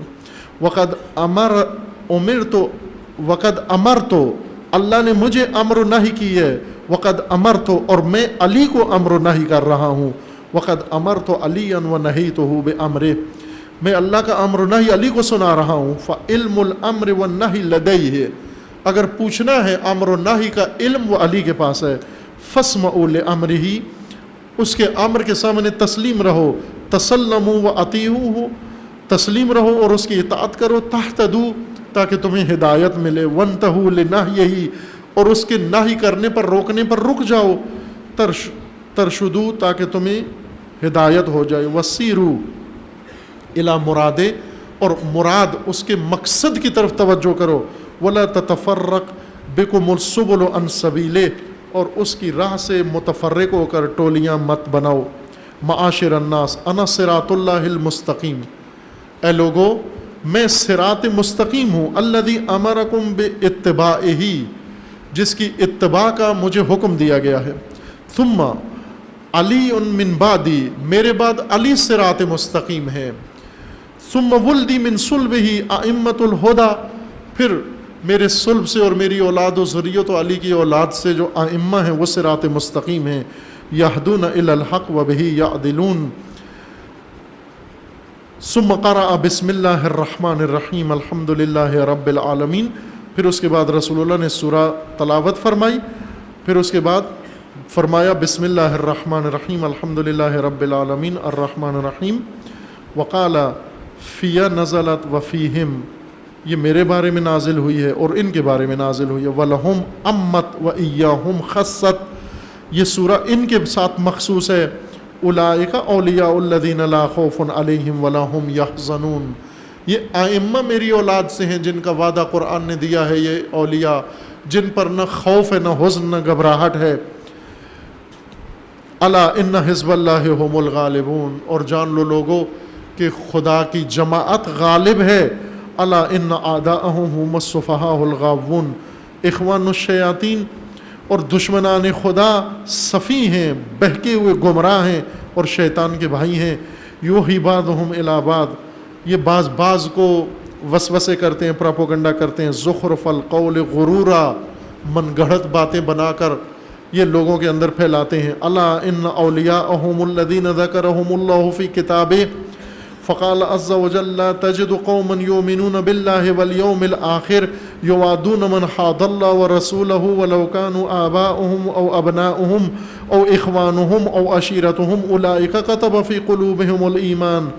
وقد امرت، اللہ نے مجھے امر و نہی کی ہے. وقد امرت، اور میں علی کو امر و نہی کر رہا ہوں. وقد امرت علیا و نہیتہ بامرہ، میں اللہ کا امر و نہی علی کو سنا رہا ہوں. فعلم الامر والنہی لدیہ، اگر پوچھنا ہے امر و نہی کا علم وہ علی کے پاس ہے. فاسمعوا لامرہ، اس کے امر کے سامنے تسلیم رہو. تسلموا واطیعوہ، تسلیم رہو اور اس کی اطاعت کرو. تہتدوا، تاکہ تمہیں ہدایت ملے. وانتہوا لنہیہ، اور اس کے نہی کرنے پر روکنے پر رک جاؤ. ترشدوا، تاکہ تمہیں ہدایت ہو جائے. وسیروا الی مرادے، اور مراد اس کے مقصد کی طرف توجہ کرو. ولا تتفرق بکم السبل عن سبیلہ، اور اس کی راہ سے متفرق ہو کر ٹولیاں مت بناؤ. معاشر الناس انا صراط اللہ المستقیم، اے لوگو میں صراط مستقیم ہوں. الذی امرکم باتباعہ، جس کی اتباع کا مجھے حکم دیا گیا ہے. ثم علی من بعدی، میرے بعد علی صراط مستقیم ہے. ثم ولدی من صلبہ ائمۃ الہدی، پھر میرے صلب سے اور میری اولاد و ذریت و علی کی اولاد سے جو ائمہ ہیں وہ صراط مستقیم ہیں. یہدون الی الحق وبہ یعدلون. ثم قرأ بسم اللہ الرحمن الرحیم الحمد للہ رب العالمین. پھر اس کے بعد رسول اللہ نے سورہ تلاوت فرمائی. پھر اس کے بعد فرمایا بسم اللہ الرحمن الرحیم الحمد للہ رب العالمین الرحمن الرحیم. وقال فی نزلت وفیہم، یہ میرے بارے میں نازل ہوئی ہے اور ان کے بارے میں نازل ہوئی ہے. وَلَهُمْ أَمَّتْ وَإِيَّاهُمْ خَصَّتْ، یہ سورہ ان کے ساتھ مخصوص ہے. اولئک اولیاء الذین لا خوف علیہم ولا هم یحزنون، یہ ائمہ میری اولاد سے ہیں جن کا وعدہ قرآن نے دیا ہے. یہ اولیاء جن پر نہ خوف ہے، نہ حزن، نہ گھبراہٹ ہے. الا ان حزب اللہ هم الغالبون، اور جان لو لوگو کہ خدا کی جماعت غالب ہے. الا ان اعداءهم هم السفهاء الغاوون، اخوان الشیاطین، اور دشمنان خدا صفی ہیں، بہکے ہوئے گمراہ ہیں اور شیطان کے بھائی ہیں. یوحی بعضهم الی بعض، یہ بعض کو وسوسے کرتے ہیں، پراپوگنڈا کرتے ہیں. زخرف القول غرورا، من گڑھت باتیں بنا کر یہ لوگوں کے اندر پھیلاتے ہیں. الا ان اولیاءهم الذین ذکرهم اللہ فی کتابہ فقال عز وجل لا تجد قوما يؤمنون بالله واليوم الآخر يوادون من حاد الله ورسوله ولو كانوا آباؤهم أو أبناؤهم أو إخوانهم أو عشيرتهم أولئك كتب في قلوبهم الإيمان.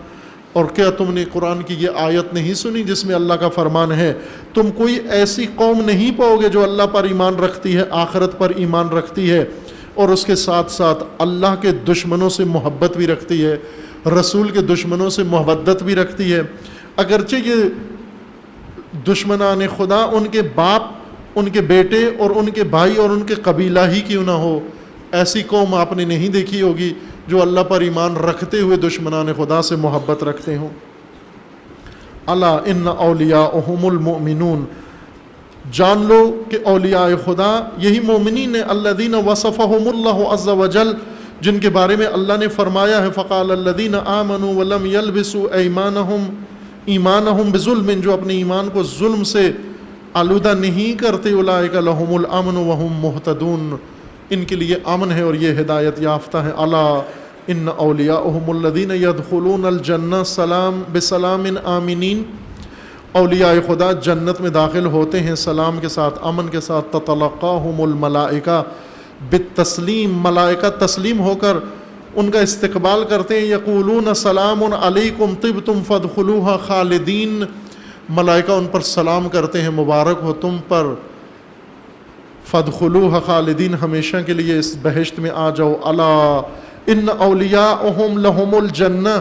اور کیا تم نے قرآن کی یہ آیت نہیں سنی جس میں اللہ کا فرمان ہے تم کوئی ایسی قوم نہیں پاؤ گے جو اللہ پر ایمان رکھتی ہے، آخرت پر ایمان رکھتی ہے، اور اس کے ساتھ ساتھ اللہ کے دشمنوں سے محبت بھی رکھتی ہے، رسول کے دشمنوں سے محبت بھی رکھتی ہے. اگرچہ یہ دشمنان خدا ان کے باپ، ان کے بیٹے اور ان کے بھائی اور ان کے قبیلہ ہی کیوں نہ ہو، ایسی قوم آپ نے نہیں دیکھی ہوگی جو اللہ پر ایمان رکھتے ہوئے دشمنان خدا سے محبت رکھتے ہوں. الا ان اولیاءهم المؤمنون، جان لو کہ اولیاء خدا یہی مومنین ہیں. الذین وصفهم اللہ عز وجل، جن کے بارے میں اللہ نے فرمایا ہے فقال الذین آمنوا ولم یلبسوا ایمانہم بظلم، جو اپنے ایمان کو ظلم سے آلودہ نہیں کرتے. اولئک لہم الامن وہم مہتدون، ان کے لیے امن ہے اور یہ ہدایت یافتہ ہیں. الا ان اولیاءهم الذین یدخلون الجنہ سلام بسلام آمنین، اولیاء خدا جنت میں داخل ہوتے ہیں سلام کے ساتھ، امن کے ساتھ. تتلقاہم الملائکہ بالتسلیم، ملائکہ تسلیم ہو کر ان کا استقبال کرتے ہیں. یقولون سلام علیکم طبتم فادخلوها خالدین، ملائکہ ان پر سلام کرتے ہیں مبارک ہو تم پر، فادخلوها خالدین، ہمیشہ کے لیے اس بہشت میں آ جاؤ. الا ان اولیاءهم لهم الجنہ،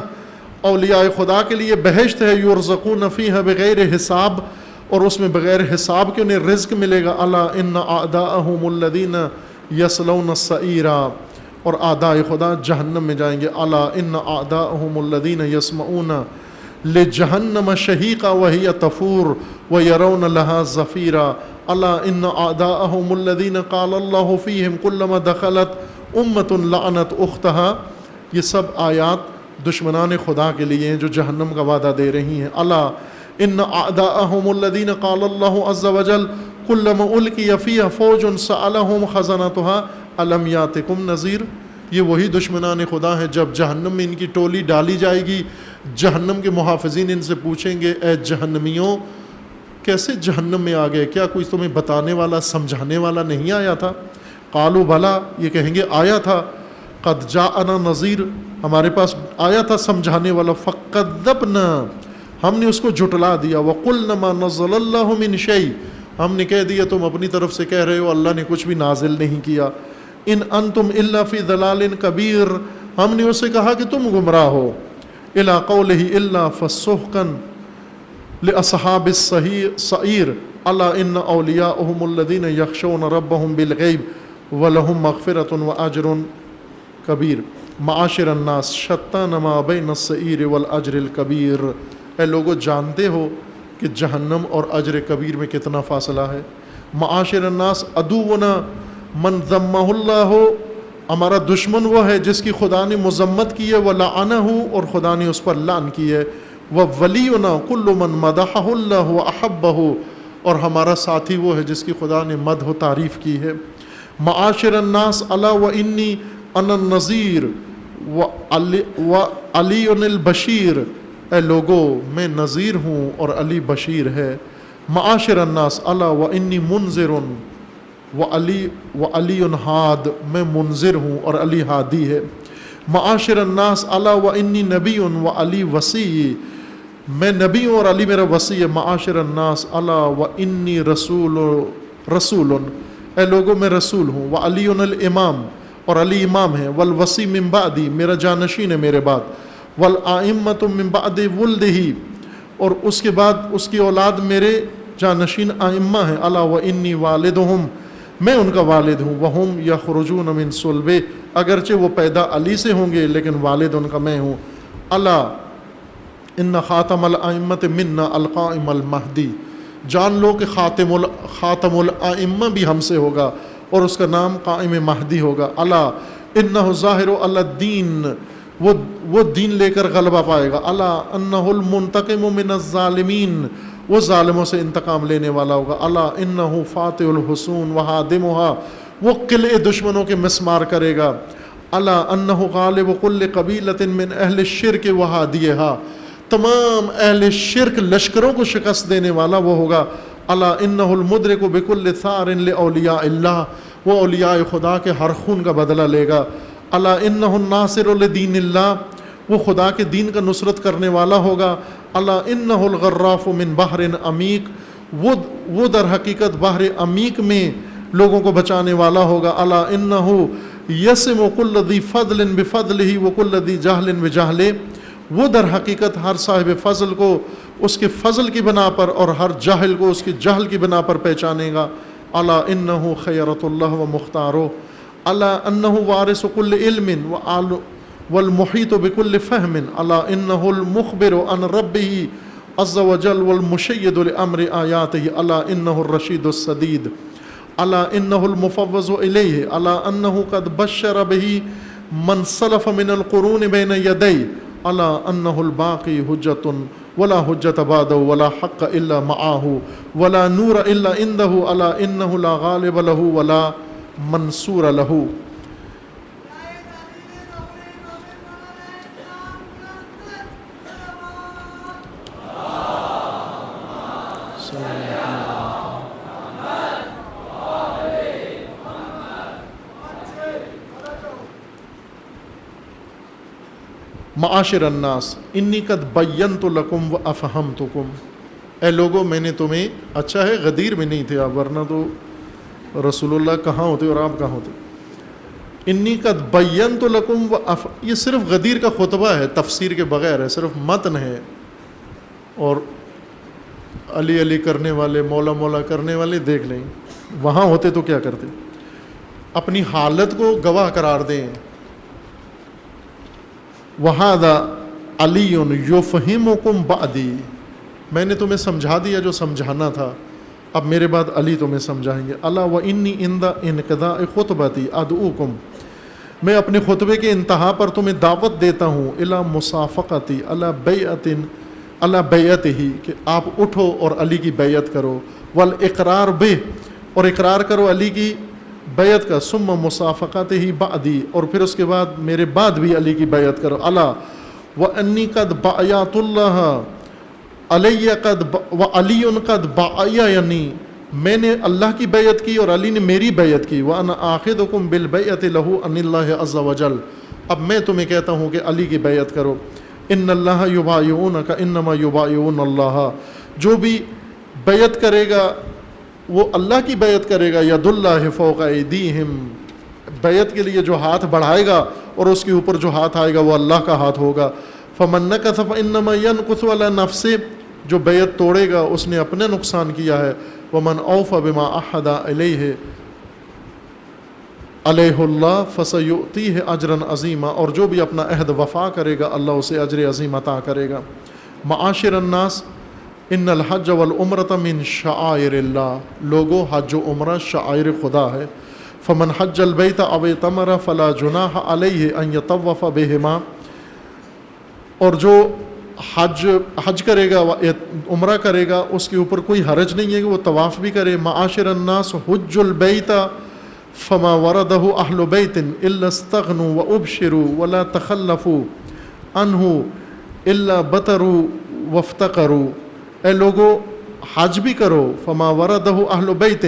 اولیاء خدا کے لیے بہشت ہے. یرزقون فیہا بغیر حساب، اور اس میں بغیر حساب کے انہیں رزق ملے گا. الا ان اعداءهم الذین یصلون السعیرا، اور اعداء خدا جہنم میں جائیں گے. الا ان اعداءهم الذين يسمعون لجهنم شهيقا وهي تفور ويرون لها زفيرا. الا ان اعداءهم الذين قال الله فيهم كلما دخلت امة لعنت اختها. یہ سب آیات دشمنان خدا کے لیے ہیں جو جہنم کا وعدہ دے رہی ہیں. الا ان اعداءهم الذين قال الله عز وجل كلما القي فيها فوج سألهم خزنتها الم ياتكم نذير. یہ وہی دشمنان خدا ہیں جب جہنم میں ان کی ٹولی ڈالی جائے گی جہنم کے محافظین ان سے پوچھیں گے اے جہنمیوں کیسے جہنم میں آ گئے, کیا کوئی تمہیں بتانے والا سمجھانے والا نہیں آیا تھا؟ قالوا بلا, یہ کہیں گے آیا تھا. قد جاءنا نذیر, ہمارے پاس آیا تھا سمجھانے والا. فکذبنا, ہم نے اس کو جھٹلا دیا. وقلنا ما نزل اللہ من شیء, ہم نے کہہ دیا تم اپنی طرف سے کہہ رہے ہو اللہ نے کچھ بھی نازل نہیں کیا. ان انتم الا فی ضلال کبیر, ہم نے اس سے کہا کہ تم گمراہ ہو. الی قولہ الا فسحقا لاصحاب السعیر. الا ان اولیاءهم الذین یخشون ربهم بالغیب ولهم مغفرۃ واجر کبیر. معاشر الناس شتان ما بین السعیر والاجر الکبیر. اے لوگو جانتے ہو کہ جہنم اور اجر کبیر میں کتنا فاصلہ ہے. معاشر الناس عدونا من ذمہ اللہ, ہمارا دشمن وہ ہے جس کی خدا نے مذمت کی ہے. ولعنہ, اور خدا نے اس پر لعن کی ہے. وولینا کل من مدحہ اللہ واحبہ, اور ہمارا ساتھی وہ ہے جس کی خدا نے مدح و تعریف کی ہے. معاشر الناس الا وانی انا النذیر وعلی البشیر. اے لوگو میں نذیر ہوں اور علی بشیر ہے. معاشر الناس الا وانی منذر وعلی ہاد, میں منذر ہوں اور علی ہادی ہے. معاشر الناس الا وانی نبی وعلی وصی, میں نبی ہوں اور علی میرا وصی ہے. معاشر الناس الا وانی رسول, اے لوگو میں رسول ہوں. وعلی الامام, اور علی امام ہے. والوصی من بعدی, میرا جانشین ہے میرے بعد. والائمۃ من بعد ولدہ, اور اس کے بعد اس کی اولاد میرے جانشین ائمہ ہیں. الا وانی والدہم, میں ان کا والد ہوں. وہم یخرجون من صلبہ, اگرچہ وہ پیدا علی سے ہوں گے لیکن والد ان کا میں ہوں. الا ان خاتم الائمۃ منا القائم المہدی, جان لو کہ خاتم الائمہ بھی ہم سے ہوگا اور اس کا نام قائم مہدی ہوگا. الا انہ ظاہر علی الدین, وہ دین لے کر غلبہ پائے گا. الا انہ المنتقم من الظالمین, وہ ظالموں سے انتقام لینے والا ہوگا. الا انہ فاتح الحصون وہادمها, وہ قلعے دشمنوں کے مسمار کرے گا. الا انہ غالب کل قبیلۃ من اہل الشرک وہادیہا, تمام اہل شرک لشکروں کو شکست دینے والا وہ ہوگا. الا انہ المدرک بکل ثار لاولیاء اللہ, وہ اولیاء خدا کے ہر خون کا بدلہ لے گا. الا انہ الناصر لدین اللہ, وہ خدا کے دین کا نصرت کرنے والا ہوگا. الا انہ الغراف من بحر عمیق, وہ در حقیقت بحر عمیق میں لوگوں کو بچانے والا ہوگا. الا انہ یسم کل ذی فضل بفضلہ وکل ذی جہل بجہلہ, وہ در حقیقت ہر صاحب فضل کو اس کے فضل کی بنا پر اور ہر جاہل کو اس کے جہل کی بنا پر پہچانے گا. الا انہ خیرۃ اللہ و مختارہ. الا انہ وارث کل علم والمحیط بکل فہم. الا انہ المخبر عن ربہ عز وجل والمشید لامر آیاتہ. الا انہ الرشید السدید. الا انہ المفوض الیہ. الا انہ قد بشر بہ من سلف من القرون بین یدی. الا انہ الباقی حجۃ ولا حجۃ بعدہ ولا حق الا معہ ولا نور الا عندہ. الا انہ لا غالب لہ ولا منصور لہ. معاشر الناس انی قد بینت لکم و افہمتکم. اے لوگو میں نے تمہیں, اچھا ہے غدیر میں نہیں تھے آپ, ورنہ تو رسول اللہ کہاں ہوتے اور آپ کہاں ہوتے. انی قد بینت لکم یہ صرف غدیر کا خطبہ ہے, تفسیر کے بغیر ہے, صرف متن ہے. اور علی علی کرنے والے, مولا مولا کرنے والے دیکھ لیں, وہاں ہوتے تو کیا کرتے. اپنی حالت کو گواہ قرار دیں وہذا علی یفہمکم بعدی، میں نے تمہیں سمجھا دیا جو سمجھانا تھا، اب میرے بعد علی تمہیں سمجھائیں گے۔ الا وانی عند انقضاء خطبتی ادعوکم، میں اپنے خطبے کے انتہا پر تمہیں دعوت دیتا ہوں، الی مصافقتی علی بیعتہ، کہ آپ اٹھو اور علی کی بیعت کرو، والاقرار بہ، اور اقرار کرو علی کی بیعت کا، ثم مصافقتہ بعدی، اور پھر اس کے بعد میرے بعد بھی علی کی بیعت کرو۔ الا وانی قد بایعت اللہ علی وعلی قد بایعنی، میں نے اللہ کی بیعت کی اور علی نے میری بیعت کی، وانا آخذکم بالبیعۃ لہ عن اللہ عز وجل، اب میں تمہیں کہتا ہوں کہ علی کی بیعت کرو۔ ان اللہ یبایعونک انما یبایعون اللہ، جو بھی بیعت کرے گا وہ اللہ کی بیعت کرے گا، ید اللہ فوق ایدیہم، بیعت کے لیے جو ہاتھ بڑھائے گا اور اس کے اوپر جو ہاتھ آئے گا وہ اللہ کا ہاتھ ہوگا۔ فمن نکث فانما ینکث علی نفسہ، جو بیعت توڑے گا اس نے اپنے نقصان کیا ہے۔ ومن اوفى بما عہد علیہ اللہ فسیؤتیہ اجرا عظیما، اور جو بھی اپنا عہد وفا کرے گا اللہ اسے اجر عظیم عطا کرے گا۔ معاشر الناس ان الحج والعمرۃ من شعائر اللہ، لوگوں حج و عمرہ شعائر خدا ہے۔ فمن حج البیت او اعتمر فلا جناح علیہ ان یطوف بہما، اور جو حج کرے گا عمرہ کرے گا اس کے اوپر کوئی حرج نہیں ہے کہ وہ طواف بھی کرے۔ معاشر الناس حج البیت فما وردہ اہل بیت الا استغنوا وابشروا ولا تخلفوا عنہ الا بطروا وافتقروا، اے لوگو حج بھی کرو، فما وردہ اہل بیت،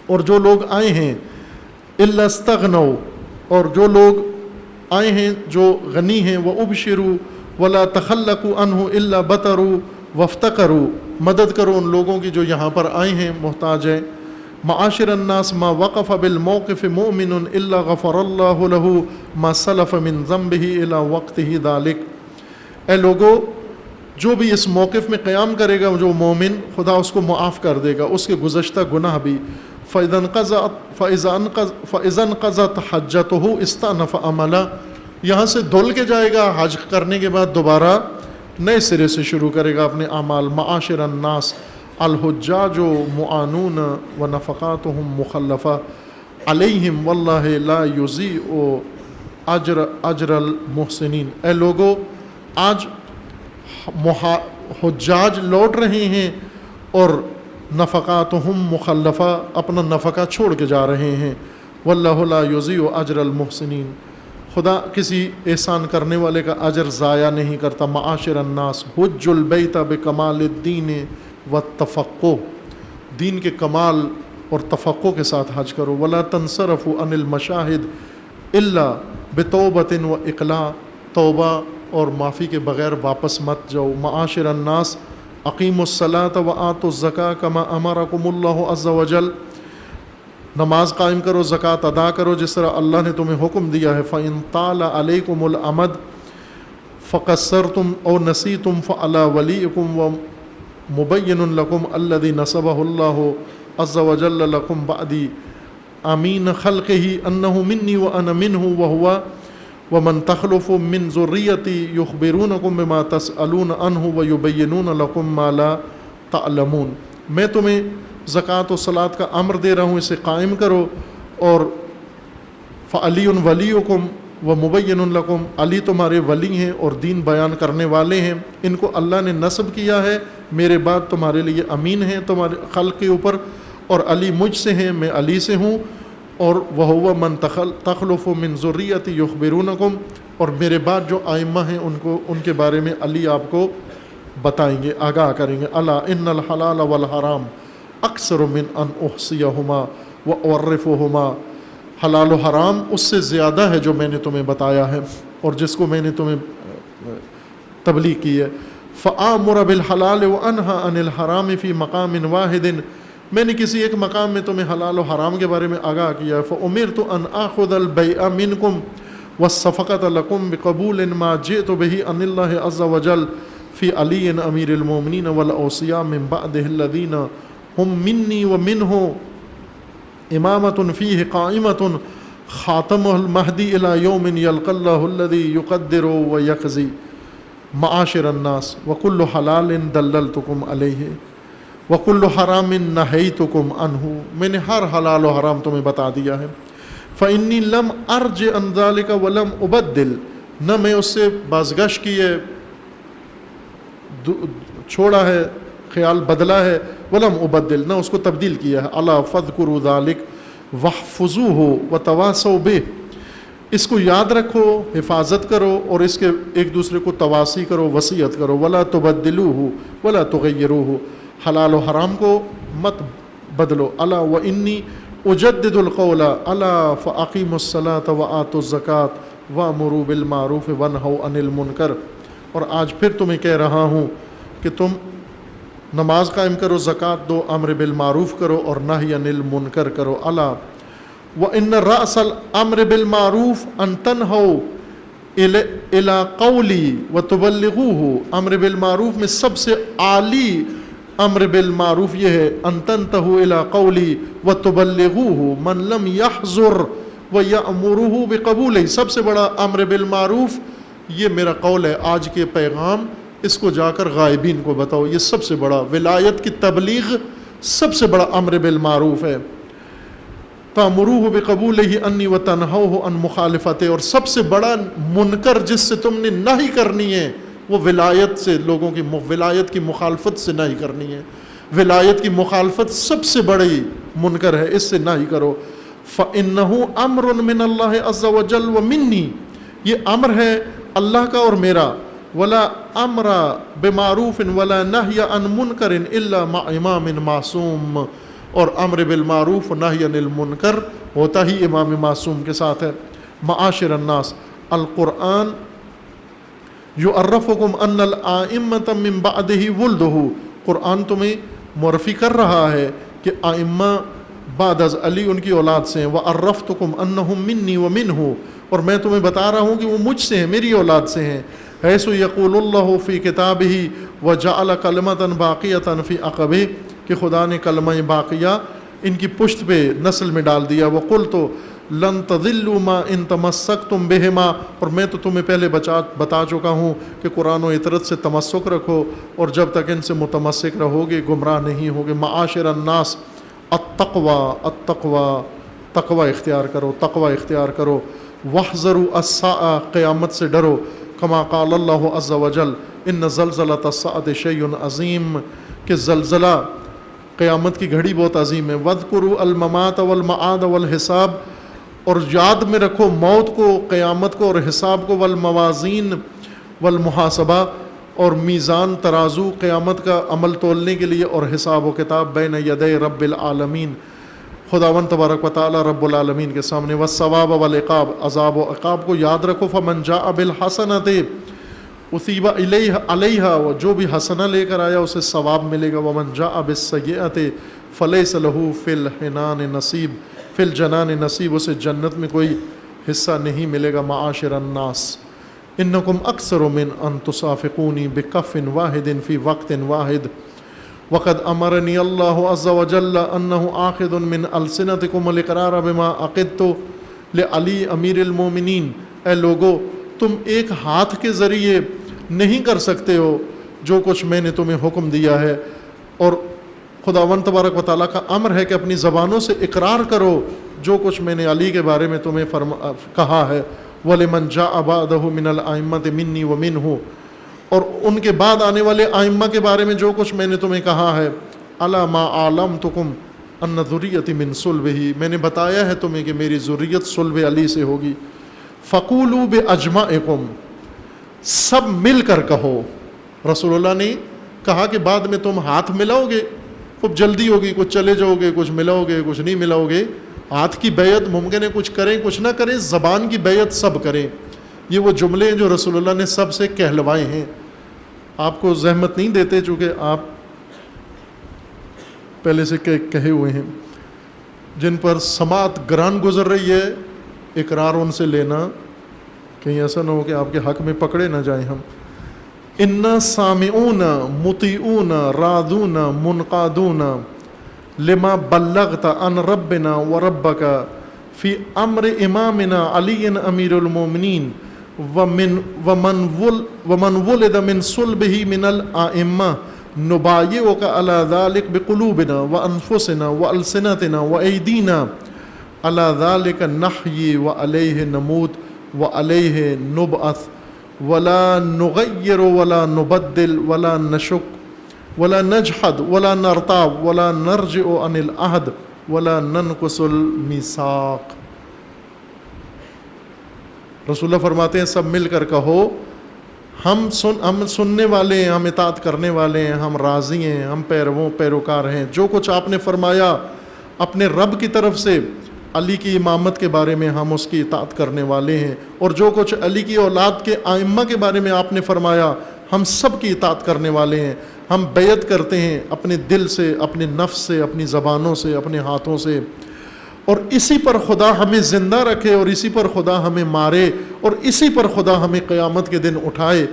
اور جو لوگ آئے ہیں، الا استغنوا، اور جو لوگ آئے ہیں جو غنی ہیں، وابشروا ولا تخلقوا عنہ الا بطروا وافتقروا، مدد کرو ان لوگوں کی جو یہاں پر آئے ہیں محتاج ہیں۔ معاشر الناس ما وقف بالموقف مؤمن الا غفر اللہ له ما سلف من ذنبه الى وقته ذلك، اے لوگو جو بھی اس موقف میں قیام کرے گا جو مومن، خدا اس کو معاف کر دے گا اس کے گزشتہ گناہ بھی۔ فَإِذَا انْقَضَتْ حَجَّتُهُ اسْتَأْنَفَ عَمَلًا، یہاں سے دھل کے جائے گا، حج کرنے کے بعد دوبارہ نئے سرے سے شروع کرے گا اپنے اعمال۔ معاشر الناس الحجاج معانون ونفقاتهم مخلفہ علیہم واللہ لا یضیع اجر المحسنین، اے لوگو آج حجاج لوٹ رہے ہیں اور نفقاتہم مخلفہ، اپنا نفقہ چھوڑ کے جا رہے ہیں۔ واللہ لا یضیع اجر المحسنین، خدا کسی احسان کرنے والے کا اجر ضائع نہیں کرتا۔ معاشر الناس حج البیت بکمال الدین والتفقہ، دین کے کمال اور تفقہ کے ساتھ حج کرو۔ ولا تنصرفوا عن المشاہد الا بتوبۃ واقلاع، توبہ اور معافی کے بغیر واپس مت جاؤ۔ معاشر الناس اقیموا الصلاۃ وآتوا الزکاۃ کما امرکم اللہ عز وجل، نماز قائم کرو، زکوٰۃ ادا کرو جس طرح اللہ نے تمہیں حکم دیا ہے۔ فإن طال علیکم الامد فقصرتم او نسیتم فعلی ولیکم ومبین لکم الذی نصبہ اللہ عز وجل لکم بعدی امین خلقہ انہ منی وانا منہ وہو ومن تخلف من ذریتی یخبرونکم بما تسألون عنہ ویبینون لکم ما لا تعلمون، میں تمہیں زکوٰۃ و صلاۃ کا امر دے رہا ہوں، اسے قائم کرو۔ اور فعلی ولیکم ومبین لکم، علی تمہارے ولی ہیں اور دین بیان کرنے والے ہیں، ان کو اللہ نے نصب کیا ہے، میرے بعد تمہارے لیے امین ہیں تمہارے خلق کے اوپر، اور علی مجھ سے ہیں، میں علی سے ہوں۔ اور وہو من تخلف من ذریتی یخبرونکم، اور میرے بعد جو ائمہ ہیں ان کے بارے میں علی آپ کو بتائیں گے، آگاہ کریں گے۔ الا ان الحلال والحرام اکثر من ان احصیہما واعرفہما، حلال و حرام اس سے زیادہ ہے جو میں نے تمہیں بتایا ہے اور جس کو میں نے تمہیں تبلیغ کی ہے۔ فآمر بالحلال وانہا عن الحرام فی مقام واحد، میں نے کسی ایک مقام میں تمہیں حلال و حرام کے بارے میں آگاہ کیا ہے۔ فأمرت ان آخذ البیع منکم والصفقة لکم بقبول ما جئت به عن اللہ عز وجل فی علی امیر المومنین والاوصیاء من بعدہ الذین ہم منی ومنہ امامۃ فیہ قائمۃ خاتم المہدی الی یوم یلقی اللہ الذی یقدر و یقضی معاشر الناس وکل حلال دللتکم علیہ وکل حرام نہیتکم عنہ، میں نے ہر حلال و حرام تمہیں بتا دیا ہے. فإنی لم ارج عن ذلک ولم ابدل، نہ میں اس سے بازگشت کی ہے، چھوڑا ہے، خیال بدلا ہے، ولم ابدل، نہ اس کو تبدیل کیا ہے. الا فاذکروا ذلک واحفظوہ وتواصوا بہ، اس کو یاد رکھو، حفاظت کرو اور اس کے ایک دوسرے کو تواصی کرو، وصیت کرو. ولا تبدلوہ ولا تغیروہ، حلال و حرام کو مت بدلو. الا وانی اجدد القول الا فاقیموا الصلاۃ وآتوا الزکاۃ وامروا بالمعروف وانہوا عن المنکر، اور آج پھر تمہیں کہہ رہا ہوں کہ تم نماز قائم کرو، زکوٰۃ دو، امر بالمعروف کرو اور نہی عن المنکر کرو. الا وان رأس الامر بالمعروف ان تنہوا الی قولی وتبلغوہ، امر بالمعروف میں سب سے عالی امر بالمعروف یہ ہے ان تنتہوا الی قولی وتبلغوہ من لم یحضر ویأمرہ بقبولہ، سب سے بڑا امر بالمعروف یہ میرا قول ہے، آج کے پیغام اس کو جا کر غائبین کو بتاؤ. یہ سب سے بڑا ولایت کی تبلیغ، سب سے بڑا امر بالمعروف ہے. تأمروہ بقبولہ انی وتنہوہ عن مخالفتہ، اور سب سے بڑا منکر جس سے تم نے نہی کرنی ہے وہ ولایت سے، لوگوں کی ولایت کی مخالفت سے نہی کرنی ہے. ولایت کی مخالفت سب سے بڑی منکر ہے، اس سے نہی کرو. فإنہ امر من اللہ عز وجل ومنی، یہ امر ہے اللہ کا اور میرا. ولا امر بمعروف ولا نہی عن منکر الا مع امام معصوم، اور امر بالمعروف و نہی عن المنکر ہوتا ہی امام معصوم کے ساتھ ہے. معاشر الناس، القرآن یعرفکم ان الائمۃ من بعدہ ولدہ، قرآن تمہیں معرفی کر رہا ہے کہ ائمہ بعد از علی ان کی اولاد سے ہیں. وعرفتکم انہم منی ومنہ، اور میں تمہیں بتا رہا ہوں کہ وہ مجھ سے ہیں، میری اولاد سے ہیں. حیث یقول اللہ فی کتابہ وجعل کلمۃ باقیۃ فی عقبہ، کہ خدا نے کلمہ باقیہ ان کی پشت پہ نسل میں ڈال دیا. وقلت لن تضلوا ما ان تمسکتم بہما، اور میں تو تمہیں پہلے بتا چکا ہوں کہ قرآن و اطرت سے تمسک رکھو، اور جب تک ان سے متمسک رہو گے گمراہ نہیں ہوگے. معاشر الناس، التقوی تقوی اختیار کرو، تقوی اختیار کرو. واحذروا الساعہ، قیامت سے ڈرو. کما قال اللہ عز وجل ان زلزلۃ الساعۃ شیء عظیم، کہ زلزلہ قیامت کی گھڑی بہت عظیم ہے. واذکروا الممات والمعاد والحساب، اور یاد میں رکھو موت کو، قیامت کو اور حساب کو. والموازین والمحاسبہ، اور میزان ترازو قیامت کا عمل تولنے کے لیے، اور حساب و کتاب بین یدی رب العالمین، خداوند تبارک و تعالی رب العالمین کے سامنے. والثواب والعقاب، عذاب و عقاب کو یاد رکھو. فمن جاء بالحسنۃ اصیب علیہا، جو بھی حسنہ لے کر آیا اسے ثواب ملے گا. ومن جاء بالسیئۃ فلیس لہ فی الجنان نصیب، اسے جنت میں کوئی حصہ نہیں ملے گا. معاشر الناس، انکم اکثر من ان تصافقونی بکف واحد فی وقت واحد، وقد امرنی اللہ عز وجل انہ آخذ من السنتکم الاقرار بما عقدت لعلی امیر المومنین. اے لوگو، تم ایک ہاتھ کے ذریعے نہیں کر سکتے ہو جو کچھ میں نے تمہیں حکم دیا ہے، اور خداوند تبارک و تعالیٰ کا امر ہے کہ اپنی زبانوں سے اقرار کرو جو کچھ میں نے علی کے بارے میں تمہیں کہا ہے. وَلِمَنْ جَاءَ بَعْدَهُ مِنَ الْأَئِمَّةِ مِنِّي وَمِنْهُ، اور ان کے بعد آنے والے ائمہ کے بارے میں جو کچھ میں نے تمہیں کہا ہے. أَلَا مَا عَلَمْتُكُمْ أَنَّ ذُرِّيَّتِي مِنْ صُلْبِهِ، میں نے بتایا ہے تمہیں کہ میری ذریت صلب علی سے ہوگی. فَقُولُوا بِأَجْمَعِكُمْ، سب مل کر کہو. رسول اللہ نے کہا کہ بعد میں تم ہاتھ ملاؤ گے، خوب جلدی ہوگی، کچھ چلے جاؤ گے، کچھ ملاؤ گے، کچھ نہیں ملاؤ گے. ہاتھ کی بیعت ممکن ہے کچھ کریں کچھ نہ کریں، زبان کی بیعت سب کریں. یہ وہ جملے ہیں جو رسول اللہ نے سب سے کہلوائے ہیں. آپ کو زحمت نہیں دیتے چونکہ آپ پہلے سے کہے ہوئے ہیں. جن پر سماعت گران گزر رہی ہے، اقرار ان سے لینا، کہیں ایسا نہ ہو کہ آپ کے حق میں پکڑے نہ جائیں ہم. انا سامعون مطیعون راضون منقادون لما بلغت عن ربنا وربک فی امر امامنا علی امیر المومنین ومن ولد من صلبہ من الائمہ نبایعک علی ذلک بقلوبنا وانفسنا والسنتنا وایدینا علی ذلک نحیی وعلیہ نموت وعلیہ نبعث ولا نغیر ولا نبدل ولا نشک ولا نجحد ولا نرتاب ولا نرجع عن العہد ولا ننقص المیثاق۔ رسول اللہ فرماتے ہیں سب مل کر کہو ہم سننے والے ہیں، ہم اطاعت کرنے والے ہیں، ہم راضی ہیں، ہم پیروکار ہیں۔ جو کچھ آپ نے فرمایا اپنے رب کی طرف سے علی کی امامت کے بارے میں ہم اس کی اطاعت کرنے والے ہیں، اور جو کچھ علی کی اولاد کے ائمہ کے بارے میں آپ نے فرمایا ہم سب کی اطاعت کرنے والے ہیں۔ ہم بیعت کرتے ہیں اپنے دل سے، اپنے نفس سے، اپنی زبانوں سے، اپنے ہاتھوں سے، اور اسی پر خدا ہمیں زندہ رکھے، اور اسی پر خدا ہمیں مارے، اور اسی پر خدا ہمیں قیامت کے دن اٹھائے۔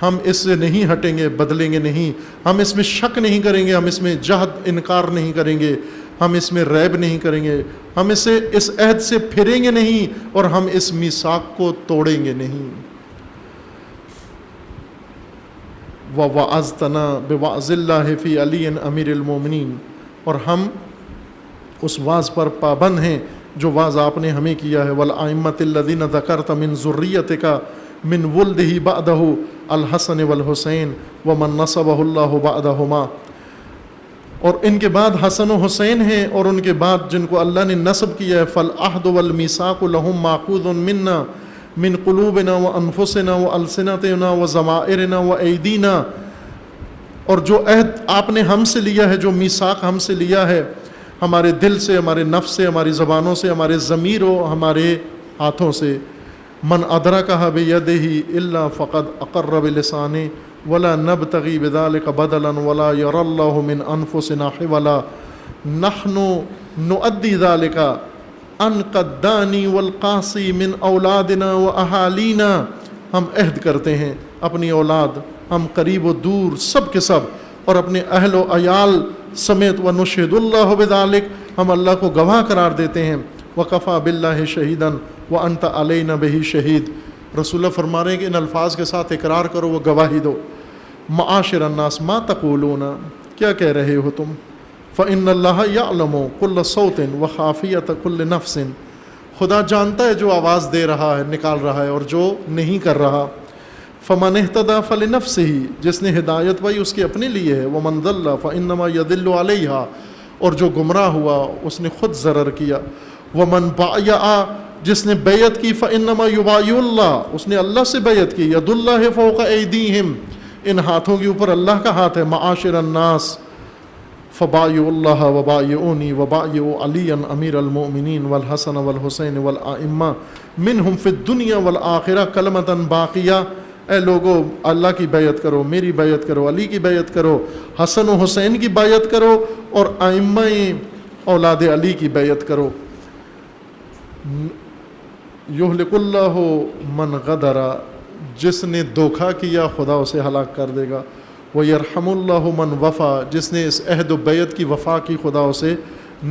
ہم اس سے نہیں ہٹیں گے، بدلیں گے نہیں، ہم اس میں شک نہیں کریں گے، ہم اس میں جہد انکار نہیں کریں گے، ہم اس میں ریب نہیں کریں گے، ہم اس عہد سے پھریں گے نہیں، اور ہم اس میثاق کو توڑیں گے نہیں۔ وَوَعَظْتَنَا بِوَعْظِ اللَّهِ فِي عَلِيٍّ أَمِيرِ الْمُؤْمِنِينَ، اور ہم اس واعظ پر پابند ہیں جو واعظ آپ نے ہمیں کیا ہے۔ وَالْأَئِمَّةِ الَّذِينَ ذَكَرْتَ مِنْ ذُرِّيَّتِكَ مِنْ وُلْدِهِ بَعْدَهُ الْحَسَنِ وَالْحُسَيْنِ وَمَنْ نَصَبَهُ اللَّهُ بَعْدَهُمَا، اور ان کے بعد حسن و حسین ہیں، اور ان کے بعد جن کو اللہ نے نصب کیا ہے۔ فَالْعَهْدُ وَالْمِيثَاقُ لَهُمْ مَأْخُوذٌ مِنَّا من قلوبنا وانفسنا والسنتنا وضمائرنا وایدینا، اور جو عہد آپ نے ہم سے لیا ہے، جو میثاق ہم سے لیا ہے، ہمارے دل سے، ہمارے نفس سے، ہماری زبانوں سے، ہمارے ضمیر و ہمارے ہاتھوں سے۔ من ادرکها بیدہ الا فقد اقر بلسانہ ولا نبتغی بذلک بدلا ولا یری اللہ من انفسنا حولا نحن نؤدی ذلک ان قدانی والقاصی من اولادنا و اہالینا، ہم عہد کرتے ہیں اپنی اولاد، ہم قریب و دور سب کے سب، اور اپنے اہل و عیال سمیت، ونشہد اللہ بذالک، ہم اللہ کو گواہ قرار دیتے ہیں۔ وکفیٰ باللہ شہیدا وانت علینا بہ شہید۔ رسول اللہ فرما رہے ہیں کہ ان الفاظ کے ساتھ اقرار کرو، وہ گواہی دو۔ معاشر الناس ما تقولون، کیا کہہ رہے ہو تم؟ فإن اللہ یعلم کل صوت وخافیۃ کل نفس، خدا جانتا ہے جو آواز دے رہا ہے، نکال رہا ہے، اور جو نہیں کر رہا۔ فمن اہتدی فلنفسہ، جس نے ہدایت پائی اس کے اپنے لیے ہے۔ ومن ضل فإنما یضل علیہا، اور جو گمراہ ہوا اس نے خود ضرر کیا۔ ومن بايع، جس نے بیعت کی، فإنما یبایع اللہ، اس نے اللہ سے بیعت کی۔ ید اللہ فوق ایدیہم، ان ہاتھوں کے اوپر اللہ کا ہاتھ ہے۔ معاشر الناس فبایعوا اللہ وبایعونی وبایعوا علی امیر المؤمنین والحسن والحسین والائمہ منہم فی الدنیا والآخرہ کلمۃ باقیہ، اے لوگو اللہ کی بیعت کرو، میری بیعت کرو، علی کی بیعت کرو، حسن و حسین کی بیعت کرو، اور ائمہ اولاد علی کی بیعت کرو۔ یہلک اللہ من غدر، جس نے دھوکہ کیا خدا اسے ہلاک کر دے گا۔ وَيَرْحَمُ اللَّهُ مَنْ وَفَى، جس نے اس عہد و بیعت کی وفا کی خدا اسے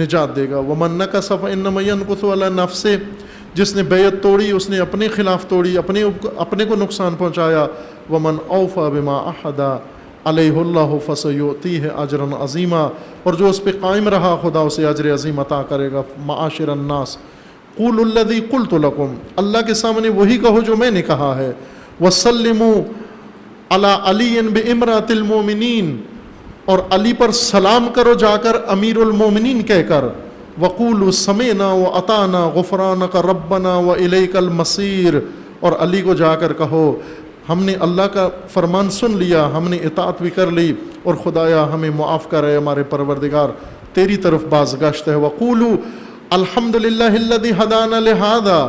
نجات دے گا۔ وَمَنْ نَكَثَ فَإِنَّمَا يَنْكُثُ عَلَى نَفْسِهِ، جس نے بیعت توڑی اس نے اپنے خلاف توڑی، اپنے کو نقصان پہنچایا۔ وَمَنْ أَوْفَى بِمَا أَحَدَ عَلَيْهُ اللَّهُ فَسَيُؤْتِيهِ أَجْرًا عَظِيمًا، اور جو اس پہ قائم رہا خدا اسے اجر عظیم عطا کرے گا۔ معاشر الناس قولوا الذی قلت لکم، اللہ کے سامنے وہی کہو جو میں نے کہا ہے۔ وسلموا علی علی بامرأۃ المؤمنین، اور علی پر سلام کرو جا کر امیر المومنین کہہ کر۔ وقولوا سمعنا واطعنا غفرانک ربنا والیک المصیر، اور علی کو جا کر کہو ہم نے اللہ کا فرمان سن لیا، ہم نے اطاعت بھی کر لی، اور خدایا ہمیں معاف کر، ہمارے پروردگار تیری طرف بازگشت ہے۔ وقولوا الحمد للہ الذی ہدانا لہذا،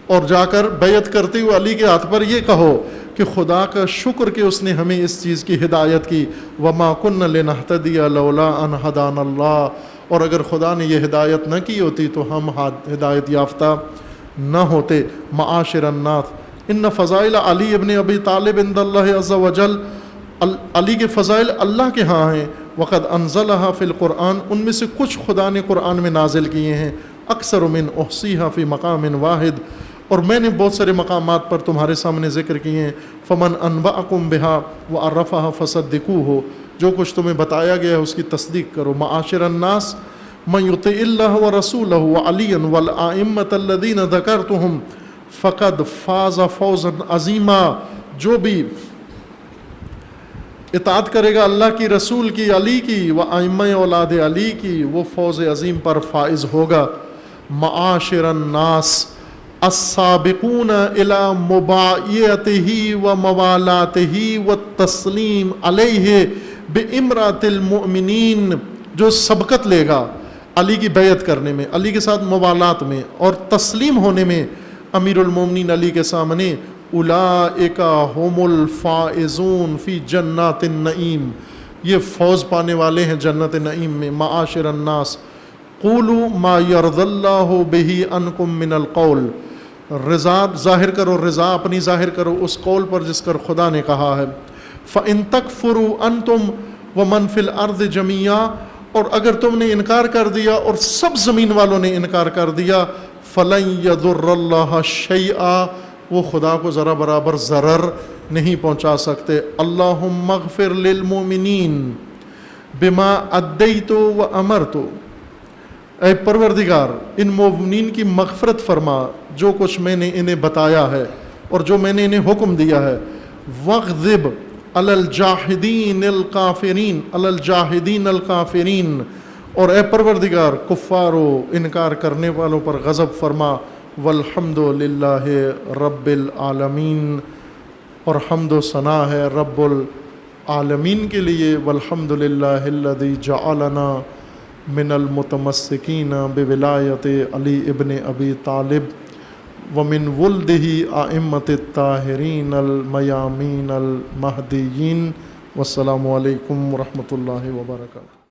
اور جا کر بیعت کرتے ہوئے علی کے ہاتھ پر یہ کہو کہ خدا کا شکر کہ اس نے ہمیں اس چیز کی ہدایت کی۔ وما كنا لنهتدی لولا ان هدانا اللہ، اور اگر خدا نے یہ ہدایت نہ کی ہوتی تو ہم ہدایت یافتہ نہ ہوتے۔ معاشر الناس ان فضائل علی ابن ابی طالب عند اللہ عز وجل، علی کے فضائل اللہ کے ہاں ہیں۔ وقد انزلها فی القرآن، ان میں سے کچھ خدا نے قرآن میں نازل کیے ہیں۔ اکثر من احصیہا فی مقام واحد، اور میں نے بہت سارے مقامات پر تمہارے سامنے ذکر کیے ہیں. فمن انبأکم بہا وعرفہا فصدقوہ، جو کچھ تمہیں بتایا گیا ہے اس کی تصدیق کرو. معاشر الناس من یطع اللہ ورسولہ وعلیا والائمۃ الذین ذکرتہم فقد فاز فوزا عظیما، جو بھی اطاعت کرے گا اللہ کی، رسول کی، علی کی و ائمہ اولاد علی کی، وہ فوز عظیم پر فائز ہوگا. معاشر الناس السابقون الی مبایعتہ و موالاتہ والتسلیم علیہ بامرات المؤمنین، جو سبقت لے گا علی کی بیعت کرنے میں، علی کے ساتھ موالات میں اور تسلیم ہونے میں امیر المومنین علی کے سامنے، اولئک هم الفائزون فی جنات النعیم، یہ فوز پانے والے ہیں جنت نعیم میں. معاشر الناس قولوا ما یرضی اللہ بہ عنکم من القول، رضا ظاہر کرو، رضا اپنی ظاہر کرو اس قول پر جس پر خدا نے کہا ہے. فإن تکفروا انتم ومن فی الارض جميعا، اور اگر تم نے انکار کر دیا اور سب زمین والوں نے انکار کر دیا، فلن یضر اللہ شیئا، وہ خدا کو ذرا برابر ضرر نہیں پہنچا سکتے. اللہم اغفر للمؤمنین بما ادیت و امرت، اے پروردگار ان مومنین کی مغفرت فرما جو کچھ میں نے انہیں بتایا ہے اور جو میں نے انہیں حکم دیا ہے. واغضب علی الجاحدین الکافرین، علی الجاحدین الکافرین، اور اے پروردگار کفار و انکار کرنے والوں پر غضب فرما. والحمد للہ رب العالمین، اور حمد و ثنا ہے رب العالمین کے لیے. والحمد للہ الذی جعلنا من المتمسکین بولایت علی ابن ابی طالب ومن ولدہ ائمۃ الطاہرین المیامین المہدیین. والسلام علیکم ورحمۃ اللہ وبرکاتہ.